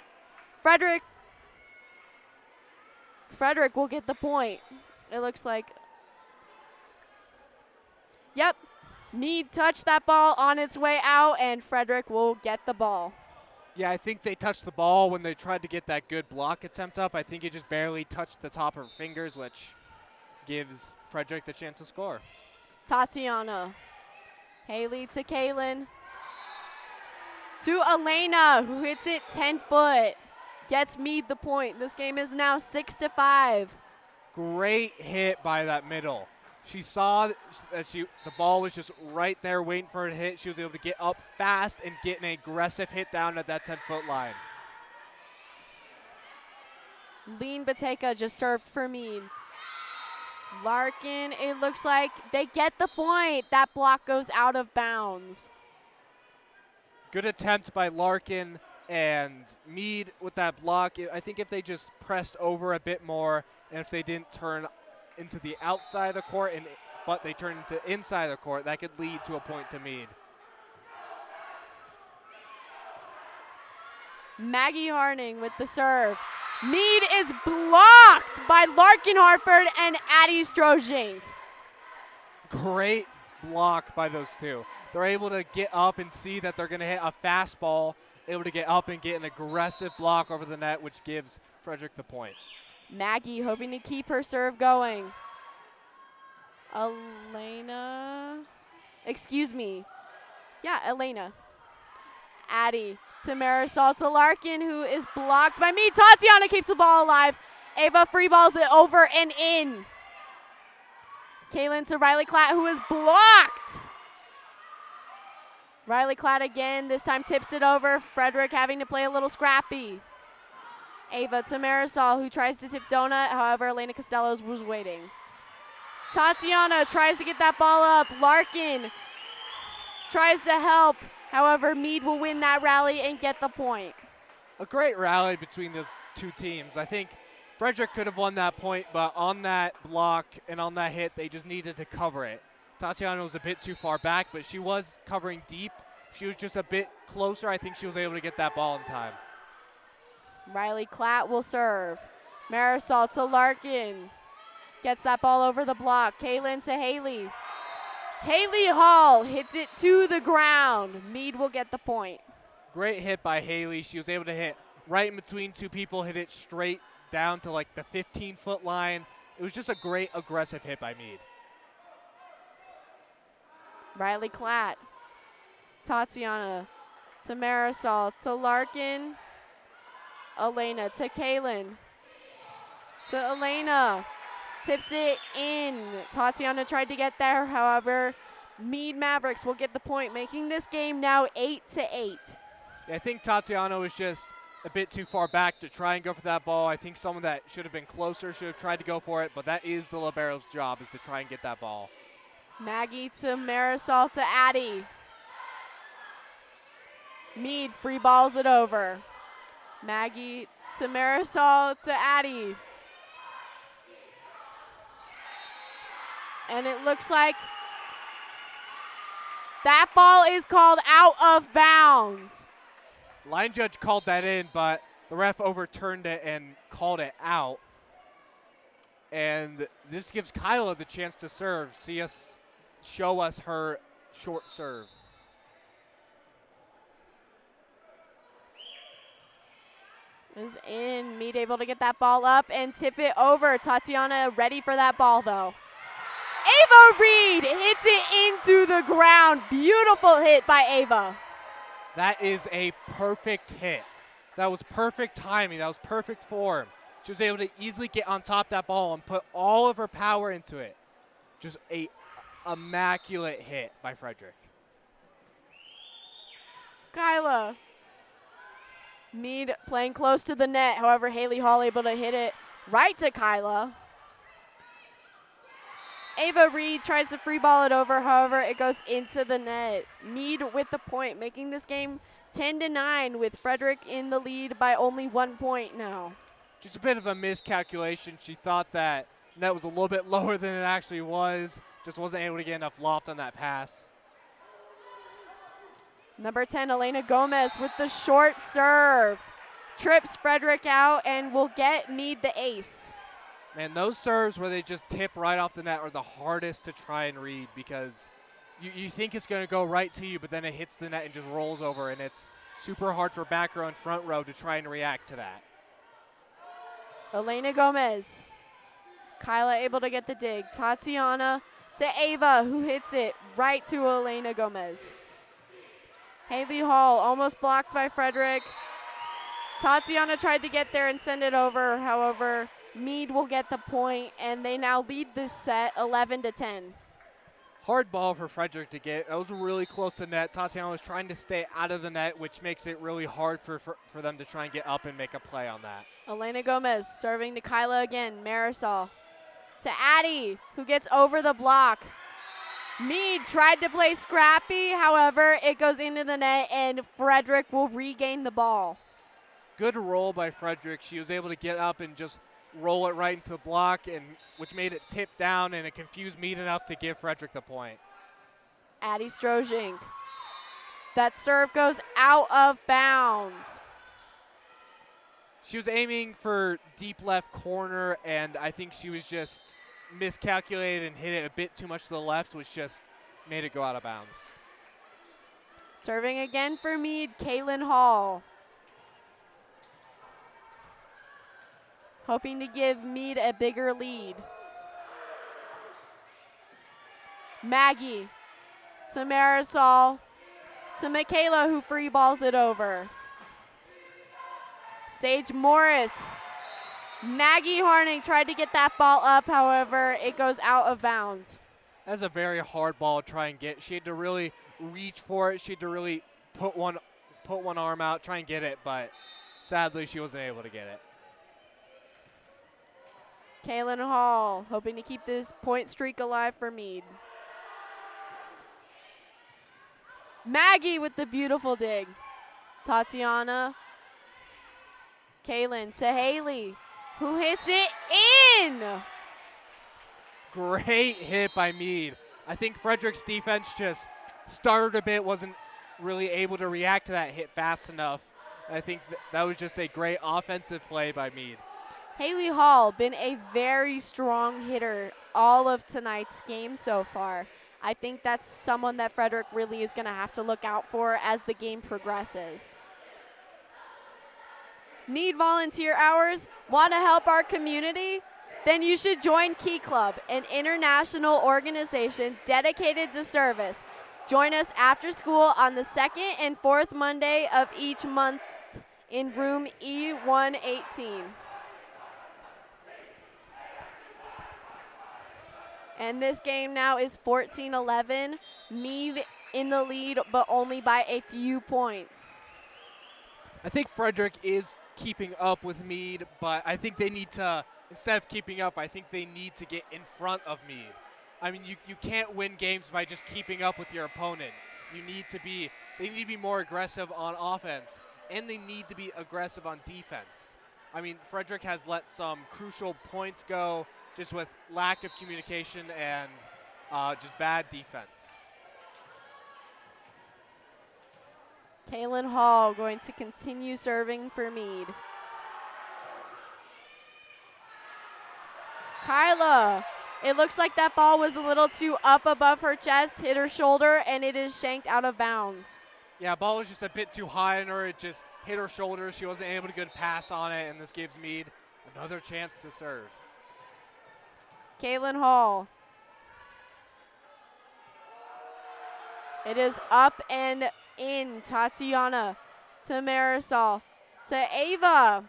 S4: Frederick will get the point. It looks like. Yep. Mead touched that ball on its way out, and Frederick will get the ball.
S14: Yeah, I think they touched the ball when they tried to get that good block attempt up. I think it just barely touched the top of her fingers, which gives Frederick the chance to score.
S4: Tatiana. Haley to Kaylin. To Elena, who hits it 10-foot. Gets Mead the point. This game is now 6-5.
S14: Great hit by that middle. She saw that the ball was just right there waiting for her to hit. She was able to get up fast and get an aggressive hit down at that 10-foot line.
S4: Lean Bateka just served for Mead. Larkin, it looks like they get the point. That block goes out of bounds.
S14: Good attempt by Larkin and Mead with that block. I think if they just pressed over a bit more and if they didn't turn into the outside of the court, but they turned into inside of the court, that could lead to a point to Mead.
S4: Maggie Harning with the serve. Mead is blocked by Larkin Hartford and Addie Strozink.
S14: Great block by those two. They're able to get up and see that they're going to hit a fastball, able to get up and get an aggressive block over the net, which gives Frederick the point.
S4: Maggie hoping to keep her serve going. Elena. Excuse me. Yeah, Elena. Addie to Marisol to Larkin, who is blocked by me. Tatiana keeps the ball alive. Ava free balls it over and in. Kaylin to Riley Klatt, who is blocked. Riley Klatt again, this time tips it over. Frederick having to play a little scrappy. Ava to Marisol, who tries to tip Donut. However, Elena Costello was waiting. Tatiana tries to get that ball up. Larkin tries to help. However, Mead will win that rally and get the point.
S14: A great rally between those two teams. I think Frederick could have won that point, but on that block and on that hit, they just needed to cover it. Tatiana was a bit too far back, but she was covering deep. If she was just a bit closer, I think she was able to get that ball in time.
S4: Riley Klatt will serve. Marisol to Larkin. Gets that ball over the block. Kaylin to Haley. Haley Hall hits it to the ground. Mead will get the point.
S14: Great hit by Haley. She was able to hit right in between two people, hit it straight down to like the 15-foot line. It was just a great aggressive hit by Mead.
S4: Riley Klatt. Tatiana to Marisol to Larkin. Elena to Kaylin. To Elena. Tips it in. Tatiana tried to get there. However, Mead Mavericks will get the point, making this game now 8-8.
S14: I think Tatiana was just a bit too far back to try and go for that ball. I think someone that should have been closer should have tried to go for it, but that is the libero's job, is to try and get that ball.
S4: Maggie to Marisol to Addie. Mead free balls it over. Maggie to Marisol to Addie. And it looks like that ball is called out of bounds.
S14: Line judge called that in, but the ref overturned it and called it out. And this gives Kyla the chance to serve, show us her short serve.
S4: Is in. Mead able to get that ball up and tip it over. Tatiana ready for that ball, though. Ava Reed hits it into the ground. Beautiful hit by Ava.
S14: That is a perfect hit. That was perfect timing. That was perfect form. She was able to easily get on top of that ball and put all of her power into it. Just a immaculate hit by Frederick.
S4: Kyla. Mead playing close to the net. However, Haley Hall able to hit it right to Kyla. Ava Reed tries to free ball it over. However, it goes into the net. Mead with the point, making this game 10-9 with Frederick in the lead by only 1 point now.
S14: Just a bit of a miscalculation. She thought that net was a little bit lower than it actually was. Just wasn't able to get enough loft on that pass.
S4: Number 10, Elena Gomez with the short serve. Trips Frederick out and will get Mead the ace.
S14: Man, those serves where they just tip right off the net are the hardest to try and read, because you think it's going to go right to you, but then it hits the net and just rolls over, and it's super hard for back row and front row to try and react to that.
S4: Elena Gomez. Kyla able to get the dig. Tatiana to Ava, who hits it right to Elena Gomez. Haley Hall almost blocked by Frederick. Tatiana tried to get there and send it over. However, Mead will get the point, and they now lead this set 11-10.
S14: Hard ball for Frederick to get. That was really close to net. Tatiana was trying to stay out of the net, which makes it really hard for them to try and get up and make a play on that.
S4: Elena Gomez serving to Kyla again. Marisol to Addie, who gets over the block. Mead tried to play scrappy. However, it goes into the net, and Frederick will regain the ball.
S14: Good roll by Frederick. She was able to get up and just roll it right into the block, and which made it tip down, and it confused Mead enough to give Frederick the point.
S4: Addie Strozink. That serve goes out of bounds.
S14: She was aiming for deep left corner, and I think she was just miscalculated and hit it a bit too much to the left, which just made it go out of bounds.
S4: Serving again for Mead, Kaylin Hall. Hoping to give Mead a bigger lead. Maggie to Marisol to Michaela, who free balls it over. Sage Morris. Maggie Harning tried to get that ball up, however, it goes out of bounds.
S14: That's a very hard ball to try and get. She had to really reach for it. She had to really put one arm out, try and get it, but sadly she wasn't able to get it.
S4: Kaylin Hall hoping to keep this point streak alive for Mead. Maggie with the beautiful dig. Tatiana. Kaylin to Haley, who hits it in.
S14: Great hit by Mead. I think Frederick's defense just started a bit, wasn't really able to react to that hit fast enough. I think that was just a great offensive play by Mead.
S4: Haley Hall been a very strong hitter all of tonight's game so far. I think that's someone that Frederick really is going to have to look out for as the game progresses. Need volunteer hours? Want to help our community? Then you should join Key Club, an international organization dedicated to service. Join us after school on the second and fourth Monday of each month in room E118. And this game now is 14-11. Mead in the lead, but only by a few points.
S14: I think Frederick is keeping up with Mead, but I think they need to, instead of keeping up, I think they need to get in front of Mead. I mean, you can't win games by just keeping up with your opponent. They need to be more aggressive on offense, and they need to be aggressive on defense. I mean, Frederick has let some crucial points go just with lack of communication and just bad defense.
S4: Kaylin Hall going to continue serving for Mead. Kyla, it looks like that ball was a little too up above her chest, hit her shoulder, and it is shanked out of bounds.
S14: Yeah, ball was just a bit too high on her. It just hit her shoulder. She wasn't able to get a pass on it, and this gives Mead another chance to serve.
S4: Kaylin Hall. It is up and in. Tatiana to Marisol to Ava,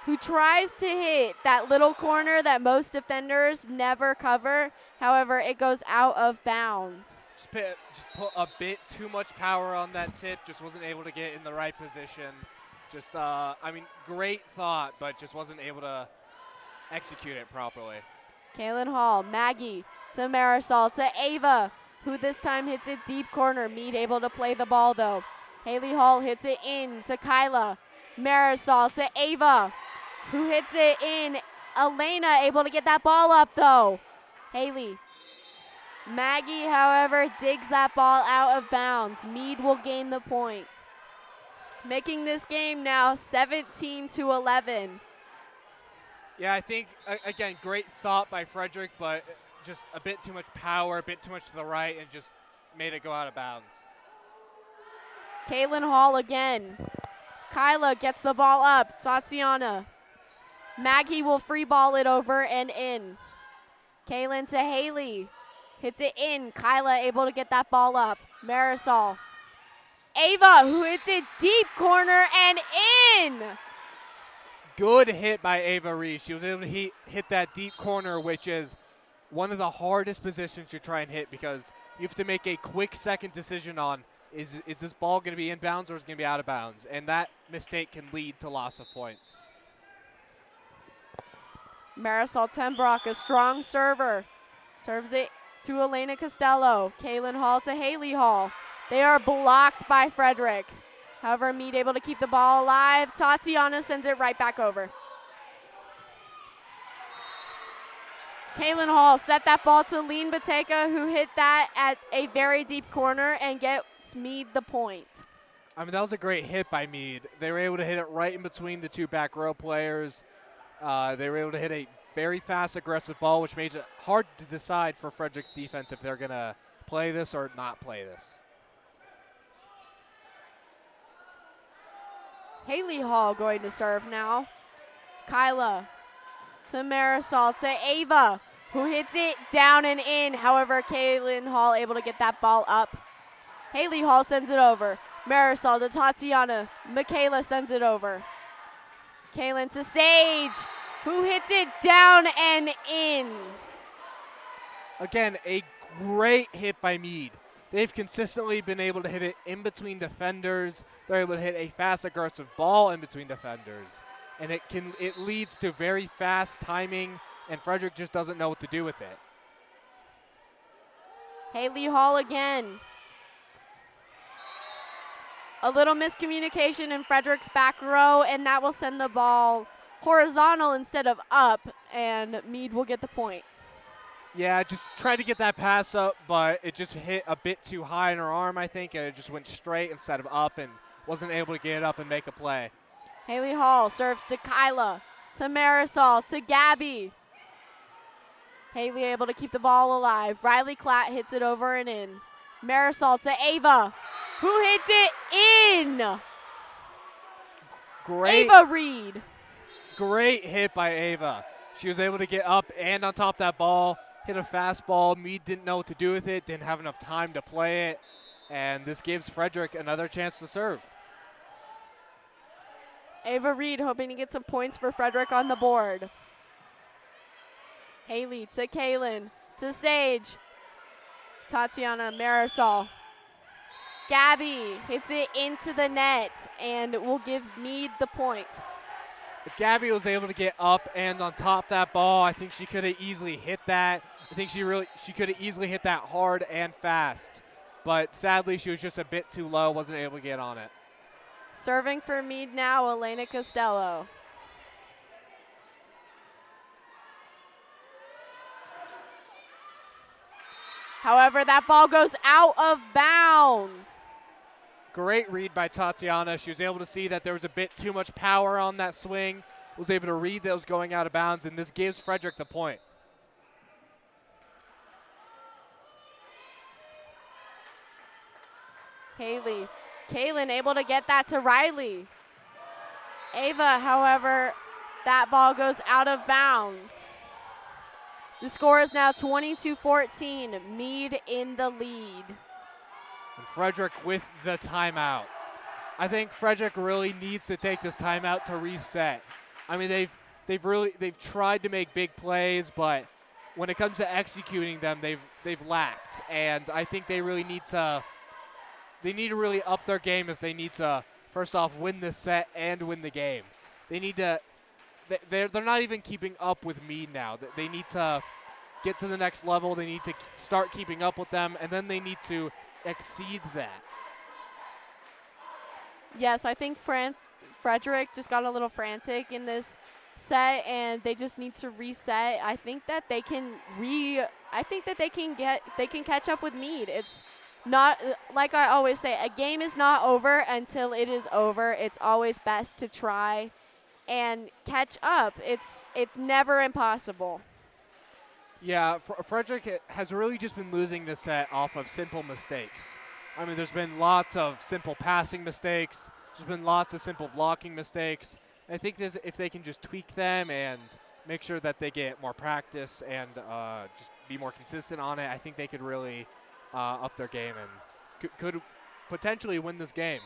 S4: who tries to hit that little corner that most defenders never cover. However, it goes out of bounds.
S14: Just put a bit too much power on that tip. Just wasn't able to get in the right position. Just, I mean, great thought, but just wasn't able to execute it properly.
S4: Kaylin Hall, Maggie to Marisol to Ava, who this time hits it deep corner. Mead able to play the ball though. Haley Hall hits it in to Kyla. Marisol to Ava, who hits it in. Elena able to get that ball up though. Haley. Maggie, however, digs that ball out of bounds. Mead will gain the point, making this game now 17-11.
S14: Yeah, I think, again, great thought by Frederick, but just a bit too much power, a bit too much to the right, and just made it go out of bounds.
S4: Kaylin Hall again. Kyla gets the ball up. Tatiana. Maggie will free ball it over and in. Kaylin to Haley. Hits it in. Kyla able to get that ball up. Marisol. Ava, who hits it deep corner and in.
S14: Good hit by Ava Reese. She was able to hit that deep corner, which is one of the hardest positions to try and hit because you have to make a quick second decision on is this ball going to be in bounds or is it going to be out of bounds? And that mistake can lead to loss of points.
S4: Marisol Tenbrock, a strong server. Serves it to Elena Costello. Kaylin Hall to Haley Hall. They are blocked by Frederick. However, Mead able to keep the ball alive. Tatiana sends it right back over. Kaylin Hall set that ball to Lean Bateka, who hit that at a very deep corner and gets Mead the point.
S14: I mean, that was a great hit by Mead. They were able to hit it right in between the two back row players. They were able to hit a very fast, aggressive ball, which makes it hard to decide for Frederick's defense if they're going to play this or not play this.
S4: Haley Hall going to serve now. Kyla to Marisol to Ava, who hits it down and in. However, Kaylin Hall able to get that ball up. Haley Hall sends it over. Marisol to Tatiana. Michaela sends it over. Kaylin to Sage, who hits it down and in.
S14: Again, a great hit by Mead. They've consistently been able to hit it in between defenders. They're able to hit a fast, aggressive ball in between defenders. And it leads to very fast timing, and Frederick just doesn't know what to do with it.
S4: Haley Hall again. A little miscommunication in Frederick's back row, and that will send the ball horizontal instead of up, and Mead will get the point.
S14: Yeah, just tried to get that pass up, but it just hit a bit too high in her arm, I think, and it just went straight instead of up and wasn't able to get it up and make a play.
S4: Haley Hall serves to Kyla, to Marisol, to Gabby. Haley able to keep the ball alive. Riley Klatt hits it over and in. Marisol to Ava, who hits it in.
S14: Great.
S4: Ava Reed.
S14: Great hit by Ava. She was able to get up and on top of that ball, hit a fastball. Mead didn't know what to do with it, didn't have enough time to play it, and this gives Frederick another chance to serve.
S4: Ava Reed hoping to get some points for Frederick on the board. Haley to Kaylin, to Sage. Tatiana Marisol. Gabby hits it into the net and will give Mead the point.
S14: If Gabby was able to get up and on top of that ball, I think she could have easily hit that. I think she could have easily hit that hard and fast. But sadly, she was just a bit too low, wasn't able to get on it.
S4: Serving for Mead now, Elena Costello. However, that ball goes out of bounds.
S14: Great read by Tatiana. She was able to see that there was a bit too much power on that swing, was able to read that it was going out of bounds, and this gives Frederick the point.
S4: Haley. Kaylin able to get that to Riley. Ava, however, that ball goes out of bounds. The score is now 22-14, Mead in the lead.
S14: And Frederick with the timeout. I think Frederick really needs to take this timeout to reset. I mean, they've tried to make big plays, but when it comes to executing them, they've lacked. And I think they really need to really up their game if they need to, first off, win this set and win the game. They need to. They're not even keeping up with Mead now. They need to get to the next level. They need to start keeping up with them, and then they need to exceed that.
S4: Yes, I think Frederick just got a little frantic in this set, and they just need to reset. I think that they can catch up with Mead. It's not, like I always say, a game is not over until it is over. It's always best to try and catch up. It's never impossible.
S14: Yeah, Frederick has really just been losing this set off of simple mistakes. I mean, there's been lots of simple passing mistakes. There's been lots of simple blocking mistakes. I think that if they can just tweak them and make sure that they get more practice and just be more consistent on it, I think they could really up their game and could potentially win this game.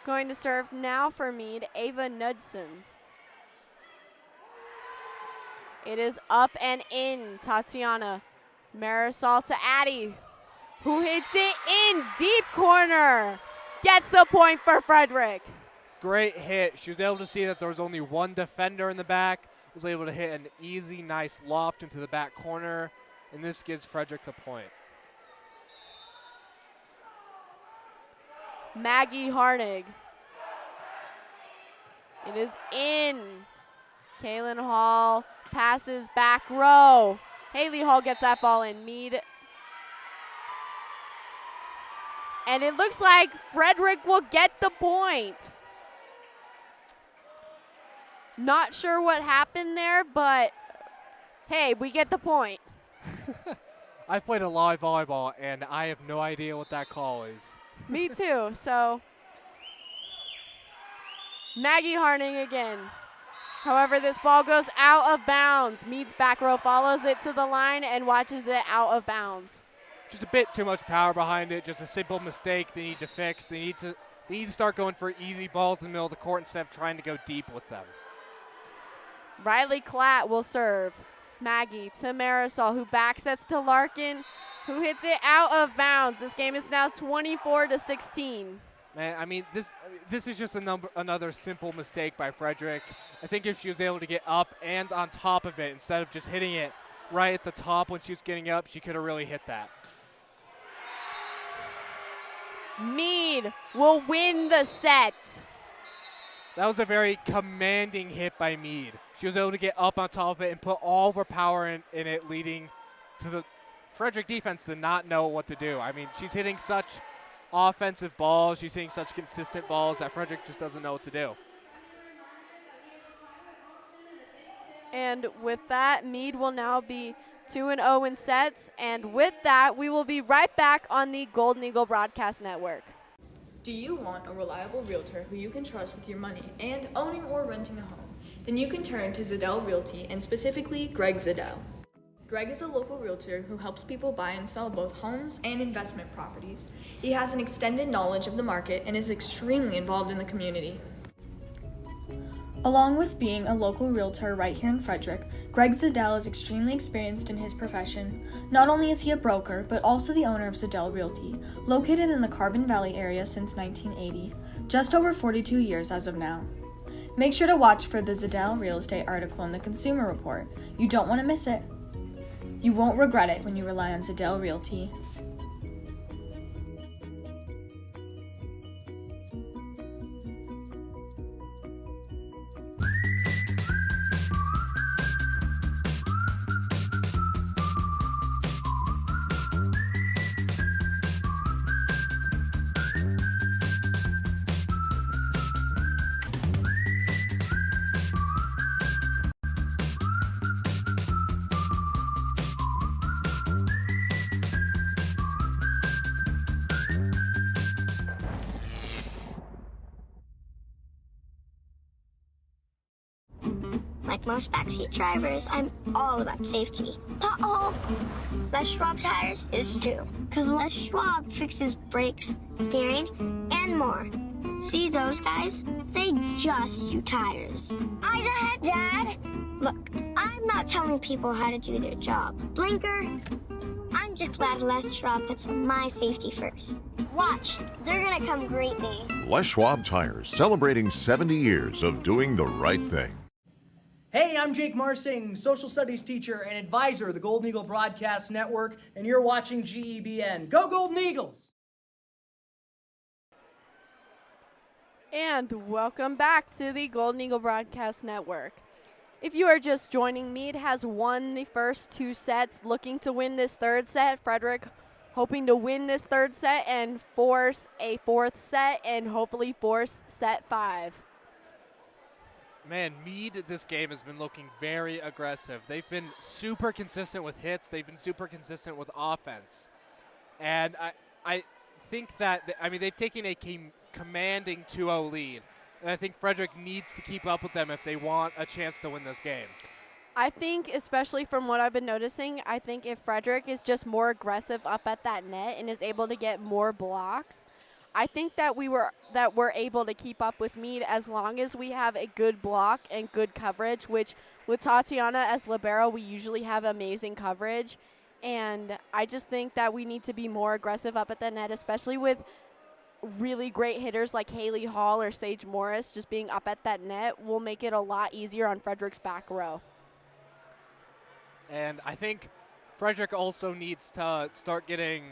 S4: Going to serve now for Mead, Ava Knudsen. It is up and in. Tatiana Marisol to Addie, who hits it in deep corner. Gets the point for Frederick.
S14: Great hit. She was able to see that there was only one defender in the back. Was able to hit an easy, nice loft into the back corner, and this gives Frederick the point.
S4: Maggie Harnig. It is in. Kaylin Hall passes back row. Haley Hall gets that ball in. Mead. And it looks like Frederick will get the point. Not sure what happened there, but hey, we get the point.
S14: I've played a lot of volleyball, and I have no idea what that call is.
S4: Me too. So Maggie Harning again. However, this ball goes out of bounds. Mead's back row follows it to the line and watches it out of bounds.
S14: Just a bit too much power behind it. Just a simple mistake they need to fix. They need to start going for easy balls in the middle of the court instead of trying to go deep with them.
S4: Riley Klatt will serve. Maggie to Marisol, who backsets to Larkin, who hits it out of bounds. This game is now 24-16.
S14: Man, I mean, this is just another simple mistake by Frederick. I think if she was able to get up and on top of it instead of just hitting it right at the top when she was getting up, she could have really hit that.
S4: Mead will win the set.
S14: That was a very commanding hit by Mead. She was able to get up on top of it and put all of her power in it, leading to the Frederick defense to not know what to do. I mean, she's hitting such offensive balls. She's hitting such consistent balls that Frederick just doesn't know what to do.
S4: And with that, Mead will now be 2-0 in sets. And with that, we will be right back on the Golden Eagle Broadcast Network.
S7: Do you want a reliable realtor who you can trust with your money and owning or renting a home? Then you can turn to Zadell Realty, and specifically Greg Zadell. Greg is a local realtor who helps people buy and sell both homes and investment properties. He has an extended knowledge of the market and is extremely involved in the community. Along with being a local realtor right here in Frederick, Greg Zadell is extremely experienced in his profession. Not only is he a broker, but also the owner of Zadell Realty, located in the Carbon Valley area since 1980, just over 42 years as of now. Make sure to watch for the Zadell Real Estate article in the Consumer Report. You don't want to miss it. You won't regret it when you rely on Zadell Realty.
S8: Like most backseat drivers, I'm all about safety. Uh-oh! Les Schwab tires is too. Because Les Schwab fixes brakes, steering, and more. See those guys? They just do tires. Eyes ahead, Dad! Look, I'm not telling people how to do their job. Blinker, I'm just glad Les Schwab puts my safety first. Watch, they're gonna come greet me.
S9: Les Schwab Tires, celebrating 70 years of doing the right thing.
S10: Hey, I'm Jake Marsing, social studies teacher and advisor of the Golden Eagle Broadcast Network, and you're watching GEBN. Go Golden Eagles!
S4: And welcome back to the Golden Eagle Broadcast Network. If you are just joining, Mead has won the first two sets, looking to win this third set. Frederick hoping to win this third set and force a fourth set and hopefully force set 5.
S14: Man, Mead this game has been looking very aggressive. They've been super consistent with hits. They've been super consistent with offense. And I think that, they've taken a commanding 2-0 lead. And I think Frederick needs to keep up with them if they want a chance to win this game.
S4: I think, especially from what I've been noticing, I think if Frederick is just more aggressive up at that net and is able to get more blocks, I think that we're able to keep up with Mead as long as we have a good block and good coverage, which with Tatiana as libero, we usually have amazing coverage. And I just think that we need to be more aggressive up at the net, especially with really great hitters like Haley Hall or Sage Morris just being up at that net will make it a lot easier on Frederick's back row.
S14: And I think Frederick also needs to start getting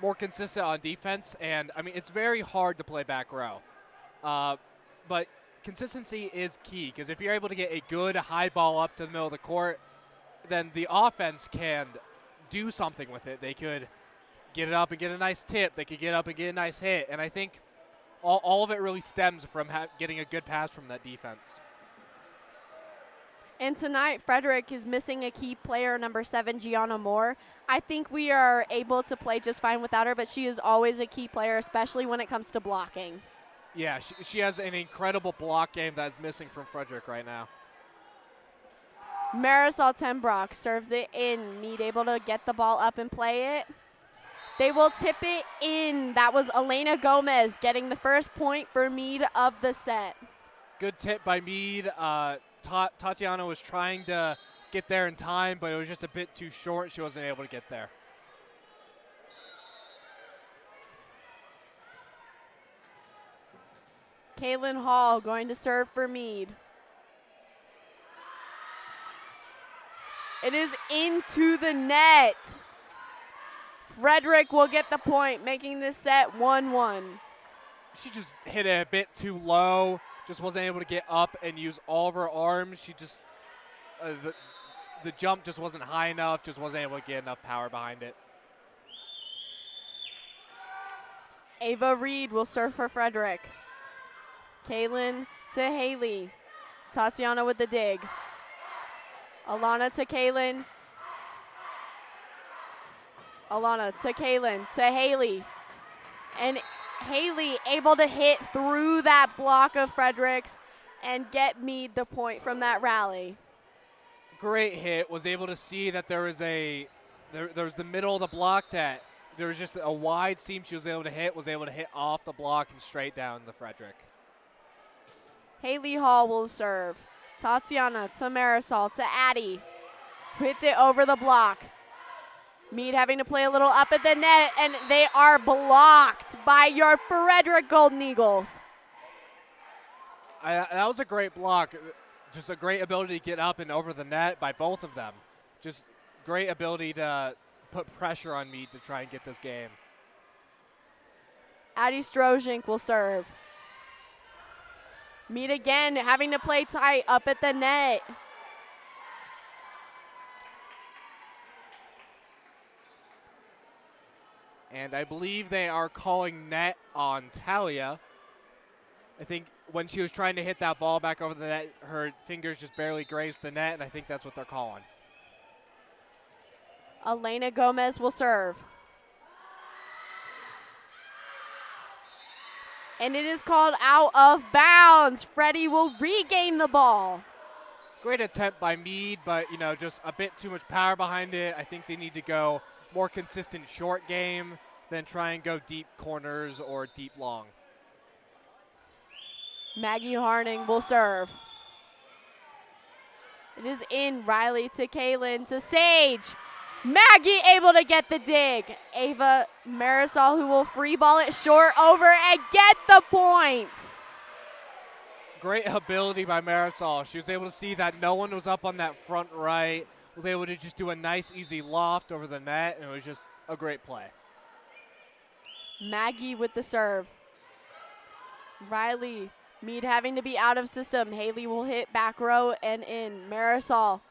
S14: more consistent on defense, and it's very hard to play back row, but consistency is key, because if you're able to get a good high ball up to the middle of the court, then the offense can do something with it. They could get it up and get a nice tip. They could get up and get a nice hit, and I think all of it really stems from getting a good pass from that defense.
S4: And tonight, Frederick is missing a key player, number 7, Gianna Moore. I think we are able to play just fine without her, but she is always a key player, especially when it comes to blocking.
S14: Yeah, she has an incredible block game that is missing from Frederick right now.
S4: Marisol Tenbrock serves it in. Mead able to get the ball up and play it. They will tip it in. That was Elena Gomez getting the first point for Mead of the set.
S14: Good tip by Mead. Tatiana was trying to get there in time, but it was just a bit too short. She wasn't able to get there.
S4: Kaylin Hall going to serve for Mead. It is into the net. Frederick will get the point, making this set 1-1.
S14: She just hit it a bit too low, just wasn't able to get up and use all of her arms. She just, the jump just wasn't high enough, just wasn't able to get enough power behind it.
S4: Ava Reed will serve for Frederick. Kaylin to Haley. Tatiana with the dig. Alana to Kaylin. Alana to Kaylin to Haley. And Haley able to hit through that block of Frederick's and get Mead the point from that rally.
S14: Great hit. Was able to see that there was there was the middle of the block that there was just a wide seam she was able to hit. Was able to hit off the block and straight down the Frederick.
S4: Haley Hall will serve. Tatiana to Marisol to Addie. Hits it over the block. Mead having to play a little up at the net, and they are blocked by your Frederick Golden Eagles.
S14: That was a great block. Just a great ability to get up and over the net by both of them. Just great ability to put pressure on Mead to try and get this game.
S4: Addie Strozink will serve. Mead again having to play tight up at the net.
S14: And I believe they are calling net on Talia. I think when she was trying to hit that ball back over the net, her fingers just barely grazed the net, and I think that's what they're calling.
S4: Elena Gomez will serve. And it is called out of bounds. Freddie will regain the ball.
S14: Great attempt by Mead, but just a bit too much power behind it. I think they need to go more consistent short game than try and go deep corners or deep long.
S4: Maggie Harning will serve. It is in. Riley to Kaylin to Sage. Maggie able to get the dig. Ava Marisol who will free ball it short over and get the point.
S14: Great ability by Marisol. She was able to see that no one was up on that front right. Was able to just do a nice easy loft over the net, and it was just a great play.
S4: Maggie with the serve. Riley, Mead having to be out of system. Haley will hit back row and in. Marisol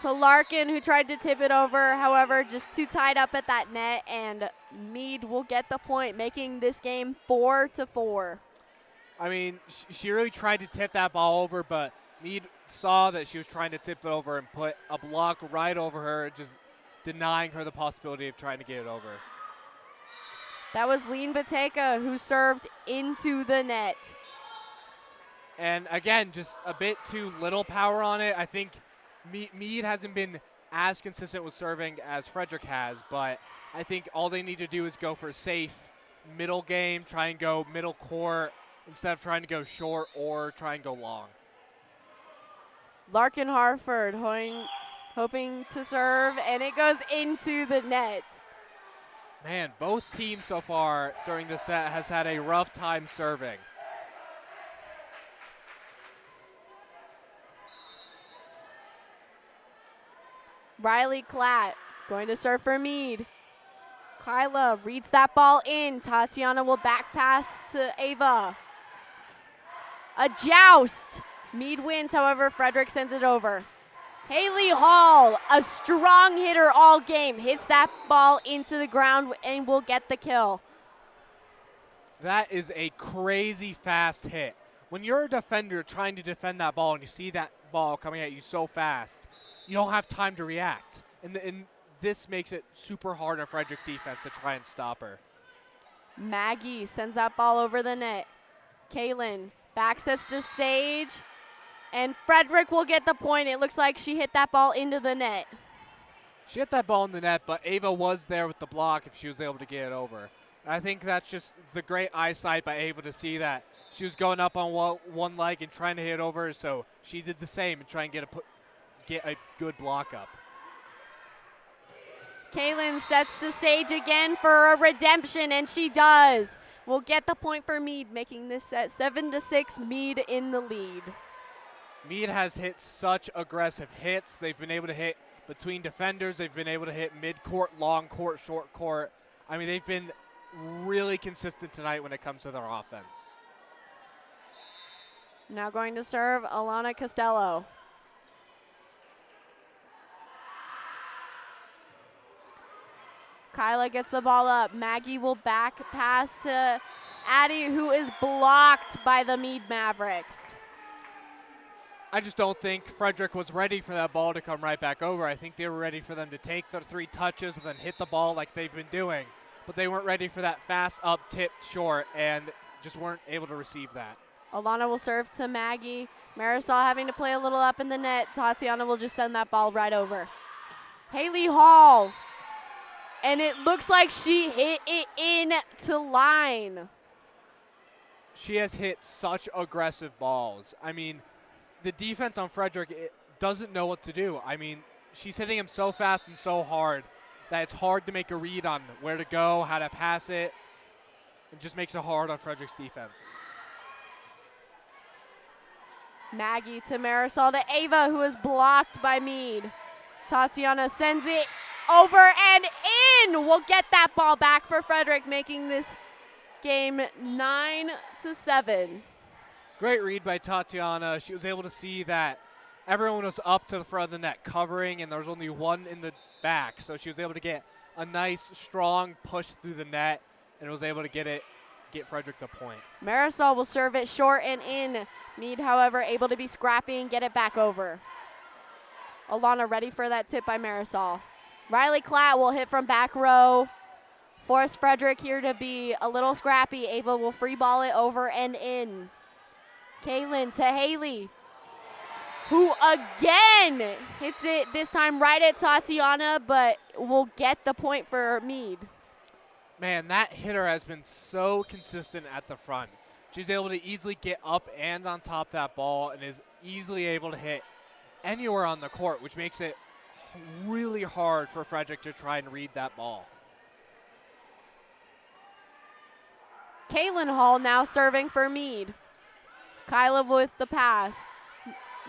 S4: to Larkin, who tried to tip it over, however, just too tied up at that net, and Mead will get the point, making this game 4-4.
S14: I mean, she really tried to tip that ball over, but Mead saw that she was trying to tip it over and put a block right over her, just denying her the possibility of trying to get it over.
S4: That was Lean Bateka who served into the net.
S14: And again, just a bit too little power on it. I think Mead hasn't been as consistent with serving as Frederick has, but I think all they need to do is go for a safe middle game, try and go middle court instead of trying to go short or try and go long.
S4: Larkin Harford hoping to serve, and it goes into the net.
S14: Man, both teams so far during this set has had a rough time serving.
S4: Riley Klatt going to serve for Mead. Kyla reads that ball in. Tatiana will back pass to Ava. A joust. Mead wins, however, Frederick sends it over. Haley Hall, a strong hitter all game, hits that ball into the ground and will get the kill.
S14: That is a crazy fast hit. When you're a defender trying to defend that ball and you see that ball coming at you so fast, you don't have time to react. And this makes it super hard on Frederick defense to try and stop her.
S4: Maggie sends that ball over the net. Kaylin back sets to Sage. And Frederick will get the point. It looks like she hit that ball into the net.
S14: She hit that ball in the net, but Ava was there with the block if she was able to get it over. I think that's just the great eyesight by Ava to see that she was going up on one leg and trying to hit over, so she did the same and try and get a good block up.
S4: Kaylin sets the stage again for a redemption, and she does. We'll get the point for Mead, making this set 7-6, Mead in the lead.
S14: Mead has hit such aggressive hits. They've been able to hit between defenders. They've been able to hit mid-court, long court, short court. I mean, they've been really consistent tonight when it comes to their offense.
S4: Now going to serve Alana Costello. Kyla gets the ball up. Maggie will back pass to Addie, who is blocked by the Mead Mavericks.
S14: I just don't think Frederick was ready for that ball to come right back over. I think they were ready for them to take the 3 touches and then hit the ball like they've been doing. But they weren't ready for that fast up tipped short and just weren't able to receive that.
S4: Alana will serve to Maggie. Marisol having to play a little up in the net. Tatiana will just send that ball right over. Haley Hall. And it looks like she hit it in to line.
S14: She has hit such aggressive balls. I mean, the defense on Frederick doesn't know what to do. I mean, she's hitting him so fast and so hard that it's hard to make a read on where to go, how to pass it. It just makes it hard on Frederick's defense.
S4: Maggie to Marisol to Ava, who is blocked by Mead. Tatiana sends it over and in. We'll get that ball back for Frederick, making this game 9-7.
S14: Great read by Tatiana. She was able to see that everyone was up to the front of the net covering, and there was only one in the back. So she was able to get a nice, strong push through the net and was able to get Frederick the point.
S4: Marisol will serve it short and in. Mead, however, able to be scrappy and get it back over. Alana ready for that tip by Marisol. Riley Klatt will hit from back row. Force Frederick here to be a little scrappy. Ava will free ball it over and in. Kaylin to Haley, who again hits it this time right at Tatiana, but will get the point for Mead.
S14: Man, that hitter has been so consistent at the front. She's able to easily get up and on top of that ball and is easily able to hit anywhere on the court, which makes it really hard for Frederick to try and read that ball.
S4: Kaylin Hall now serving for Mead. Kyla with the pass.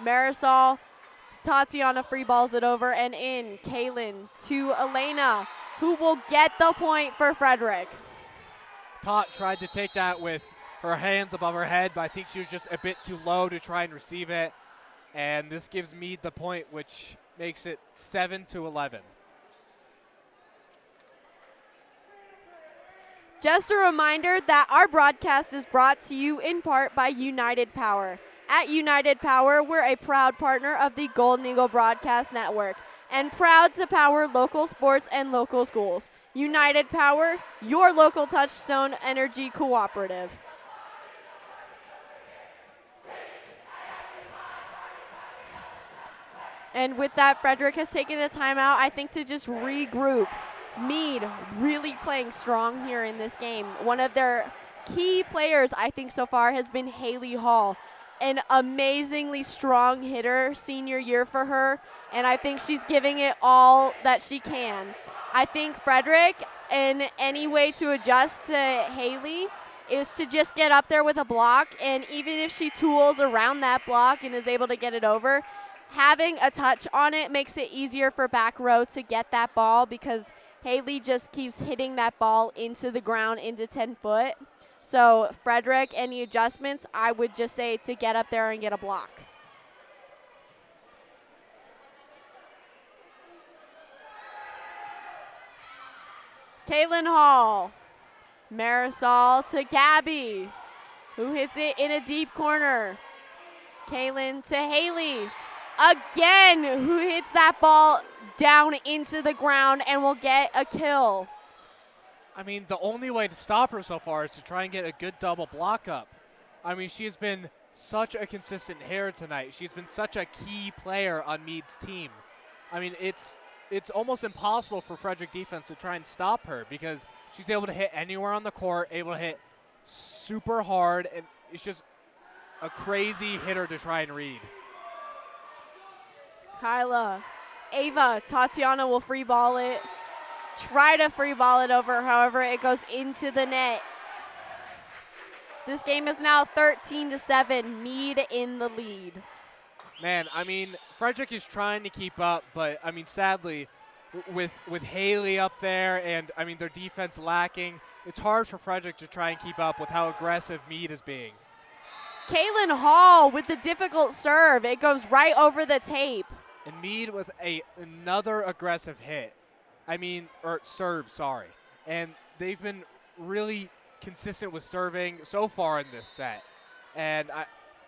S4: Marisol, Tatiana free balls it over and in. Kaylin to Elena, who will get the point for Frederick.
S14: Tot tried to take that with her hands above her head, but I think she was just a bit too low to try and receive it. And this gives Mead the point, which makes it 7-11.
S4: Just a reminder that our broadcast is brought to you in part by United Power. At United Power, we're a proud partner of the Golden Eagle Broadcast Network and proud to power local sports and local schools. United Power, your local Touchstone Energy cooperative. And with that, Frederick has taken a timeout, I think, to just regroup. Mead really playing strong here in this game. One of their key players, I think, so far has been Haley Hall. An amazingly strong hitter, senior year for her, and I think she's giving it all that she can. I think Frederick, in any way to adjust to Haley, is to just get up there with a block, and even if she tools around that block and is able to get it over, having a touch on it makes it easier for back row to get that ball because Haley just keeps hitting that ball into the ground, into 10 foot. So Frederick, any adjustments, I would just say to get up there and get a block. Kaylin Hall. Marisol to Gabby, who hits it in a deep corner. Kaylin to Haley. Again, who hits that ball down into the ground and will get a kill.
S14: I mean, the only way to stop her so far is to try and get a good double block up. I mean, she's been such a consistent hitter tonight. She's been such a key player on Mead's team. I mean, it's almost impossible for Frederick defense to try and stop her because she's able to hit anywhere on the court, able to hit super hard, and it's just a crazy hitter to try and read.
S4: Kyla, Ava, Tatiana will free ball it. Try to free ball it over, however, it goes into the net. This game is now 13-7, Mead in the lead.
S14: Man, I mean, Frederick is trying to keep up, but I mean, sadly, with Haley up there and I mean their defense lacking, it's hard for Frederick to try and keep up with how aggressive Mead is being.
S4: Kaylin Hall with the difficult serve. It goes right over the tape.
S14: And Mead with another aggressive hit. I mean, or serve, sorry. And they've been really consistent with serving so far in this set. And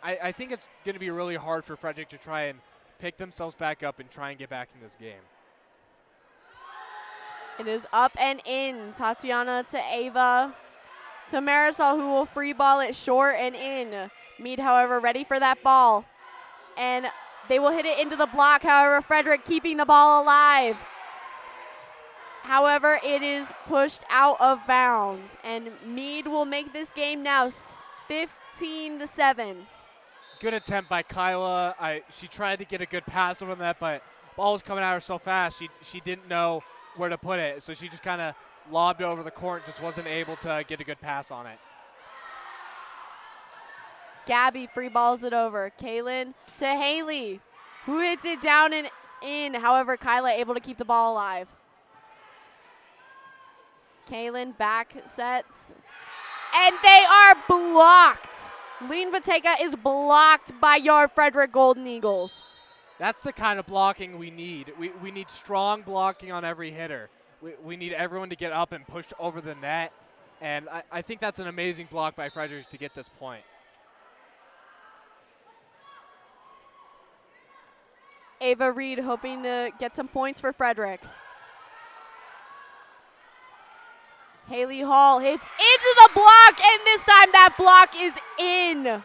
S14: I think it's going to be really hard for Frederick to try and pick themselves back up and try and get back in this game.
S4: It is up and in. Tatiana to Ava. To Marisol, who will free ball it short and in. Mead, however, ready for that ball. And they will hit it into the block. However, Frederick keeping the ball alive. However, it is pushed out of bounds. And Mead will make this game now 15-7.
S14: Good attempt by Kyla. She tried to get a good pass over that, but ball was coming at her so fast, she didn't know where to put it. So she just kind of lobbed it over the court and just wasn't able to get a good pass on it.
S4: Gabby free balls it over. Kaylin to Haley, who hits it down and in. However, Kyla able to keep the ball alive. Kaylin back sets. And they are blocked. Lean Vateka is blocked by your Frederick Golden Eagles.
S14: That's the kind of blocking we need. We need strong blocking on every hitter. We need everyone to get up and push over the net. And I think that's an amazing block by Frederick to get this point.
S4: Ava Reed hoping to get some points for Frederick. Haley Hall hits into the block, and this time that block is in.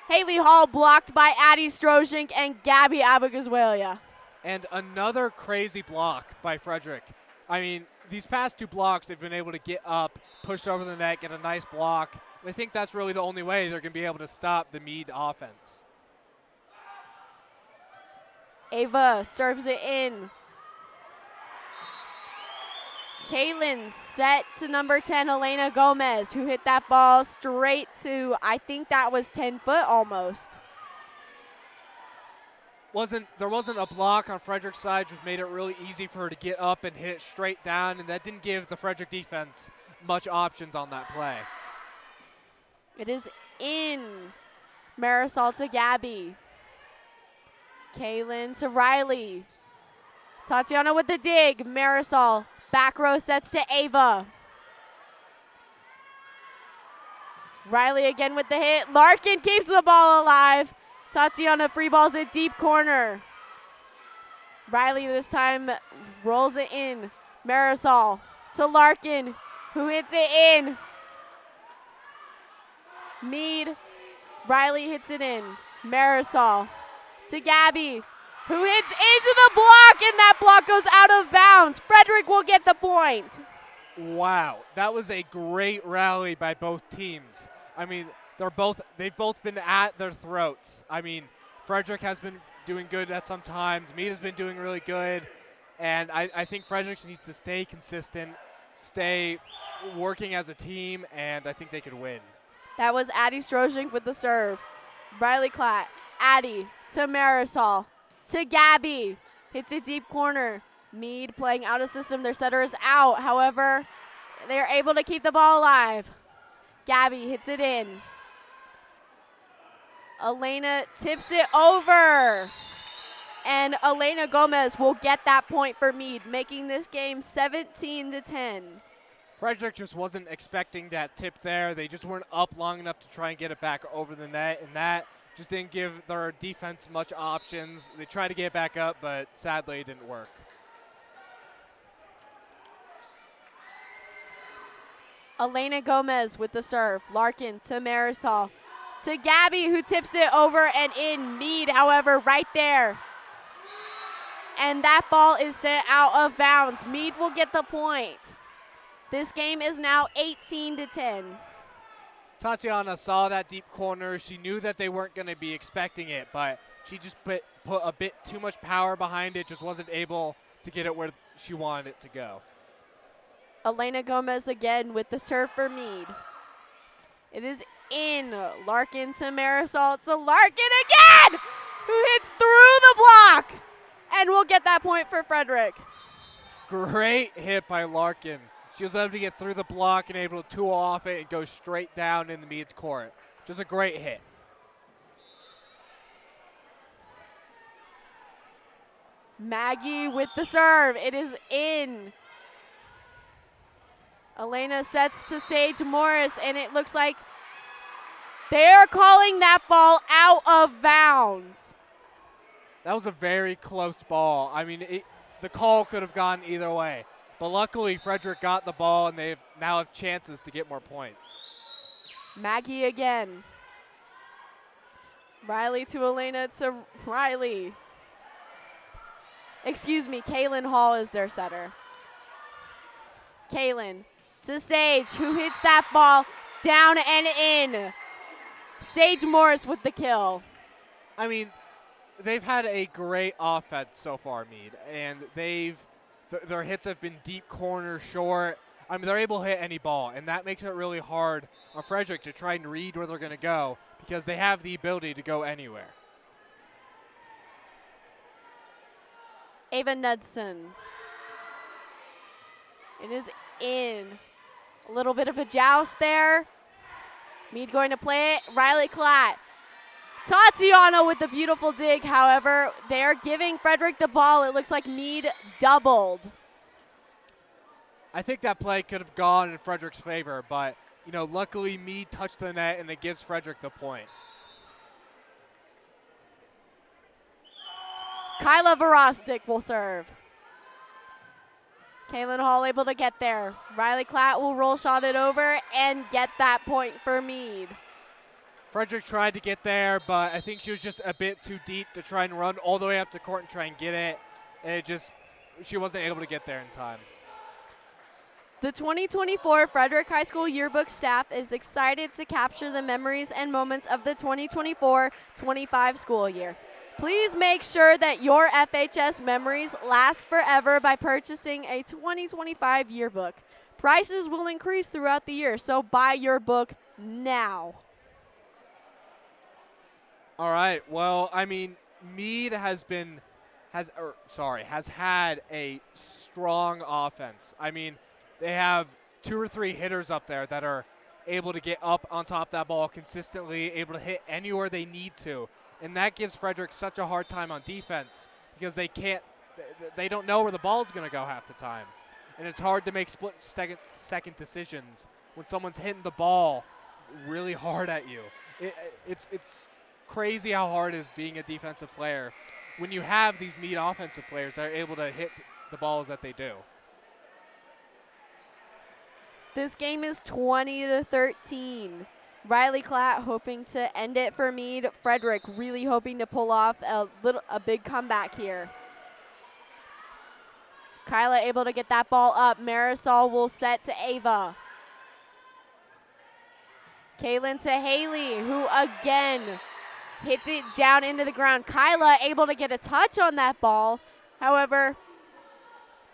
S4: Haley Hall blocked by Addie Strozink and Gabby Abagazwalia.
S14: And another crazy block by Frederick. I mean, these past two blocks, they've been able to get up, push over the net, get a nice block. And I think that's really the only way they're going to be able to stop the Mead offense.
S4: Ava serves it in. Kaylin set to number 10, Elena Gomez, who hit that ball straight to, I think that was 10 foot almost.
S14: There wasn't a block on Frederick's side, which made it really easy for her to get up and hit it straight down, and that didn't give the Frederick defense much options on that play.
S4: It is in. Marisol to Gabby. Kaylin to Riley. Tatiana with the dig. Marisol back row sets to Ava. Riley again with the hit. Larkin keeps the ball alive. Tatiana free balls it deep corner. Riley this time rolls it in. Marisol to Larkin, who hits it in. Mead. Riley hits it in. Marisol to Gabby, who hits into the block, and that block goes out of bounds. Frederick will get the point.
S14: Wow, that was a great rally by both teams. I mean, they've both been at their throats. I mean, Frederick has been doing good at some times. Mead has been doing really good, and I think Frederick needs to stay consistent, stay working as a team, and I think they could win.
S4: That was Addie Strozink with the serve. Riley Klatt, Addie to Marisol, to Gabby, hits it deep corner. Mead playing out of system, their setter is out. However, they're able to keep the ball alive. Gabby hits it in. Elena tips it over. And Elena Gomez will get that point for Mead, making this game 17-10.
S14: Frederick just wasn't expecting that tip there. They just weren't up long enough to try and get it back over the net, and that just didn't give their defense much options. They tried to get it back up, but sadly it didn't work.
S4: Elena Gomez with the serve. Larkin to Marisol. to Gabby, who tips it over and in. Mead, however, right there. And that ball is sent out of bounds. Mead will get the point. This game is now 18-10.
S14: Tatiana saw that deep corner. She knew that they weren't going to be expecting it, but she just put a bit too much power behind it, just wasn't able to get it where she wanted it to go.
S4: Elena Gomez again with the serve for Mead. It is in. Larkin to Marisol to Larkin again, who hits through the block. And we'll get that point for Frederick.
S14: Great hit by Larkin. She was able to get through the block and able to tool off it and go straight down in the Mead's court. Just a great hit.
S4: Maggie with the serve. It is in. Elena sets to Sage Morris, and it looks like they're calling that ball out of bounds.
S14: That was a very close ball. I mean, the call could have gone either way. But luckily, Frederick got the ball, and they now have chances to get more points.
S4: Maggie again. Riley to Elena to Riley. Excuse me, Kaylin Hall is their setter. Kaylin to Sage, who hits that ball down and in. Sage Morris with the kill.
S14: I mean, they've had a great offense so far, Mead, and their hits have been deep corner, short. I mean, they're able to hit any ball, and that makes it really hard on Frederick to try and read where they're going to go because they have the ability to go anywhere.
S4: Ava Knudsen. It is in. A little bit of a joust there. Mead going to play it. Riley Klatt. Tatiana with the beautiful dig, however. They're giving Frederick the ball. It looks like Mead doubled.
S14: I think that play could have gone in Frederick's favor, but, you know, luckily Mead touched the net and it gives Frederick the point.
S4: Kyla Verostic will serve. Kaylin Hall able to get there. Riley Klatt will roll shot it over and get that point for Mead.
S14: Frederick tried to get there, but I think she was just a bit too deep to try and run all the way up to court and try and get it. And she wasn't able to get there in time.
S4: The 2024 Frederick High School yearbook staff is excited to capture the memories and moments of the 2024-25 school year. Please make sure that your FHS memories last forever by purchasing a 2025 yearbook. Prices will increase throughout the year, so buy your book now.
S14: All right. Well, I mean, Mead has had a strong offense. I mean, they have 2 or 3 hitters up there that are able to get up on top of that ball consistently, able to hit anywhere they need to. And that gives Frederick such a hard time on defense because they don't know where the ball's going to go half the time. And it's hard to make split-second decisions when someone's hitting the ball really hard at you. It's crazy how hard it is being a defensive player when you have these Mead offensive players that are able to hit the balls that they do.
S4: This game is 20-13. Riley Klatt hoping to end it for Mead. Frederick really hoping to pull off a big comeback here. Kyla able to get that ball up. Marisol will set to Ava. Kaylin to Haley, who again hits it down into the ground. Kyla able to get a touch on that ball. However,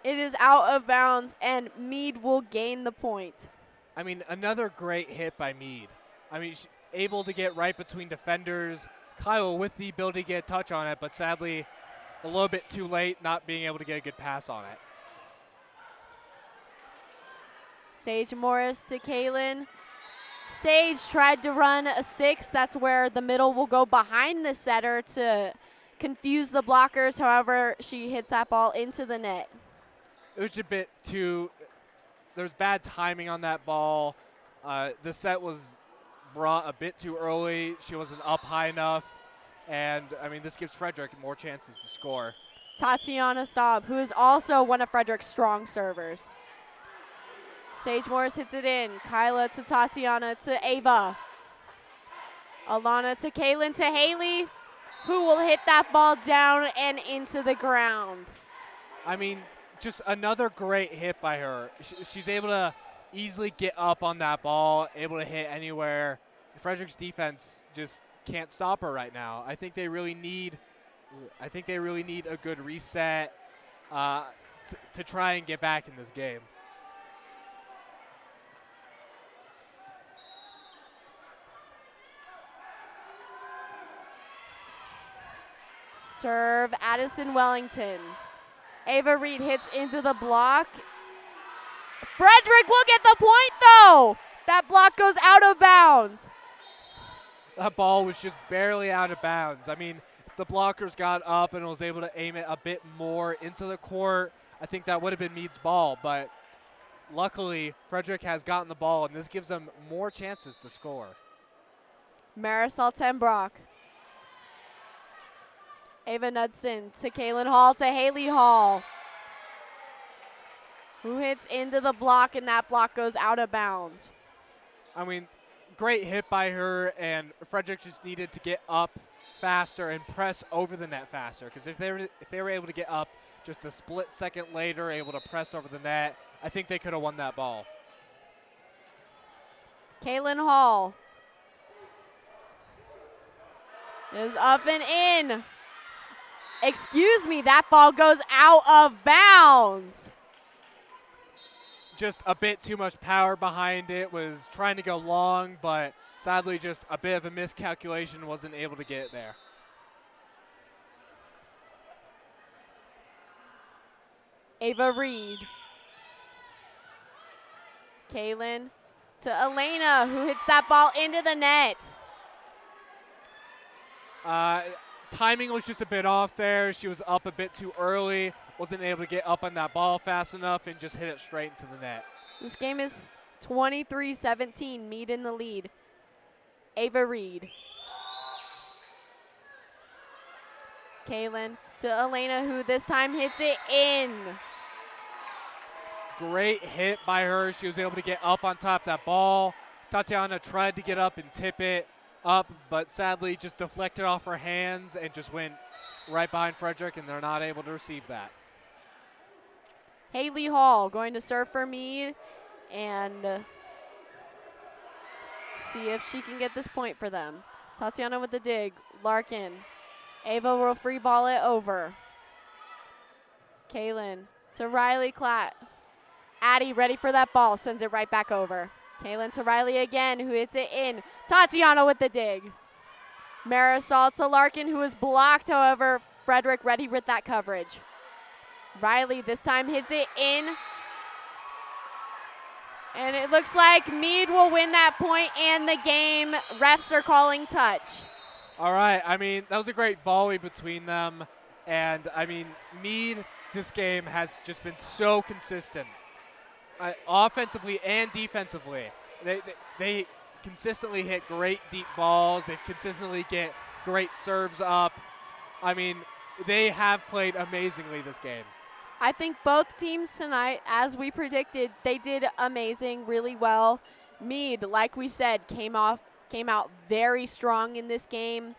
S4: it is out of bounds, and Mead will gain the point.
S14: I mean, another great hit by Mead. I mean, she's able to get right between defenders. Kyla with the ability to get a touch on it, but sadly a little bit too late, not being able to get a good pass on it.
S4: Sage Morris to Kaylin. Sage tried to run a 6. That's where the middle will go behind the setter to confuse the blockers. However, she hits that ball into the net.
S14: It was a bit too, there's bad timing on that ball. The set was brought a bit too early. She wasn't up high enough. And, I mean, this gives Frederick more chances to score.
S4: Tatiana Staub, who is also one of Frederick's strong servers. Sage Morris hits it in. Kyla to Tatiana to Ava. Alana to Kaylin to Haley, who will hit that ball down and into the ground.
S14: I mean, just another great hit by her. She's able to easily get up on that ball, able to hit anywhere. Frederick's defense just can't stop her right now. I think they really need a good reset to try and get back in this game.
S4: Serve Addison Wellington. Ava Reed hits into the block. Frederick will get the point though. That block goes out of bounds.
S14: That ball was just barely out of bounds. I mean, if the blockers got up and was able to aim it a bit more into the court, I think that would have been Mead's ball. But luckily, Frederick has gotten the ball, and this gives them more chances to score.
S4: Marisol Tenbrock. Ava Knudsen to Kaylin Hall to Haley Hall, who hits into the block, and that block goes out of bounds.
S14: I mean, great hit by her, and Frederick just needed to get up faster and press over the net faster, because if they were able to get up just a split second later, able to press over the net, I think they could have won that ball.
S4: Kaylin Hall is up and in. Excuse me, that ball goes out of bounds.
S14: Just a bit too much power behind it, was trying to go long, but sadly just a bit of a miscalculation, wasn't able to get it there.
S4: Ava Reed. Kaylin to Elena, who hits that ball into the net.
S14: Timing was just a bit off there. She was up a bit too early, wasn't able to get up on that ball fast enough, and just hit it straight into the net.
S4: This game is 23-17, Mead in the lead. Ava Reed. Kaylin to Elena, who this time hits it in.
S14: Great hit by her. She was able to get up on top of that ball. Tatiana tried to get up and tip it up, but sadly just deflected off her hands and just went right behind Frederick, and they're not able to receive that.
S4: Haley Hall going to serve for Mead and see if she can get this point for them. Tatiana with the dig. Larkin. Ava will free ball it over. Kaylin to Riley Klatt. Addie ready for that ball, sends it right back over. Kaylin to Riley again, who hits it in. Tatiana with the dig. Marisol to Larkin, who is blocked, however, Frederick ready with that coverage. Riley this time hits it in. And it looks like Mead will win that point and the game. Refs are calling touch.
S14: All right, I mean, that was a great volley between them. And, I mean, Mead, this game has just been so consistent. Offensively and defensively. They consistently hit great deep balls. They consistently get great serves up. I mean, they have played amazingly this game.
S4: I think both teams tonight, as we predicted, they did amazing, really well. Mead, like we said, came out very strong in this game.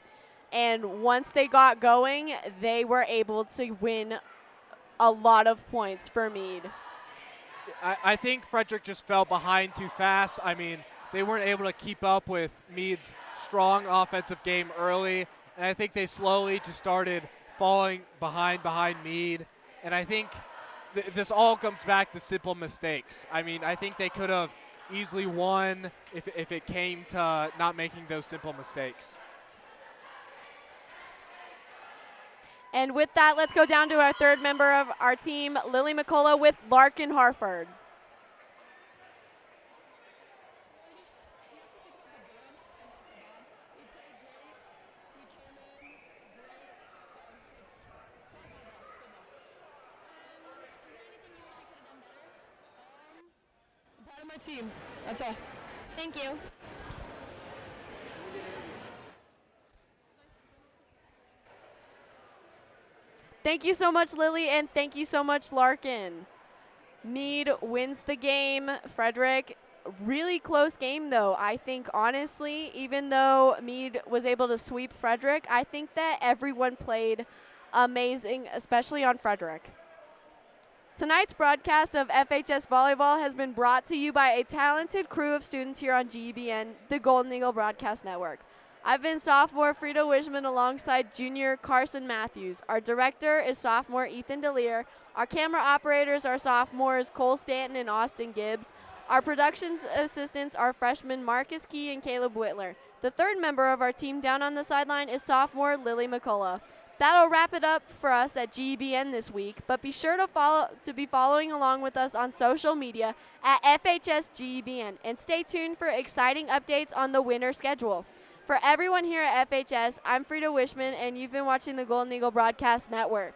S4: And once they got going, they were able to win a lot of points for Mead.
S14: I think Frederick just fell behind too fast. I mean, they weren't able to keep up with Mead's strong offensive game early, and I think they slowly just started falling behind Mead. And I think this all comes back to simple mistakes. I mean, I think they could have easily won if it came to not making those simple mistakes.
S4: And with that, let's go down to our third member of our team, Lily McCullough with Larkin Harford.
S16: Part of my team, that's all. Thank you.
S4: Thank you so much, Lily, and thank you so much, Larkin. Mead wins the game. Frederick Really close game, though. I think, honestly, even though Mead was able to sweep Frederick, I think that everyone played amazing, especially on Frederick. Tonight's broadcast of FHS Volleyball has been brought to you by a talented crew of students here on GEBN, the Golden Eagle Broadcast Network. I've been sophomore Frida Wishman alongside junior Carson Matthews. Our director is sophomore Ethan DeLear. Our camera operators are sophomores Cole Stanton and Austin Gibbs. Our production assistants are freshmen Marcus Key and Caleb Whitler. The third member of our team down on the sideline is sophomore Lily McCullough. That'll wrap it up for us at GEBN this week, but be sure to be following along with us on social media at FHS GEBN, and stay tuned for exciting updates on the winter schedule. For everyone here at FHS, I'm Frida Wishman, and you've been watching the Golden Eagle Broadcast Network.